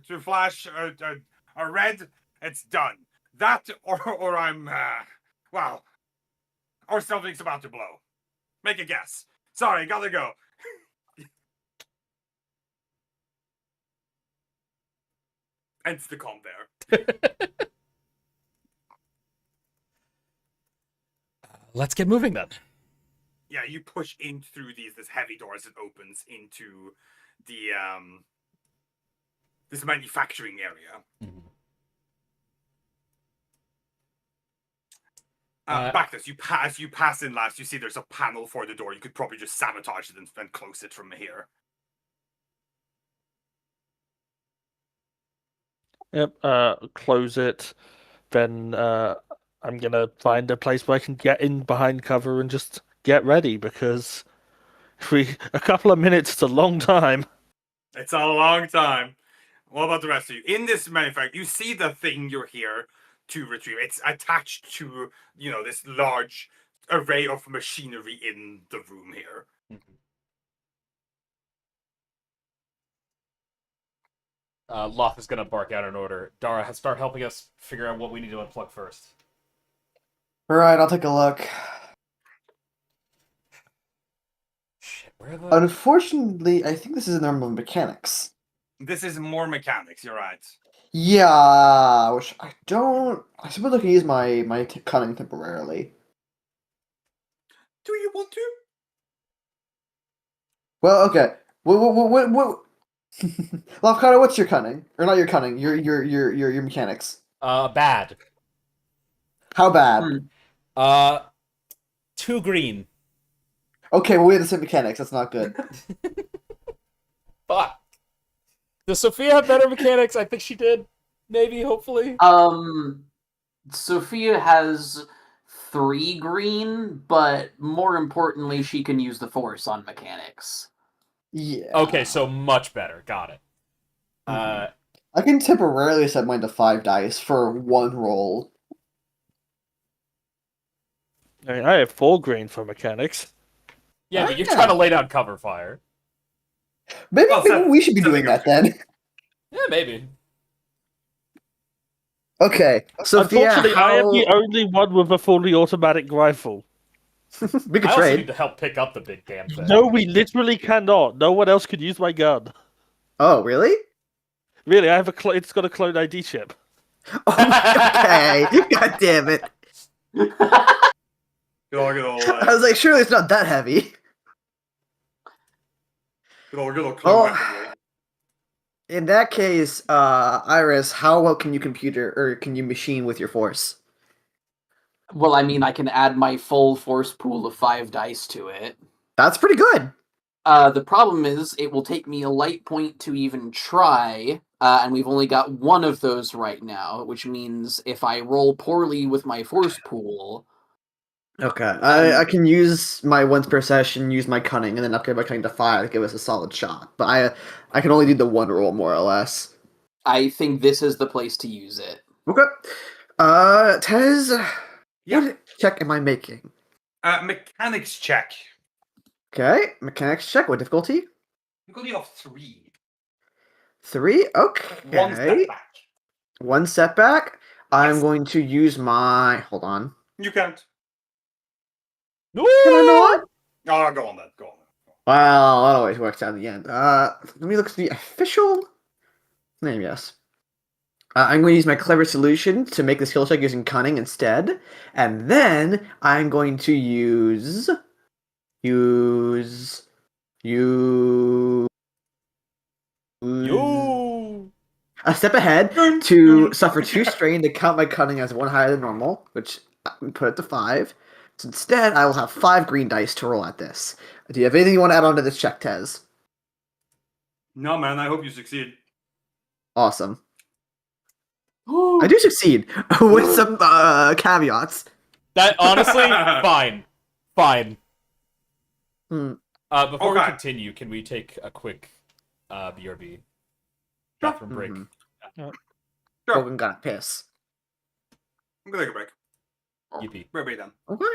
red. It's done. That or I'm well, or something's about to blow. Make a guess. Sorry, gotta go. Ends the comp there. Let's get moving then. Yeah, you push in through this heavy door as it opens into the this manufacturing area. Mhm. Bactus, you pass in last. You see there's a panel for the door. You could probably just sabotage it and close it from here. Yep. Close it. Then I'm gonna find a place where I can get in behind cover and just get ready because a couple of minutes is a long time. It's a long time. What about the rest of you? In this manufacturing, you see the thing you're here to retrieve. It's attached to, this large array of machinery in the room here. Loth is gonna bark out an order. Dara, start helping us figure out what we need to unplug first. All right, I'll take a look. Shit, where are the... Unfortunately, I think this is normal mechanics. This is more mechanics, you're right. Yeah, which I don't. I suppose I can use my cunning temporarily. Do you want to? Well, okay. What? Lafcato, what's your cunning? Or not your cunning? Your mechanics. Bad. How bad? 2 green. Okay, well we have the same mechanics. That's not good. Fuck. Does Sophia have better mechanics? I think she did. Maybe, hopefully. Sophia has 3 green, but more importantly, she can use the Force on mechanics. Yeah. Okay, so much better. Got it. I can temporarily set mine to 5 dice for 1 roll. I mean, I have 4 green for mechanics. Yeah, but you're trying to lay down cover fire. Maybe, Well, maybe we should be something doing that then. Yeah, maybe. Okay, Sophia, Unfortunately, I am how... the only one with a fully automatic rifle. we could I also trade. need to help pick up the big damn thing. No, we literally cannot. No one else could use my gun. Oh, really? Really, I have it's got a clone ID chip. Okay. God damn it. Good old I was like, surely it's not that heavy. good old Oh. weaponry. In that case, Iris, how well can you machine with your force? Well, I mean, I can add my full Force pool of 5 dice to it. That's pretty good. The problem is, it will take me a light point to even try, and we've only got 1 of those right now, which means if I roll poorly with my Force pool... Okay, I can use my once per session, use my cunning, and then upgrade my cunning to 5 to give us a solid shot. But I can only do the 1 roll, more or less. I think this is the place to use it. Okay. Tez, Yeah. what check am I making? Mechanics check. Okay, mechanics check. What difficulty? You only have 3. 3? One step Okay. back. One setback. I'm Yes. going to use my. Hold on. You can't. Can I not? Oh, go on then. Go on. Well, that always works out in the end. Let me look at the official name. Yes. I'm going to use my clever solution to make the skill check using cunning instead, and then I'm going to use Yo! a step ahead to suffer 2 strain to count my cunning as 1 higher than normal, which we put it to 5. So instead, I will have 5 green dice to roll at this. Do you have anything you want to add on to this check, Tez? No, man. I hope you succeed. Awesome. I do succeed with some caveats. That honestly, fine. Hmm. Before we Okay. continue, can we take a quick BRB Sure. bathroom break? Mhm. Sure. Logan got a piss. I'm gonna take a break. Yippee. Break then. Okay.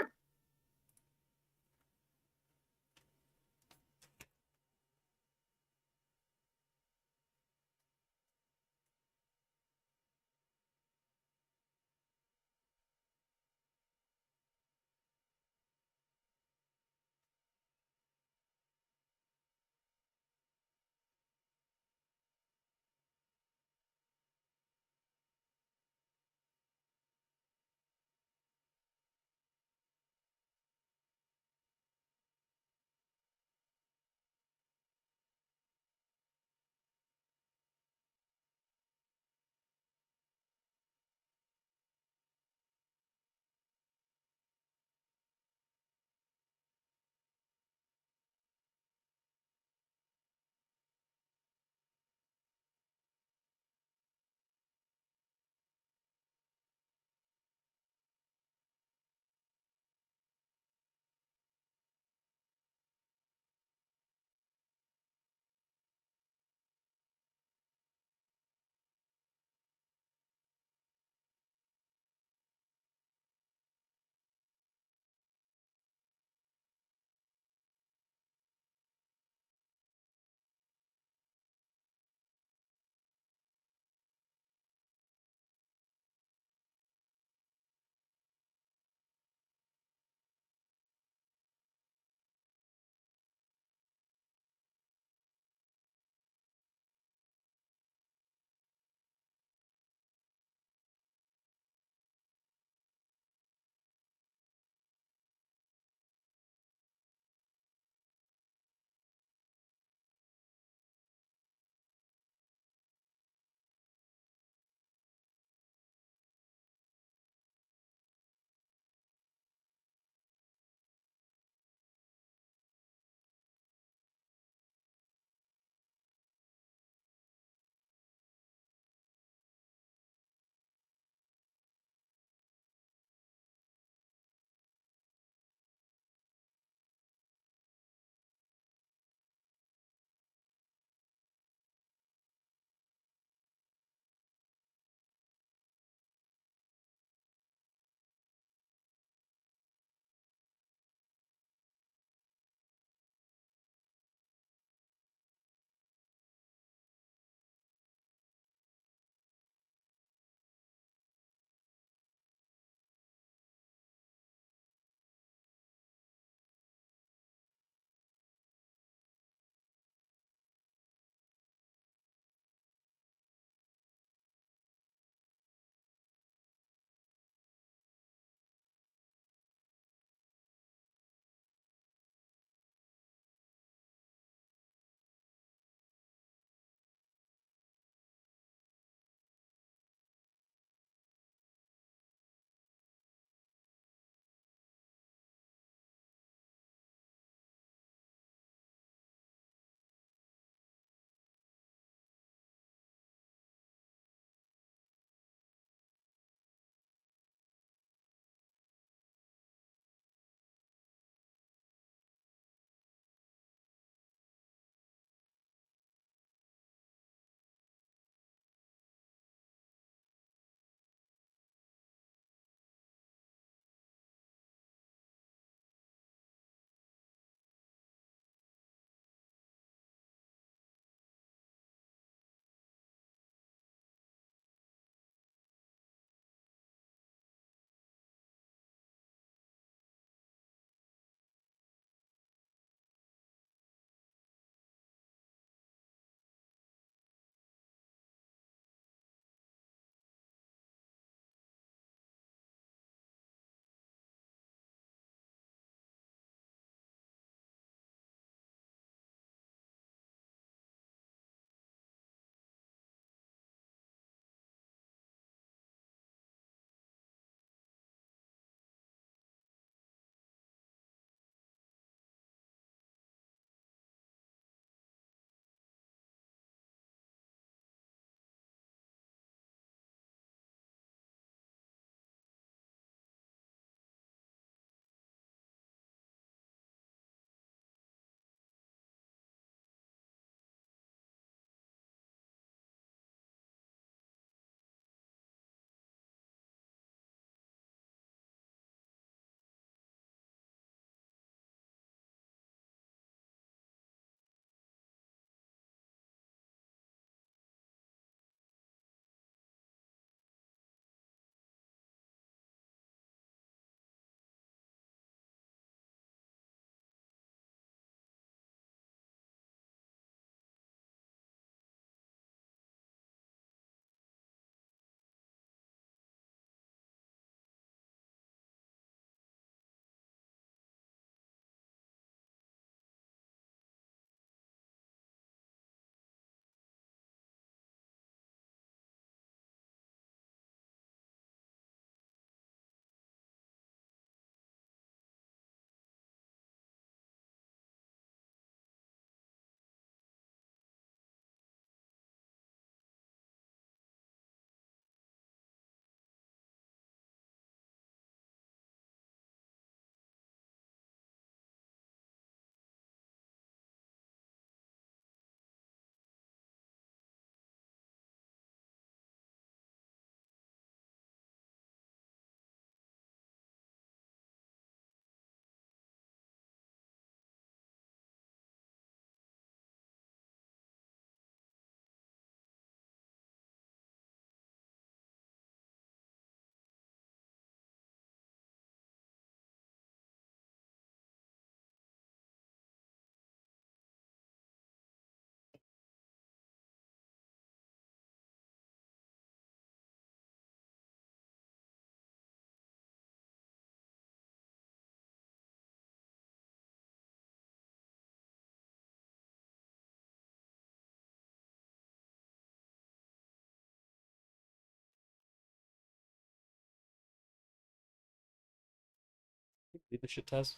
Believe the shit, Tez?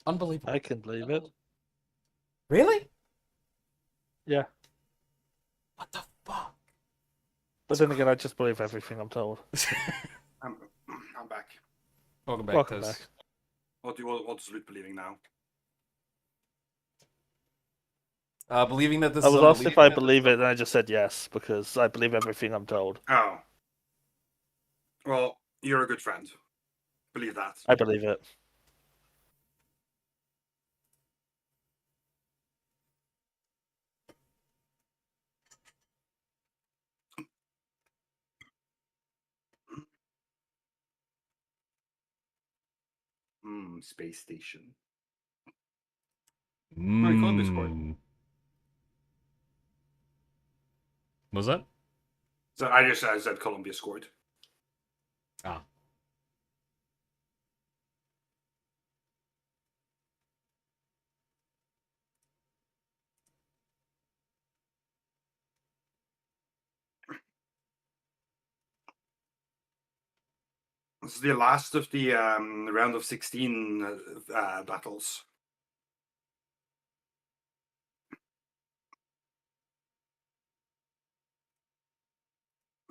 Unbelievable. I can believe it. Really? Yeah. What the fuck? But then again, I just believe everything I'm told. I'm back. Welcome back, Welcome Tez. back. What is Luke believing now? Believing that this I is was asked if I unbelievable. believe it, and I just said yes, because I believe everything I'm told. Oh. Well, you're a good friend. Believe that. I believe it. Space station. Mm. Columbia scored. What was that? So I just said Columbia scored. Ah. This is the last of the round of 16 battles.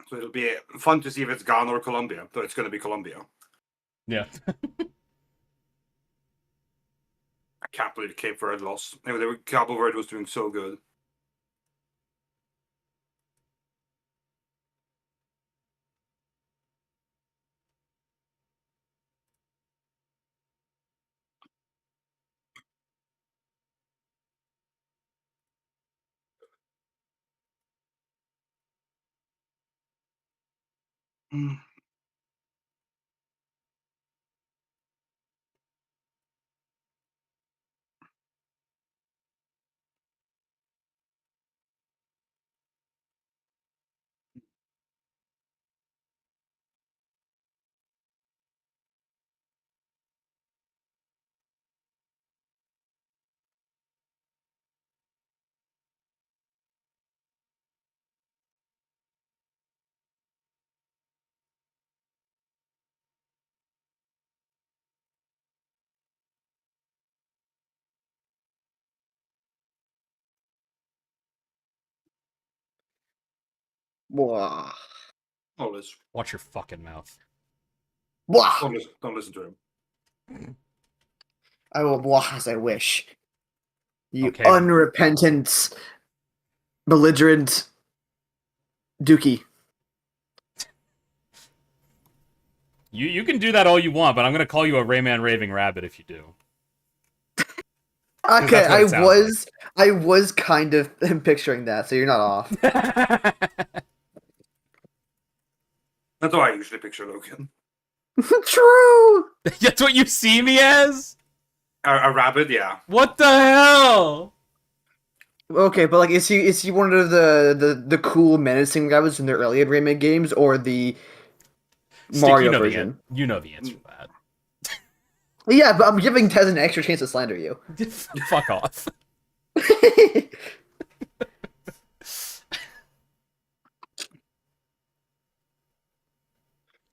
So it'll be fun to see if it's Ghana or Colombia. So it's going to be Colombia. Yeah. I can't believe Cape Verde lost. Anyway, Cape Verde was doing so good. Blah. Always. Watch your fucking mouth. Blah. Don't listen to him. I will blah as I wish. You Okay. unrepentant, belligerent Dookie. You can do that all you want, but I'm gonna call you a Rayman Raving Rabbit if you do. Okay, that's what it sounds I was kind of picturing that, so you're not off. That's how I usually picture Logan. True. That's what you see me as? A rabbit, yeah. What the hell? Okay, but like, is he one of the cool menacing rabbits in the earlier Rayman games, or the Stick, Mario version? You know the answer to that. Yeah, but I'm giving Tez an extra chance to slander you. Fuck off.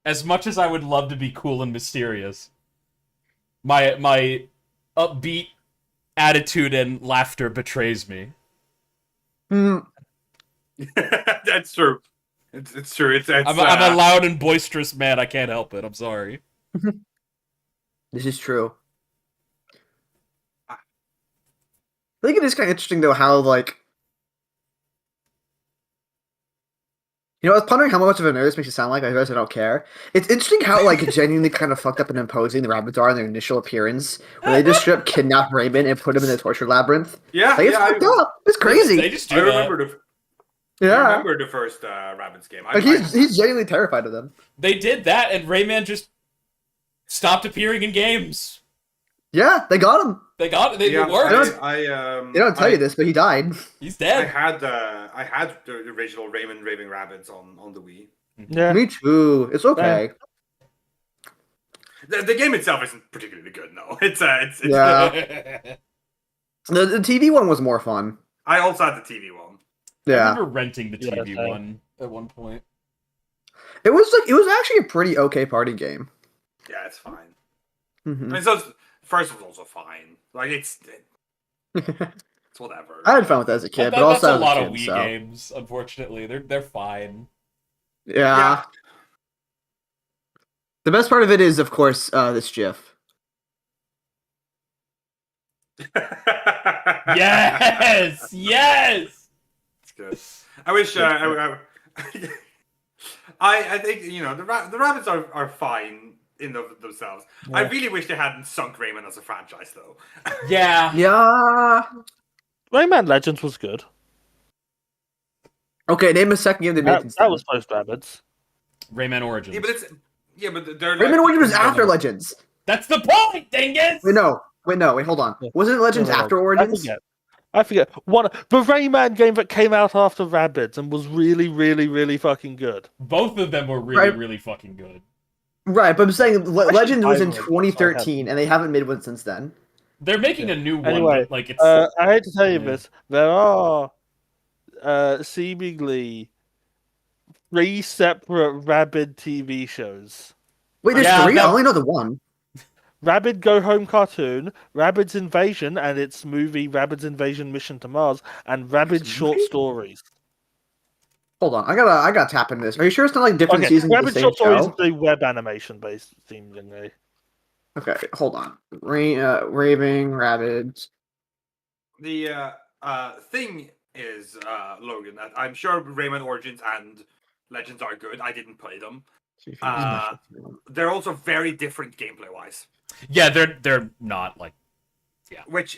As much as I would love to be cool and mysterious, my upbeat attitude and laughter betrays me. Hmm. That's true. It's true. It's I'm a loud and boisterous man. I can't help it. I'm sorry. This is true. I think it is kind of interesting though how like, you know, I was pondering how much of a nerd this makes it sound like. I realize I don't care. It's interesting how like genuinely kind of fucked up and imposing the rabbits are in their initial appearance, when they just straight up kidnap Raymond and put him in the torture labyrinth. Yeah, Like, it's yeah. fucked up. It's crazy. They just do I that. remember I Yeah, remember the first rabbits game. like he's genuinely terrified of them. They did that, and Rayman just stopped appearing in games. Yeah, they got him. They got it. It I worked. don't- They don't tell you this, but he died. He's I dead. had the original Rayman Raving Rabbits on the Wii. Yeah. Me too. It's okay. The game itself isn't particularly good. No, it's Yeah. The TV one was more fun. I also had the TV one. I Yeah, remember renting the Yeah, TV same. one at one point. it was actually a pretty okay party game. Yeah, it's fine. Mhm. And so first was also fine. Like it's whatever. I had fun with it as a kid, but That's also a as lot a of kid, Wii so games. Unfortunately, they're fine. yeah. The best part of it is, of course, this GIF. Yes, yes. It's good. I wish. I think the rabbits are fine in themselves. I Yeah. really wish they hadn't sunk Rayman as a franchise though. Yeah. Yeah. Rayman Legends was good. Okay, name a second game they made That, since that then. was post Rabbids. Rayman Origins. but they're like, Rayman Origins was after Legends. That's the point, dingus. Wait, hold on. Yeah. Wasn't Legends No. after Origins? I forget. The Rayman game that came out after Rabbids and was really, really, really fucking good. Both of them were really, Right. really fucking good. Right, but I'm saying Legends was in I would. 2013, and they haven't made one since then. They're making a new one, Anyway, but like it's. I hate to tell you Yeah. this. There are seemingly 3 separate Rabid TV shows. Wait, there's Yeah, 3? that- I only know the one. Rabid Go Home cartoon, Rabid's Invasion and its movie Rabid's Invasion Mission to Mars, and Rabid's short stories. Hold on, I gotta tap into this. Are you sure it's not like different Okay, seasons of the Rabid's same short stories show? is a web animation based seemingly. Okay, hold on. Raving Rabbids. The thing is, Logan, that I'm sure Rayman Origins and Legends are good. I didn't play them. They're also very different gameplay wise. Yeah, they're not like. Which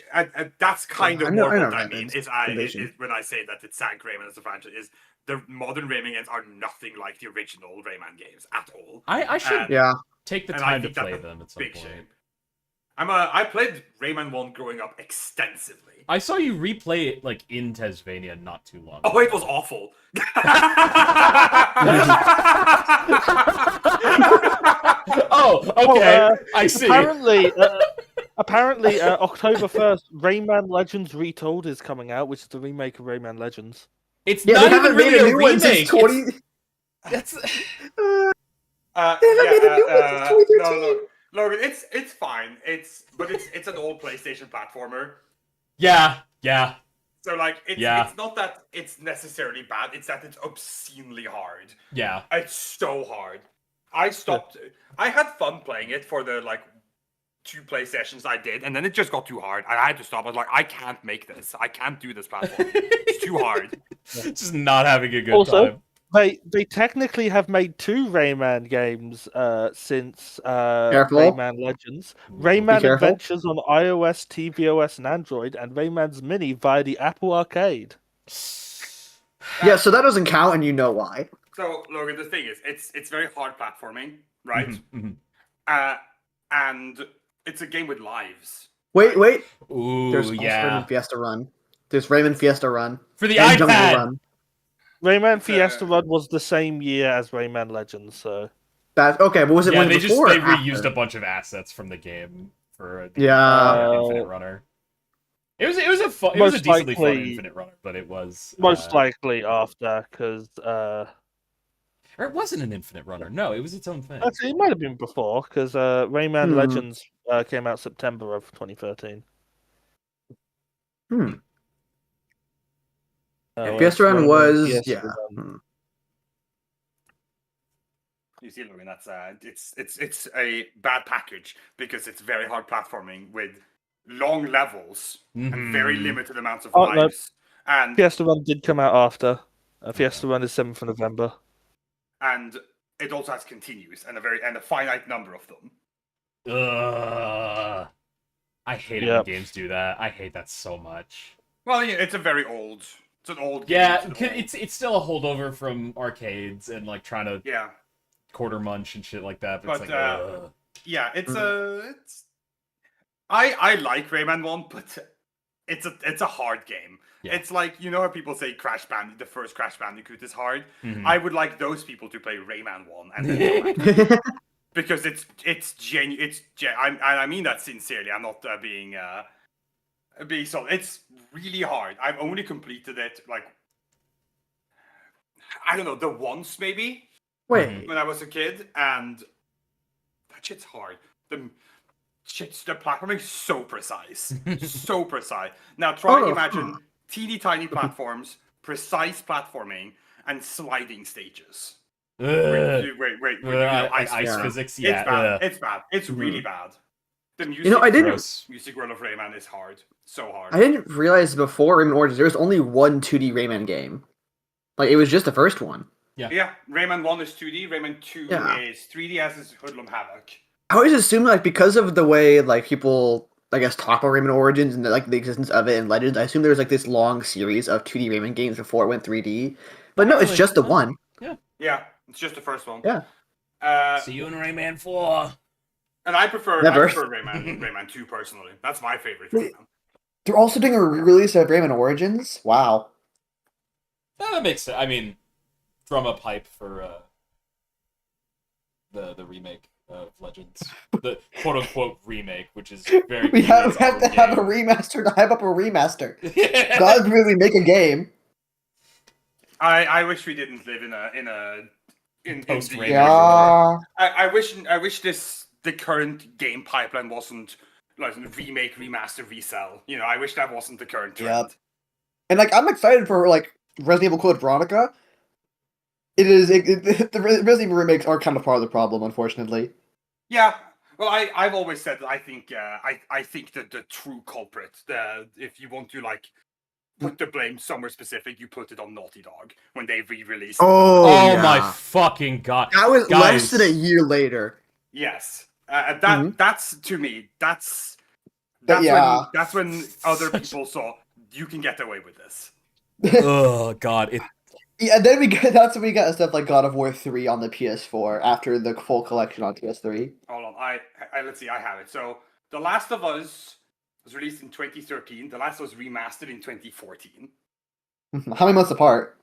that's kind I of know- more I know what I Rayman's mean is Invasion. when I say that it sank Rayman as a franchise is the modern Rayman games are nothing like the original Rayman games at all. I should And- Yeah. take the and I time to think that's play a them at some big point. shame. I played Rayman 1 growing up extensively. I saw you replay it like in Tasmania not too long. Oh, it was awful. Oh, okay. Well, I see. Apparently, October 1st, Rayman Legends Retold is coming out, which is the remake of Rayman Legends. It's Yeah, not they even haven't really made a a new one remake. since 20. That's They haven't made a new one since 2013. No, Logan, it's fine. It's an old PlayStation platformer. yeah. So like it's not that it's necessarily bad, it's that it's obscenely hard. Yeah. It's so hard. I stopped I had fun playing it for the like 2 play sessions I did, and then it just got too hard. I had to stop. I was like, I can't make this. I can't do this platform. It's too hard. Just not having a good Also, time. They technically have made 2 Rayman games since Careful. Rayman Legends. Rayman careful. Adventures on iOS, tvOS, and Android, and Rayman's Mini via the Apple Arcade. Yeah, so that doesn't count, and you know why. So Logan, the thing is, it's very hard platforming, right? Mhm. And it's a game with lives. Wait. Ooh, There's also yeah. Rayman Fiesta Run. There's Rayman Fiesta Run. For the And Jungle iPad. Run. Rayman Fiesta Run was the same year as Rayman Legends, so Okay, but was it Yeah, one they before? they or after? reused a bunch of assets from the game for the Yeah. Infinite Runner. It was a decently fun likely- Infinite Runner, but it was most likely after, because or it wasn't an Infinite Runner. No, it was its own thing. actually it might have been before, because Rayman Hmm. Legends came out September of 2013. Fiesta Run Rayman was Fiesta Run. You see, Logan, that's it's a bad package because it's very hard platforming with long levels and very Mhm. limited amounts of Oh, no. lives. And Fiesta Run did come out after. Fiesta Run is 7th of November. and it also has continues and a finite number of them. Ugh. I hate it Yep. when games do that. I hate that so much. Well, yeah, it's an old game. Yeah, It's an old- it's still a holdover from arcades and like trying to yeah. quarter munch and shit like that. But, it's But, like, ugh. Yeah, it's I like Rayman 1, but it's a hard game. Yeah. It's like, you know how people say the first Crash Bandicoot is hard? Mhm. I would like those people to play Rayman 1 and then go back. Because I mean that sincerely. I'm not being solid. It's really hard. I've only completed it like I don't know, the once maybe Wait. when I was a kid, and that shit's hard. The platforming is so precise, so precise. Now try Oh. imagine teeny tiny platforms, precise platforming, and sliding stages. Ugh. Wait, Like ice yeah. physics, It's yeah. bad. ugh. It's bad. It's Mhm. really bad. The music, You know, I didn't. Gross. music world of Rayman is hard. So hard. I didn't realize before Rayman Origins there was only one 2D Rayman game. Like it was just the first one. Yeah, Rayman 1 is 2D, Rayman 2 Yeah. is 3D as is Hoodlum Havoc. I always assumed like because of the way like people I guess talk about Rayman Origins and like the existence of it in Legends, I assumed there was like this long series of 2D Rayman games before it went 3D. But no, it's Really? just the Oh. one. Yeah, it's just the first one. Yeah. See you in Rayman 4. And I prefer Never. Rayman 2 personally. That's my favorite Wait. Rayman. They're also doing a re-release of Rayman Origins. Wow. That makes sense. I mean, drum up hype for the remake of Legends, the quote unquote remake, which is very. We have its to own have a game. remaster to hype up a remaster. Yeah. God really make a game. I wish we didn't live in Post the- Rayman. Yeah. I wish the current game pipeline wasn't like remake, remaster, resell. You know, I wish that wasn't the current trend. Yep. And like I'm excited for like Resident Evil Code Veronica. The Resident Evil remakes are kind of part of the problem, unfortunately. Yeah. Well, I've always said that I think that the true culprit, if you want to like put the blame somewhere specific, you put it on Naughty Dog when they re-released. Oh my fucking god! That was less Guys. than a year later. Yes. That's to me. That's yeah. that's when other people saw you can get away with this. Oh god! Yeah, and then that's when we got stuff like God of War 3 on the PS4 after the full collection on PS3. Hold on, I let's see, I have it. So, The Last of Us was released in 2013. The Last of Us remastered in 2014. How many months apart?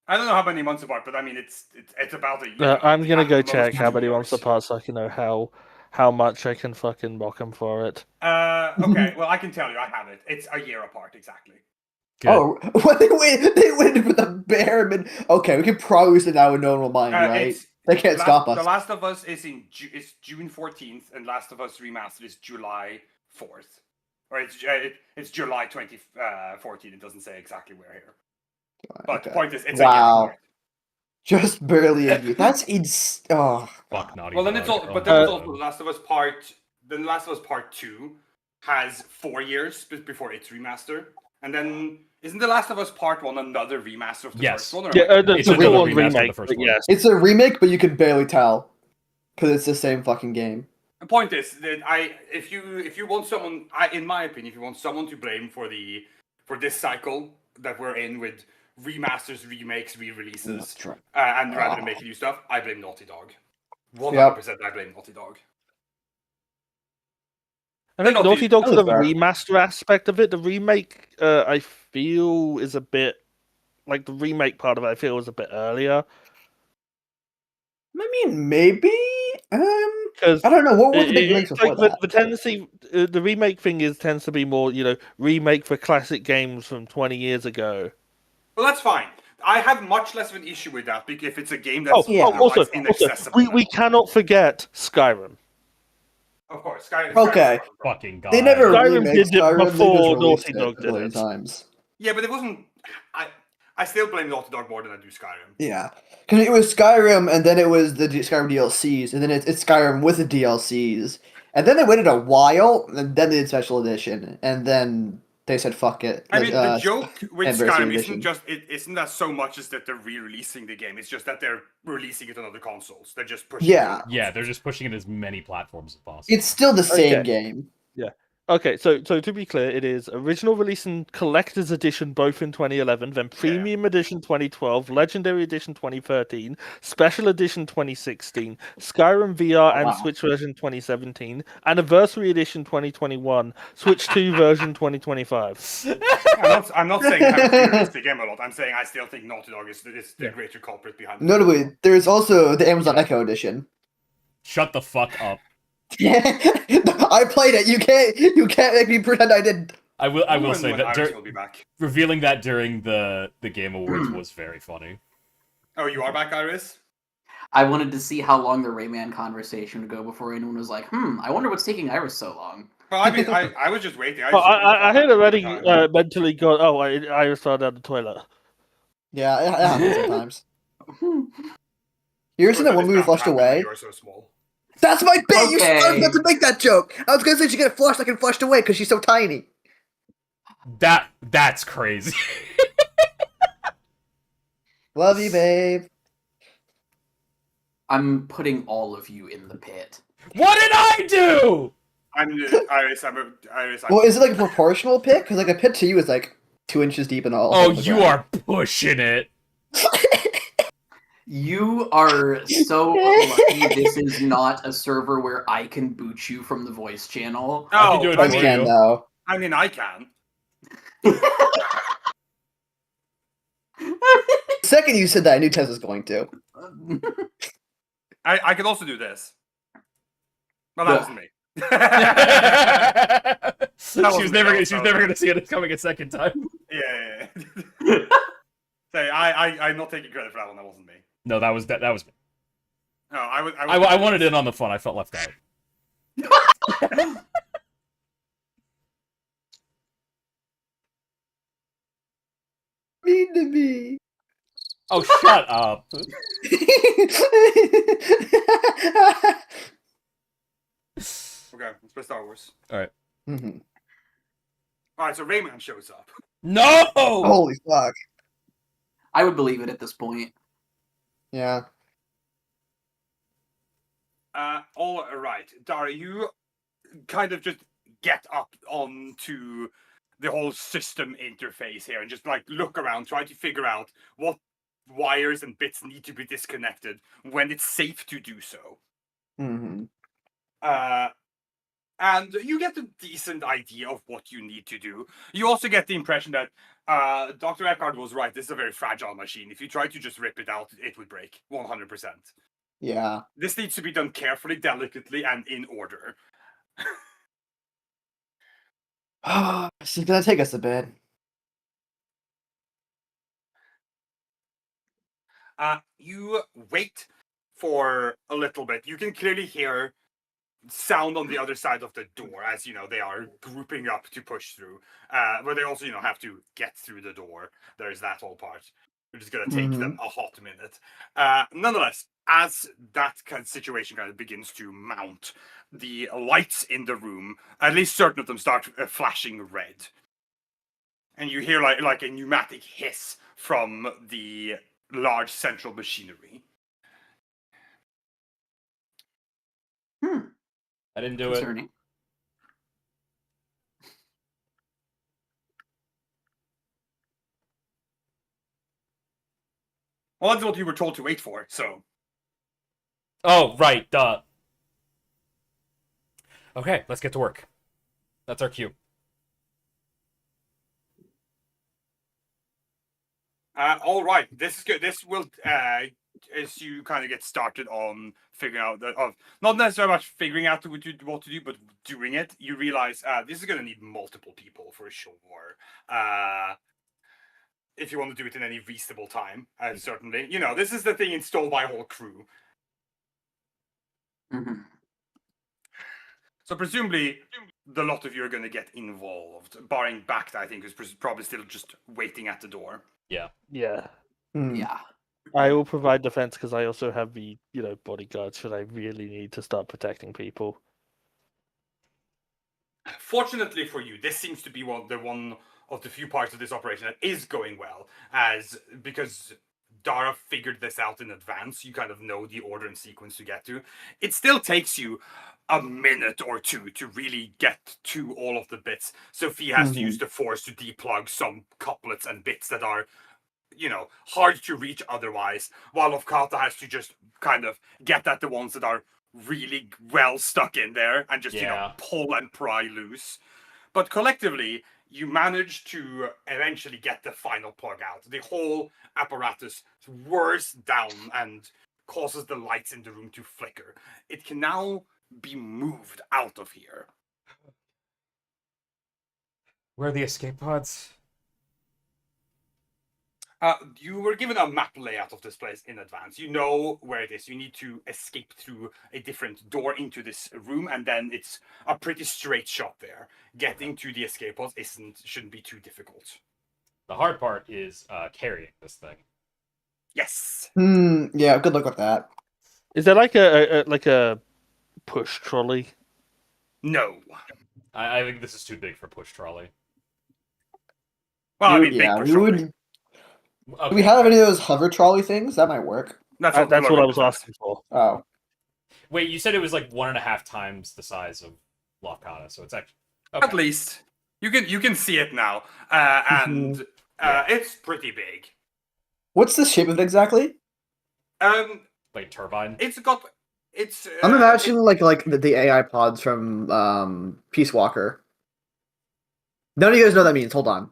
I don't know how many months apart, but I mean it's about a year. I'm gonna go Most check how many years. months apart so I can know how much I can fucking mock him for it. Okay, well I can tell you, I have it. It's a year apart exactly. Good. Oh, well, they waited for the bare min. Okay, we can probably sit down with no one will mind, right? It's- They can't stop The us. Last of Us is it's June 14th, and Last of Us Remastered is July 4th, or it's July 2014. It doesn't say exactly where here, but the Okay. point is, it's Wow. a year apart. Just barely a year. That's oh. Fuck Naughty Well, then Dog. it's all, Oh but my then it's God. also The Last of Us Part. Then The Last of Us Part 2 has 4 years before its remaster, and then isn't The Last of Us Part 1 another remaster of the Yes. first one? Or Yeah, am I- the It's second another one remaster of the remake, first but one. yes. It's a remake, but you can barely tell because it's the same fucking game. The point is that if you want someone, in my opinion, if you want someone to blame for this cycle that we're in with remasters, remakes, re-releases, and rather than making new stuff, I blame Naughty Dog. 100%, I blame Naughty Dog. I think Naughty- Naughty Dog for that the was fair. remaster aspect of it. The remake, I feel, is a bit like the remake part of it. I feel was a bit earlier I mean, maybe. because I don't know. What was the big links it's before like that? the tendency, the remake thing tends to be more, remake for classic games from 20 years ago. Well, that's fine. I have much less of an issue with that because if it's a game that's yeah. Also, inaccessible. we cannot forget Skyrim. Of course, Sky. Okay. Fucking god. They never Skyrim remade did it Skyrim, they just before released Naughty it Dog a did million it. times. Yeah, but it wasn't. I still blame Naughty Dog more than I do Skyrim. Yeah, because it was Skyrim, and then it was the Skyrim DLCs, and then it's Skyrim with the DLCs, and then they waited a while, and then they did Special Edition, and then they said fuck it. I mean, the joke with Anniversary Skyrim Edition. isn't that so much as that they're re-releasing the game. It's just that they're releasing it on other consoles. They're just pushing. Yeah. it on Yeah, they're just pushing it as many platforms as possible. It's still the same Okay. game. Okay, so to be clear, it is original release and collector's edition both in 2011, then premium edition 2012, legendary edition 2013, special edition 2016, Skyrim VR and Wow. Switch version 2017, anniversary edition 2021, Switch 2 version 2025. I'm not saying I re-released the game a lot. I'm saying I still think Naughty Dog is the greater culprit behind it. Notably, there's also the Amazon Echo Edition. Shut the fuck up. I played it. You can't make me pretend I didn't. I will When say that Iris will be back. revealing that during the Game Awards was very funny. Oh, you are back, Iris? I wanted to see how long the Rayman conversation would go before anyone was like, I wonder what's taking Iris so long. Well, I mean, I was just waiting. Well, just waited for I had that already time. mentally gone. Oh, I just fell down the toilet. Yeah, it happens sometimes. You ever seen that Or one this movie can't Flushed happen when Away? You are so small. That's my bit! I was Okay. about to make that joke! I was gonna say she get flushed like and flushed away because she's so tiny. That's crazy. Love you, babe. I'm putting all of you in the pit. What did I do? Iris, Well, is it like a proportional pit? Because like a pit to you is like 2 inches deep and all. Oh, on the you ground. are pushing it. You are so lucky this is not a server where I can boot you from the voice channel. I can Oh, do it I I for mean, can you. though. I mean, I can. The second you said that, I knew Tess was going to. I can also do this. Well, that wasn't me. She was never gonna see it coming a second time. Yeah. Say, I'm not taking credit for that one. That wasn't me. No, that was me. No, I wanted in on the fun. I felt left out. Mean to me. Oh, shut up. Okay, let's play Star Wars. Mhm. All right, so Rayman shows up. No! Holy fuck. I would believe it at this point. Yeah. All right, Dara, you kind of just get up onto the whole system interface here and just like look around, try to figure out what wires and bits need to be disconnected when it's safe to do so. Mm-hmm. And you get a decent idea of what you need to do. You also get the impression that Dr. Eckhart was right. This is a very fragile machine. If you try to just rip it out, it would break 100%. Yeah. This needs to be done carefully, delicately, and in order. She's gonna take us a bit. You wait for a little bit. You can clearly hear sound on the other side of the door as, they are grouping up to push through. But they also, have to get through the door. There's that whole part, which is going to take them a hot minute. Nonetheless, as that kind of situation kind of begins to mount, the lights in the room, at least certain of them, start flashing red. And you hear like a pneumatic hiss from the large central machinery. I didn't do it. Concerning. Well, that's what you were told to wait for, so. Oh, right, duh. Okay, let's get to work. That's our cue. All right, this is good. This will, as you kind of get started on figuring out not necessarily much figuring out what to do, but doing it, you realize this is going to need multiple people for sure. If you want to do it in any reasonable time, certainly. This is the thing installed by a whole crew. Mm-hmm. So presumably, the lot of you are going to get involved, barring Bakta, I think, who's probably still just waiting at the door. Yeah. Yeah. Mm. Yeah. I will provide defense because I also have the, bodyguards should I really need to start protecting people. Fortunately for you, this seems to be one of the few parts of this operation that is going well, because Dara figured this out in advance. You kind of know the order and sequence to get to. It still takes you a minute or two to really get to all of the bits. Sophie has to use the Force to deplug some couplets and bits that are, hard to reach otherwise, while Ofkata has to just kind of get at the ones that are really well stuck in there and just, pull and pry loose. But collectively, you manage to eventually get the final plug out. The whole apparatus whirs down and causes the lights in the room to flicker. It can now be moved out of here. Where are the escape pods? You were given a map layout of this place in advance. You know where it is. You need to escape through a different door into this room, and then it's a pretty straight shot there. Getting to the escape pods shouldn't be too difficult. The hard part is carrying this thing. Yes. Yeah, good luck with that. Is there like a push trolley? No. I think this is too big for push trolley. Well, I You- mean, big yeah, push we trolley. would. Okay. Do we have any of those hover trolley things? That might work. That's That's what I was Logan asking for. Oh, Wait, you said it was like 1.5 times the size of Lofkana, so it's actually At least you can see it now, and it's pretty big. what's the shape of it exactly? like turbine. It's got it's. I'm imagining like the AI pods from Peace Walker. None of you guys know what that means. Hold on.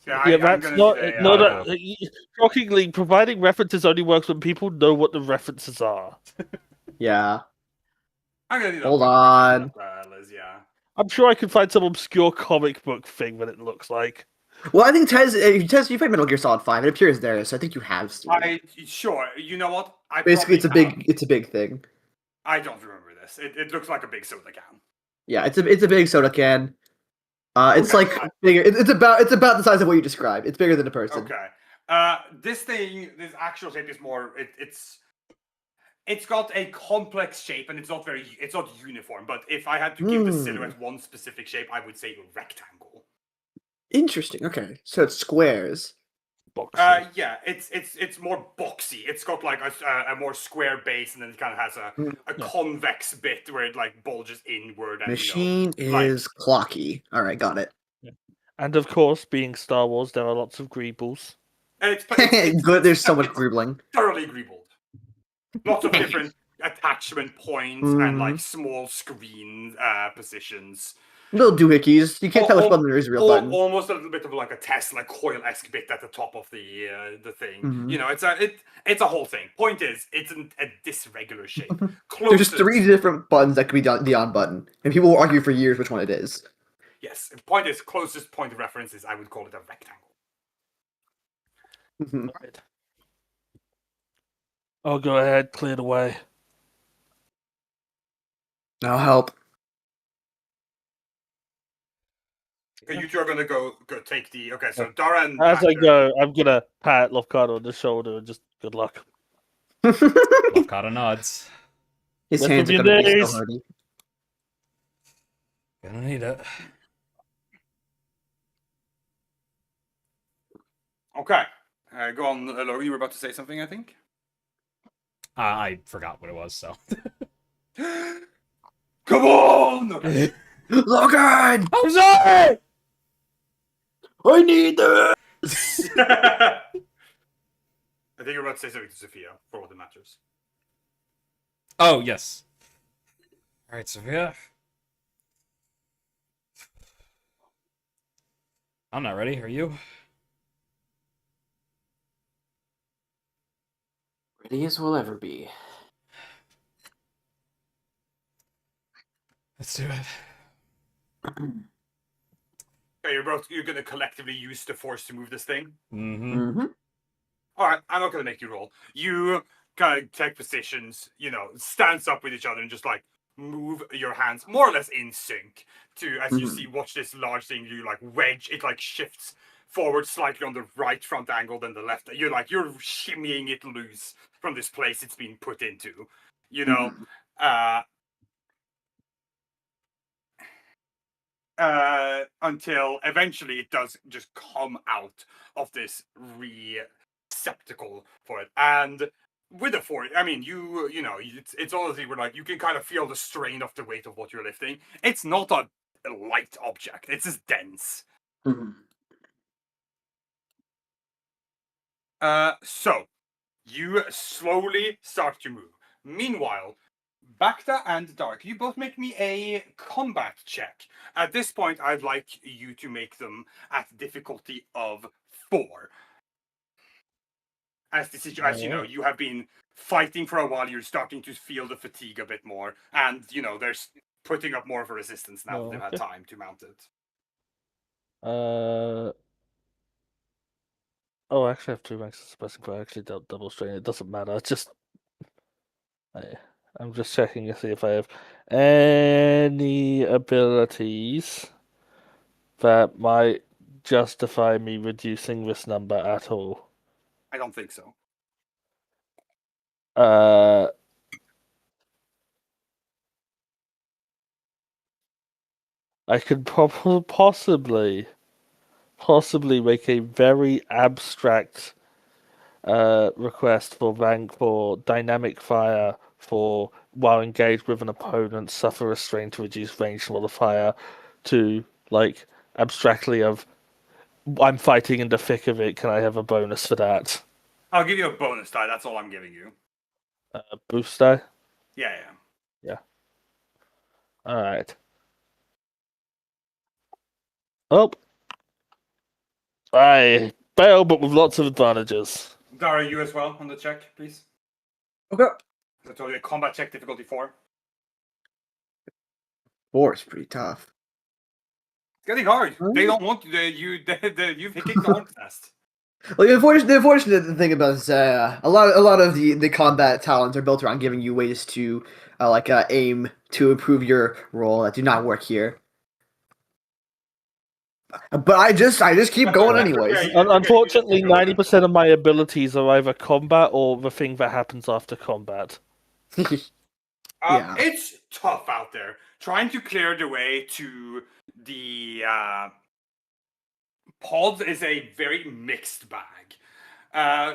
Yeah, Yeah, I'm that's gonna not. say, No, uh, no. Shockingly, providing references only works when people know what the references are. Yeah. I'm gonna need Hold on. Liz, yeah. I'm sure I could find some obscure comic book thing that it looks like. Well, I think Tez, you played Metal Gear Solid 5. It appears there, so I think you have seen it. Sure. You know what? I Basically, it's a probably big it's a big thing. I don't remember this. It looks like a big soda can. Yeah, it's a big soda can. It's Okay. like bigger. It's about the size of what you described. It's bigger than a person. Okay. This actual shape is more. It's got a complex shape and it's not uniform. But if I had to give the silhouette one specific shape, I would say rectangle. Interesting. Okay, so it's squares. Boxing. Yeah, it's more boxy. It's got like a more square base, and then it kind of has a convex bit where it like bulges inward. And, Machine like- is clocky. All right, got it. And of course, being Star Wars, there are lots of greebles. it's Good. There's so much greebling. thoroughly greebled. Lots of different attachment points and like small screen positions. Little doohickeys. You can't tell which button there is a real button. Almost a little bit of like a Tesla coil-esque bit at the top of the thing. Mhm. You know, it's a whole thing. Point is, it's a dysregular shape. There's just 3 different buttons that could be the on button, and people will argue for years which one it is. Yes, point is closest point of reference is I would call it a rectangle. Mhm. Right. Oh, go ahead, clear the way. I'll help. Okay, you two are gonna go take the. Okay, so Dara and As I Baxter- go, I'm gonna pat Lofkana on the shoulder and just good luck. Lofkana nods. His Lift hands up are your gonna be knees. so hardy. Gonna need it. Okay, go on, Logan. You were about to say something, I think. I forgot what it was, so. Come on! Okay. Logan! I'm sorry! I need this! I think you're about to say something to Sophia, for what it matters. Oh, yes. Alright, Sophia. I'm not ready, are you? Ready as we'll ever be. Let's do it. Okay, you're gonna collectively use the force to move this thing. Mm-hmm. Mm-hmm. All right, I'm not gonna make you roll. You kind of take positions, stands up with each other and just like move your hands more or less in sync to, as you watch this large thing, you like wedge it, like shifts forward slightly on the right front angle than the left. You're shimmying it loose from this place it's been put into, until eventually it does just come out of this receptacle for it. And with the force, I mean, it's honestly where like you can kind of feel the strain of the weight of what you're lifting. It's not a light object; it's just dense. Mm-hmm. So you slowly start to move. Meanwhile, Bacta and Dark, you both make me a combat check. At this point, I'd like you to make them at difficulty of 4. As you have been fighting for a while, you're starting to feel the fatigue a bit more, and they're putting up more of a resistance now that they've had time to mount it. Oh, I actually have 2 ranks of suppressing fire. I actually dealt double strain. It doesn't matter. It's just I'm just checking to see if I have any abilities that might justify me reducing this number at all. I don't think so. Uh, I could possibly make a very abstract request for rank for dynamic fire for while engaged with an opponent, suffer restraint to reduce range modifier to like abstractly of I'm fighting in the thick of it. Can I have a bonus for that? I'll give you a bonus die. That's all I'm giving you. Boost die? Yeah. Alright. Oh. I fail, but with lots of advantages. Dara, you as well on the check, please. Okay. I told you, combat check difficulty 4. 4 is pretty tough. It's getting hard. They don't want you. You've kicked the hornet's nest. Well, the unfortunate thing about this, a lot of the combat talents are built around giving you ways to aim to improve your roll that do not work here. But I just keep going anyways. Okay. Unfortunately, 90% of my abilities are either combat or the thing that happens after combat. Yeah. It's tough out there. Trying to clear the way to the pods is a very mixed bag.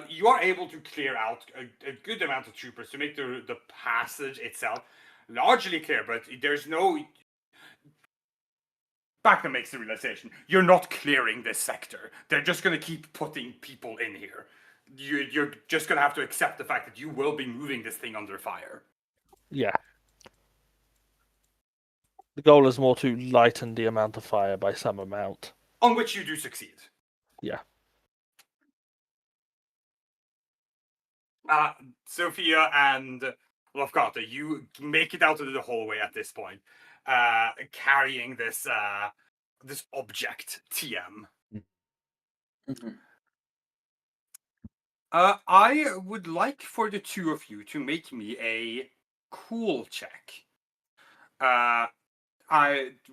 You are able to clear out a good amount of troopers to make the passage itself largely clear, but there's no... Back that makes the realization. You're not clearing this sector. They're just going to keep putting people in here. You're just going to have to accept the fact that you will be moving this thing under fire. Yeah. The goal is more to lighten the amount of fire by some amount. On which you do succeed. Yeah. Sophia and Lofgata, you make it out of the hallway at this point, carrying this object, TM. Mm-hmm. I would like for the two of you to make me a cool check.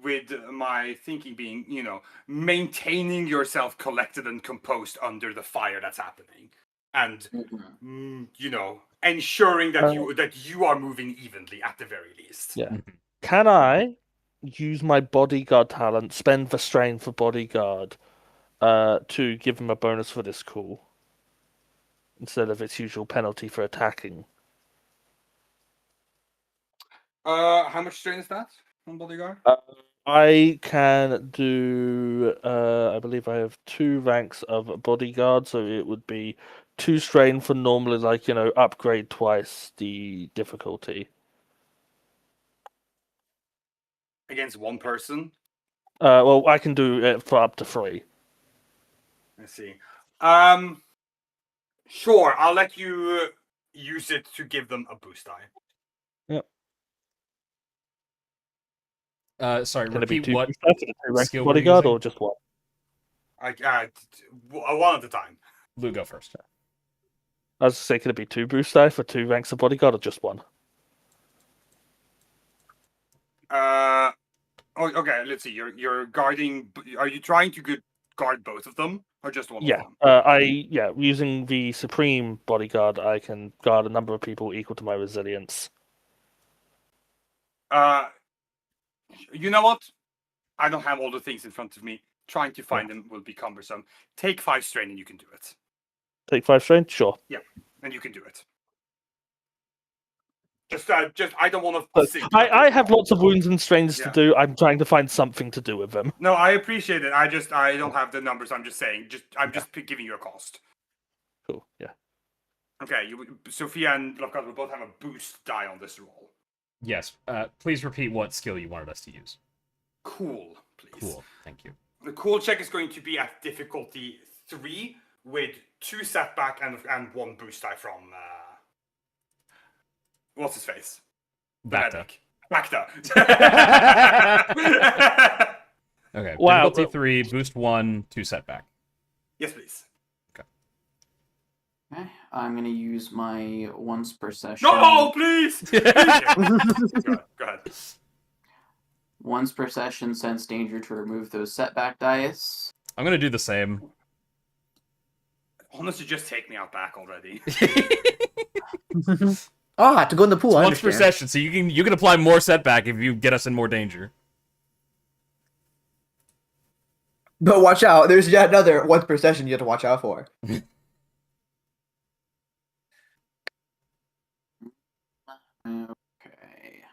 With my thinking being, maintaining yourself collected and composed under the fire that's happening, and ensuring that you are moving evenly at the very least. Yeah. Can I use my bodyguard talent, spend the strain for bodyguard, to give him a bonus for this cool, instead of its usual penalty for attacking? How much strain is that on bodyguard? I can do. I believe I have 2 ranks of bodyguard, so it would be 2 strain for normally, upgrade twice the difficulty. Against one person? Well, I can do it for up to 3. Let's see. Sure, I'll let you use it to give them a boost die. Yep. Sorry, Can it be repeat 2 what boost dice for the 2 ranks skill of we're bodyguard, using? or just one? One at a time. Lou, go first. I was saying, can it be 2 boost die for 2 ranks of bodyguard, or just one? Okay, let's see. You're guarding. Are you trying to guard both of them, or just one Yeah. of them? Using the supreme bodyguard, I can guard a number of people equal to my resilience. You know what? I don't have all the things in front of me. Trying to find them will be cumbersome. Take 5 strain and you can do it. Take 5 strain? Sure. And you can do it. Just I don't want to. I have lots of wounds and strains to Yeah. do. I'm trying to find something to do with them. No, I appreciate it. I don't have the numbers. I'm just saying. I'm just giving you a cost. Cool. Yeah. Okay, Sophia and Lofgard will both have a boost die on this roll. Yes. Please repeat what skill you wanted us to use. Cool, please. Cool. Thank you. The cool check is going to be at difficulty 3 with 2 setback and 1 boost die from what's his face? Bacta. Bacta. Okay. Wow, Difficulty 3, boost 1, 2 setback. Yes, please. I'm gonna use my once per session. No, please. Please. Go ahead. Once per session, sense danger to remove those setback dice. I'm gonna do the same. Honestly, just take me out back already. Oh, I have to go in the pool. I Once per understand. session, so you can apply more setback if you get us in more danger. But watch out. There's yet another once per session you have to watch out for. Okay.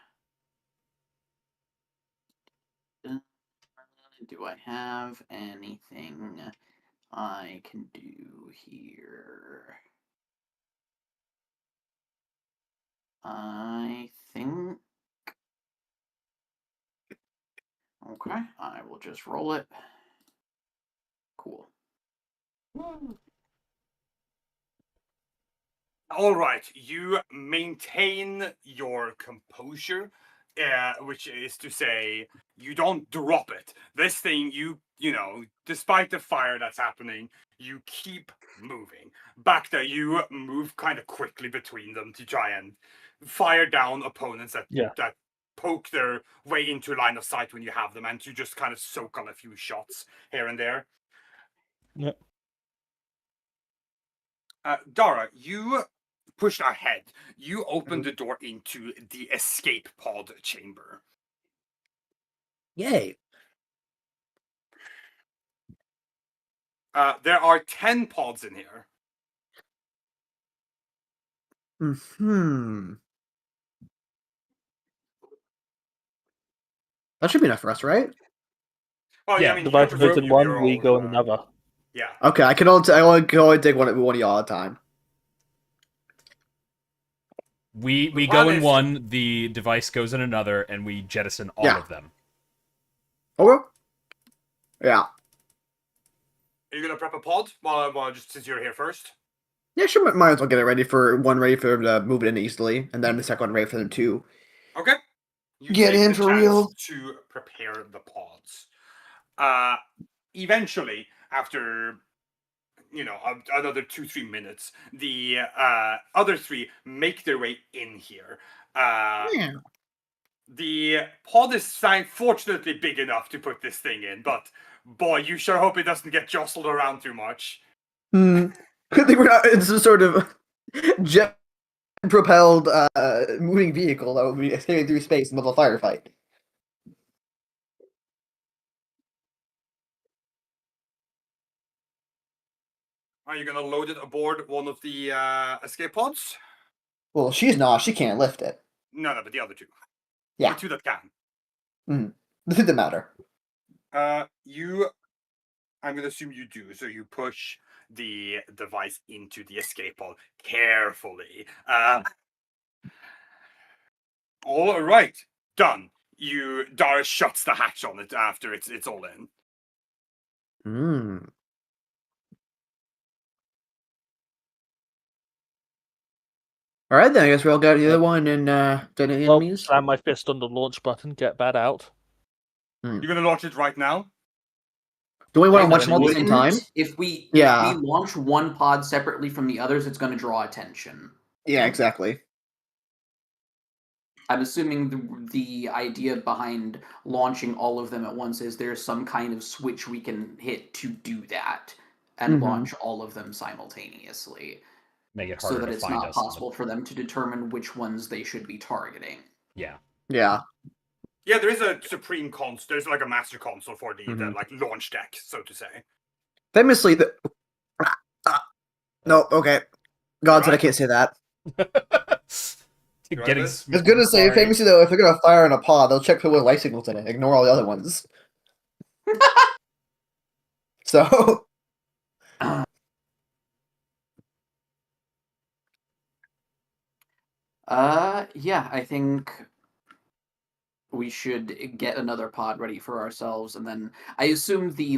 Do I have anything I can do here? I think. Okay, I will just roll it. Cool. All right, you maintain your composure, which is to say, you don't drop it. This thing, you know, despite the fire that's happening, you keep moving. Back there, you move kind of quickly between them to try and fire down opponents that poke their way into line of sight when you have them, and to just kind of soak on a few shots here and there. Yep. Dara, you push ahead. You open the door into the escape pod chamber. Yay. There are 10 pods in here. Hmm. That should be enough for us, right? Well, Yeah, I mean, The vice goes in you're one, we all, go in another. Yeah. Okay, I can only take one of y'all at a time. We The go plan in is- one, the device goes in another, and we jettison all Yeah. of them. Okay. Yeah. Are you gonna prep a pod? Well, just since you're here first. Yeah, sure. Might as well get it ready for them to move it in easily, and then the second one ready for them too. Okay. You Get take in the for chance real. to prepare the pods. Eventually, after another 2-3 minutes, the other three make their way in here. Yeah. The pod is fortunately big enough to put this thing in, but boy, you sure hope it doesn't get jostled around too much. Good thing we're not in some sort of jet-propelled moving vehicle that will be escaping through space in the middle of a firefight. Are you gonna load it aboard one of the escape pods? Well, she's not. She can't lift it. No, but the other two. Yeah. The two that can. This doesn't matter. I'm gonna assume you do. So you push the device into the escape pod carefully. All right, done. Dara shuts the hatch on it after it's all in. All right, then I guess we'll go to the other one and detonate the Well, enemies. slam my fist on the launch button, get that out. You're gonna launch it right now? Do we want to I watch them all at the same wouldn't. time? If we Yeah. launch one pod separately from the others, it's going to draw attention. Yeah, exactly. I'm assuming the idea behind launching all of them at once is there's some kind of switch we can hit to do that and Mhm. launch all of them simultaneously, Make it so harder that to it's find not us. possible for them to determine which ones they should be targeting. Yeah. Yeah. Yeah, there is a supreme console. There's like a master console for the Mhm. like launch deck, so to say. Famously, no, okay. God said I Right. can't say that. Dude, You getting want this? I was gonna say, sorry. famously though, if they're gonna fire on a pod, they'll check for what light signals in it. Ignore all the other ones. So, Yeah, I think we should get another pod ready for ourselves, and then I assume the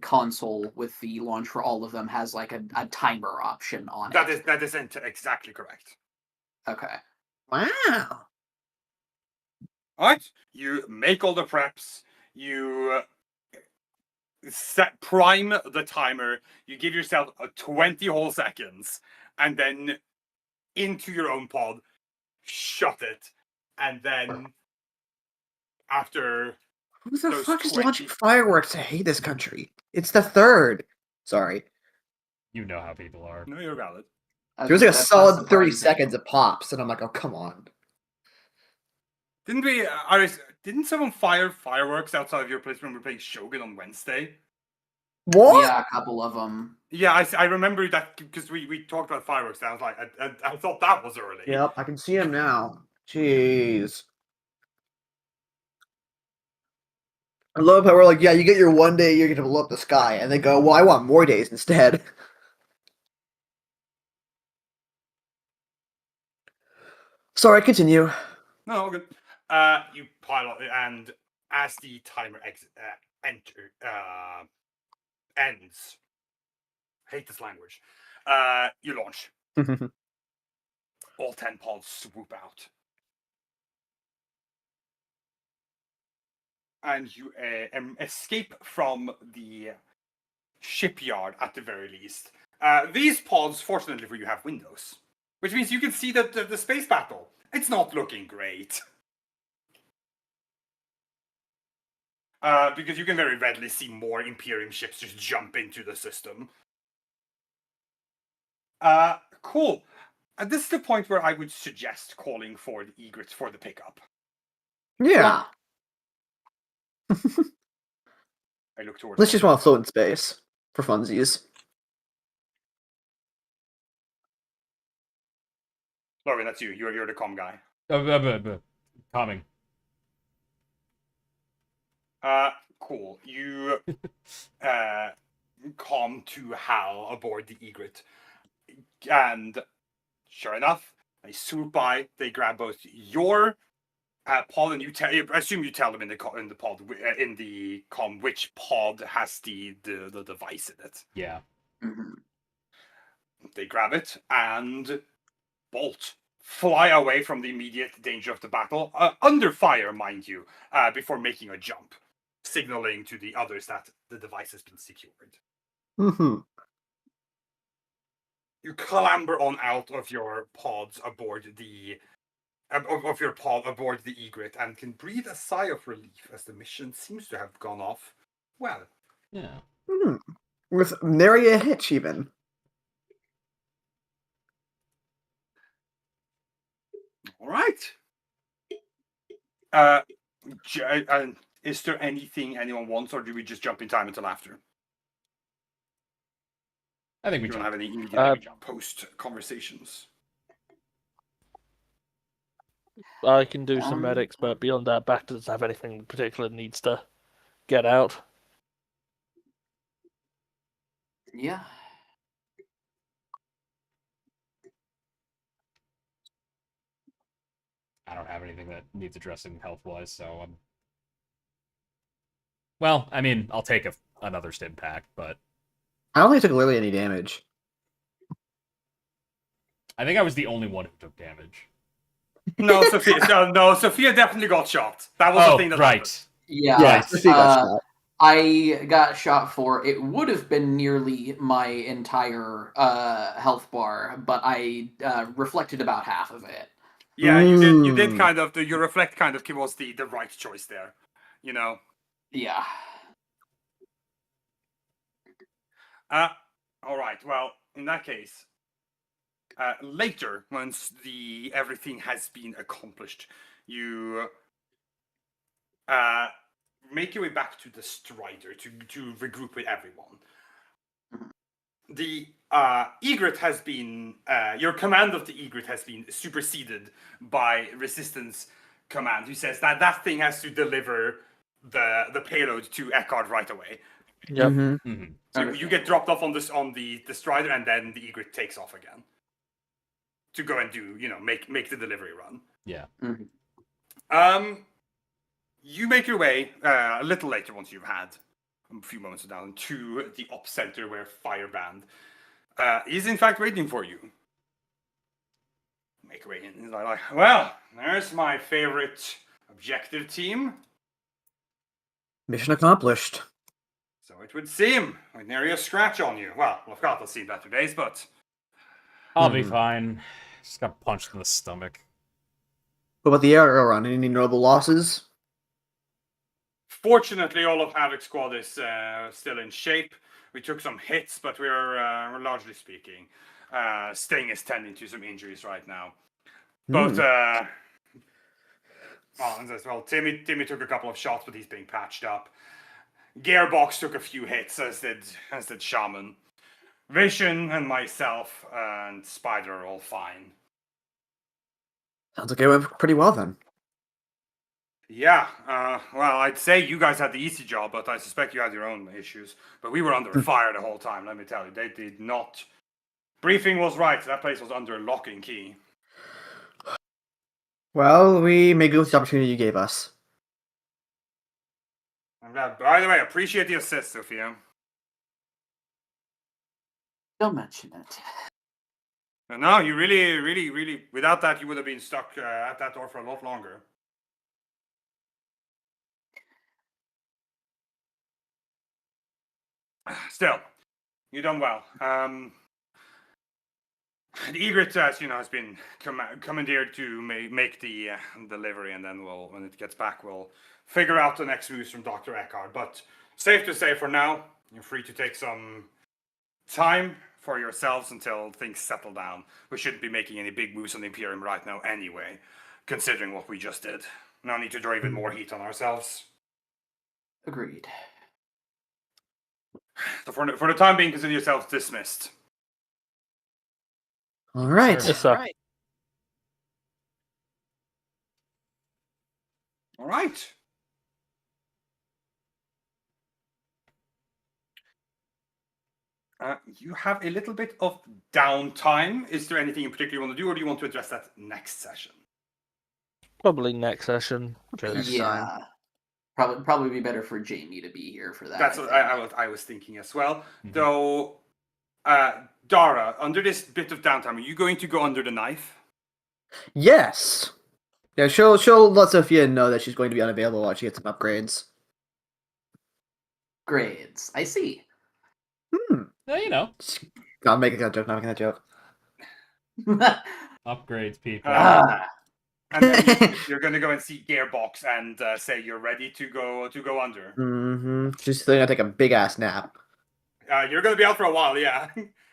console with the launch for all of them has like a timer option on it. That is exactly correct. Okay. wow. All right, you make all the preps. You prime the timer. You give yourself 20 whole seconds, and then into your own pod, shut it, and then after Who the those fuck is 20 launching fireworks? I hate this country. It's the 3rd. Sorry. You know how people are. no, you're valid. There was like a That's not solid 30 surprising. seconds it pops, and I'm like, oh, come on. Didn't we? Didn't someone fire fireworks outside of your place when we were playing Shogun on Wednesday? What? Yeah, a couple of them. Yeah, I remember that because we talked about fireworks. And I was like, I thought that was early. Yep, I can see him now. Jeez. I love how we're like, yeah, you get your 1 day, you're gonna blow up the sky, and they go, well, I want more days instead. Sorry, continue. No, all good. You pilot it, and as the timer ends, hate this language. You launch. All 10 pods swoop out, and you escape from the shipyard at the very least. These pods, fortunately for you, have windows, which means you can see the space battle. It's not looking great. Because you can very readily see more Imperium ships just jump into the system. Cool. This is the point where I would suggest calling for the egrets for the pickup. Yeah. I look towards. Let's just want to float in space for funsies. Logan, that's you. You're the comm guy. Calming. Cool. You come to Hal aboard the egret, and sure enough, they swoop by. They grab both your pod, and I assume you tell them in the pod in the comm which pod has the device in it. Yeah. Mhm. They grab it and bolt. Fly away from the immediate danger of the battle, under fire, mind you, before making a jump, signaling to the others that the device has been secured. Mm-hmm. You clamber on out of your pods aboard aboard the egret, and can breathe a sigh of relief as the mission seems to have gone off well. Yeah. Mm-hmm. With nary a hitch, even. All right. Is there anything anyone wants, or do we just jump in time until after? I think we We don't jump. have any immediate post conversations. I can do some medics, but beyond that, Back doesn't have anything particular that needs to get out. Yeah. I don't have anything that needs addressing health-wise, so well, I mean, I'll take another stim pack, but I don't think I took literally any damage. I think I was the only one who took damage. No, Sophia. No, Sophia definitely got shot. That was the thing that right. happened. Yeah. Yeah, Sophia got shot. I got shot for it would have been nearly my entire health bar, but I reflected about half of it. Yeah, you did Mm. kind of. You reflect kind of was the right choice there. You know. Yeah. All right. Well, in that case, later, once everything has been accomplished, you make your way back to the Strider to regroup with everyone. The egret has been your command of the egret has been superseded by Resistance command, who says that thing has to deliver the payload to Eckhart right away. Yep. Mm-hmm. Mhm. So you get dropped off on the Strider, and then the egret takes off again to go and do make the delivery run. Yeah. Mhm. You make your way a little later, once you've had a few moments down, to the op center where Fireband is in fact waiting for you. Make your way in. He's like, well, there's my favorite objective team. Mission accomplished. So it would seem with nary a scratch on you. Well, of course, I'll see better days, but I'll be Mhm. fine. Just got punched in the stomach. What about the aerial run? Any notable losses? Fortunately, all of Havoc Squad is still in shape. We took some hits, but we're largely speaking, Sting is tending to some injuries right now. Both, well, Timmy took a couple of shots, but he's being patched up. Gearbox took a few hits, as did Shaman. Vision and myself and Spider are all fine. Sounds like it went pretty well then. Yeah, well, I'd say you guys had the easy job, but I suspect you had your own issues. But we were under fire the whole time, let me tell you. They did not. Briefing was right, that place was under lock and key. Well, we made good with the opportunity you gave us. I'm glad. By the way, appreciate the assist, Sophia. Don't mention it. No, you really, without that, you would have been stuck at that door for a lot longer. Still, you've done well. The Egret, as you know, has been commandeered to make the delivery, and then when it gets back, we'll figure out the next moves from Dr. Eckhart. But safe to say, for now, you're free to take some time for yourselves until things settle down. We shouldn't be making any big moves on the Imperium right now anyway, considering what we just did. No need to draw even more heat on ourselves. Agreed. So for the time being, consider yourselves dismissed. All right. Yes, sir. All right. You have a little bit of downtime. Is there anything in particular you want to do, or do you want to address that next session? Probably next session. Yeah. Probably be better for Jamie to be here for that. That's what I was thinking as well. Though, Dara, under this bit of downtime, are you going to go under the knife? Yes. Yeah, she'll let Sophia know that she's going to be unavailable while she gets some upgrades. Grades. I see. You know, Not making that joke. upgrades, people. And then you're going to go and see Gearbox and say you're ready to go under. Mm-hmm. She's still gonna take a big ass nap. You're going to be out for a while, yeah.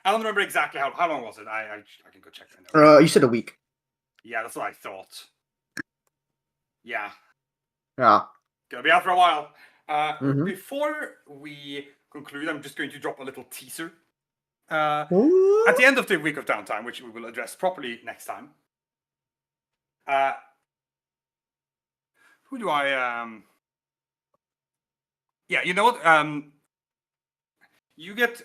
I don't remember exactly how long was it. I can go check my notes. You said a week. Yeah, that's what I thought. Yeah. Yeah. Gonna be out for a while. Mhm. Before we conclude, I'm just going to drop a little teaser. At Ooh. the end of the week of downtime, which we will address properly next time. Who do I Yeah, you know what? You get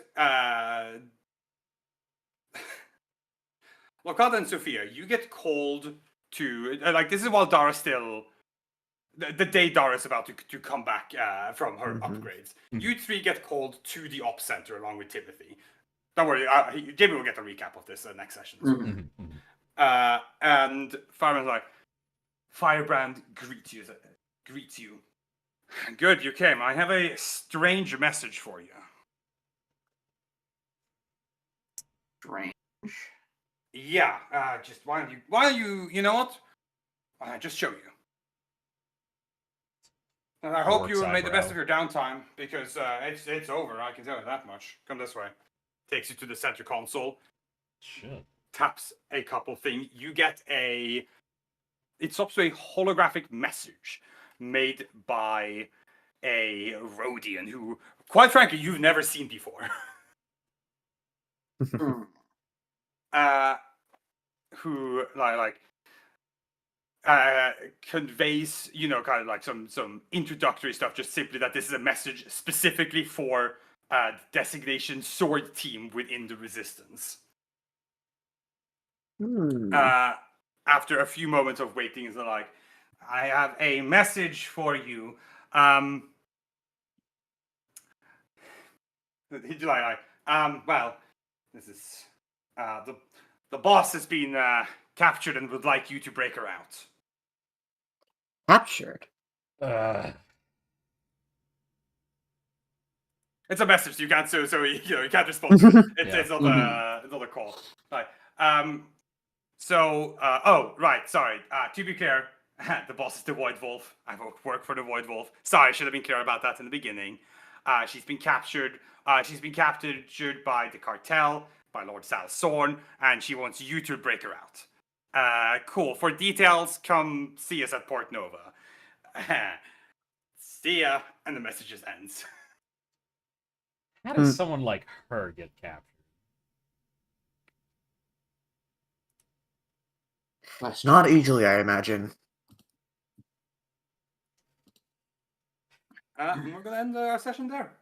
Lokata and Sophia, you get called to this is while Dara's still the day Dara's about to come back from her upgrades. You three get called to the op center along with Timothy. Don't worry, Jamie will get a recap of this next session. And Firebrand's like, Firebrand greets you. Good, you came. I have a strange message for you. Strange. Yeah, just why don't you know what? Just show you. And I hope you Works made the best eyebrow. of your downtime, because it's over, I can tell you that much. Come this way. Takes you to the center console. Shit. Taps a couple things. You get it's up to a holographic message made by a Rhodian who, quite frankly, you've never seen before. Who conveys, kind of like some introductory stuff, just simply that this is a message specifically for designation sword team within the Resistance. After a few moments of waiting, is like, I have a message for you. He's like, well, this is the boss has been captured and would like you to break her out. Captured. It's a message, so you can't you can't respond to it. It's not a call. Like, Oh, right, sorry. To be clear, the boss is the Void Wolf. I work for the Void Wolf. Sorry, I should have been clear about that in the beginning. She's been captured. She's been captured by the cartel, by Lord Salazorn, and she wants you to break her out. Cool. For details, come see us at Port Nova. See ya. And the message just ends. How does someone like her get captured? Not easily, I imagine. We're gonna end our session there.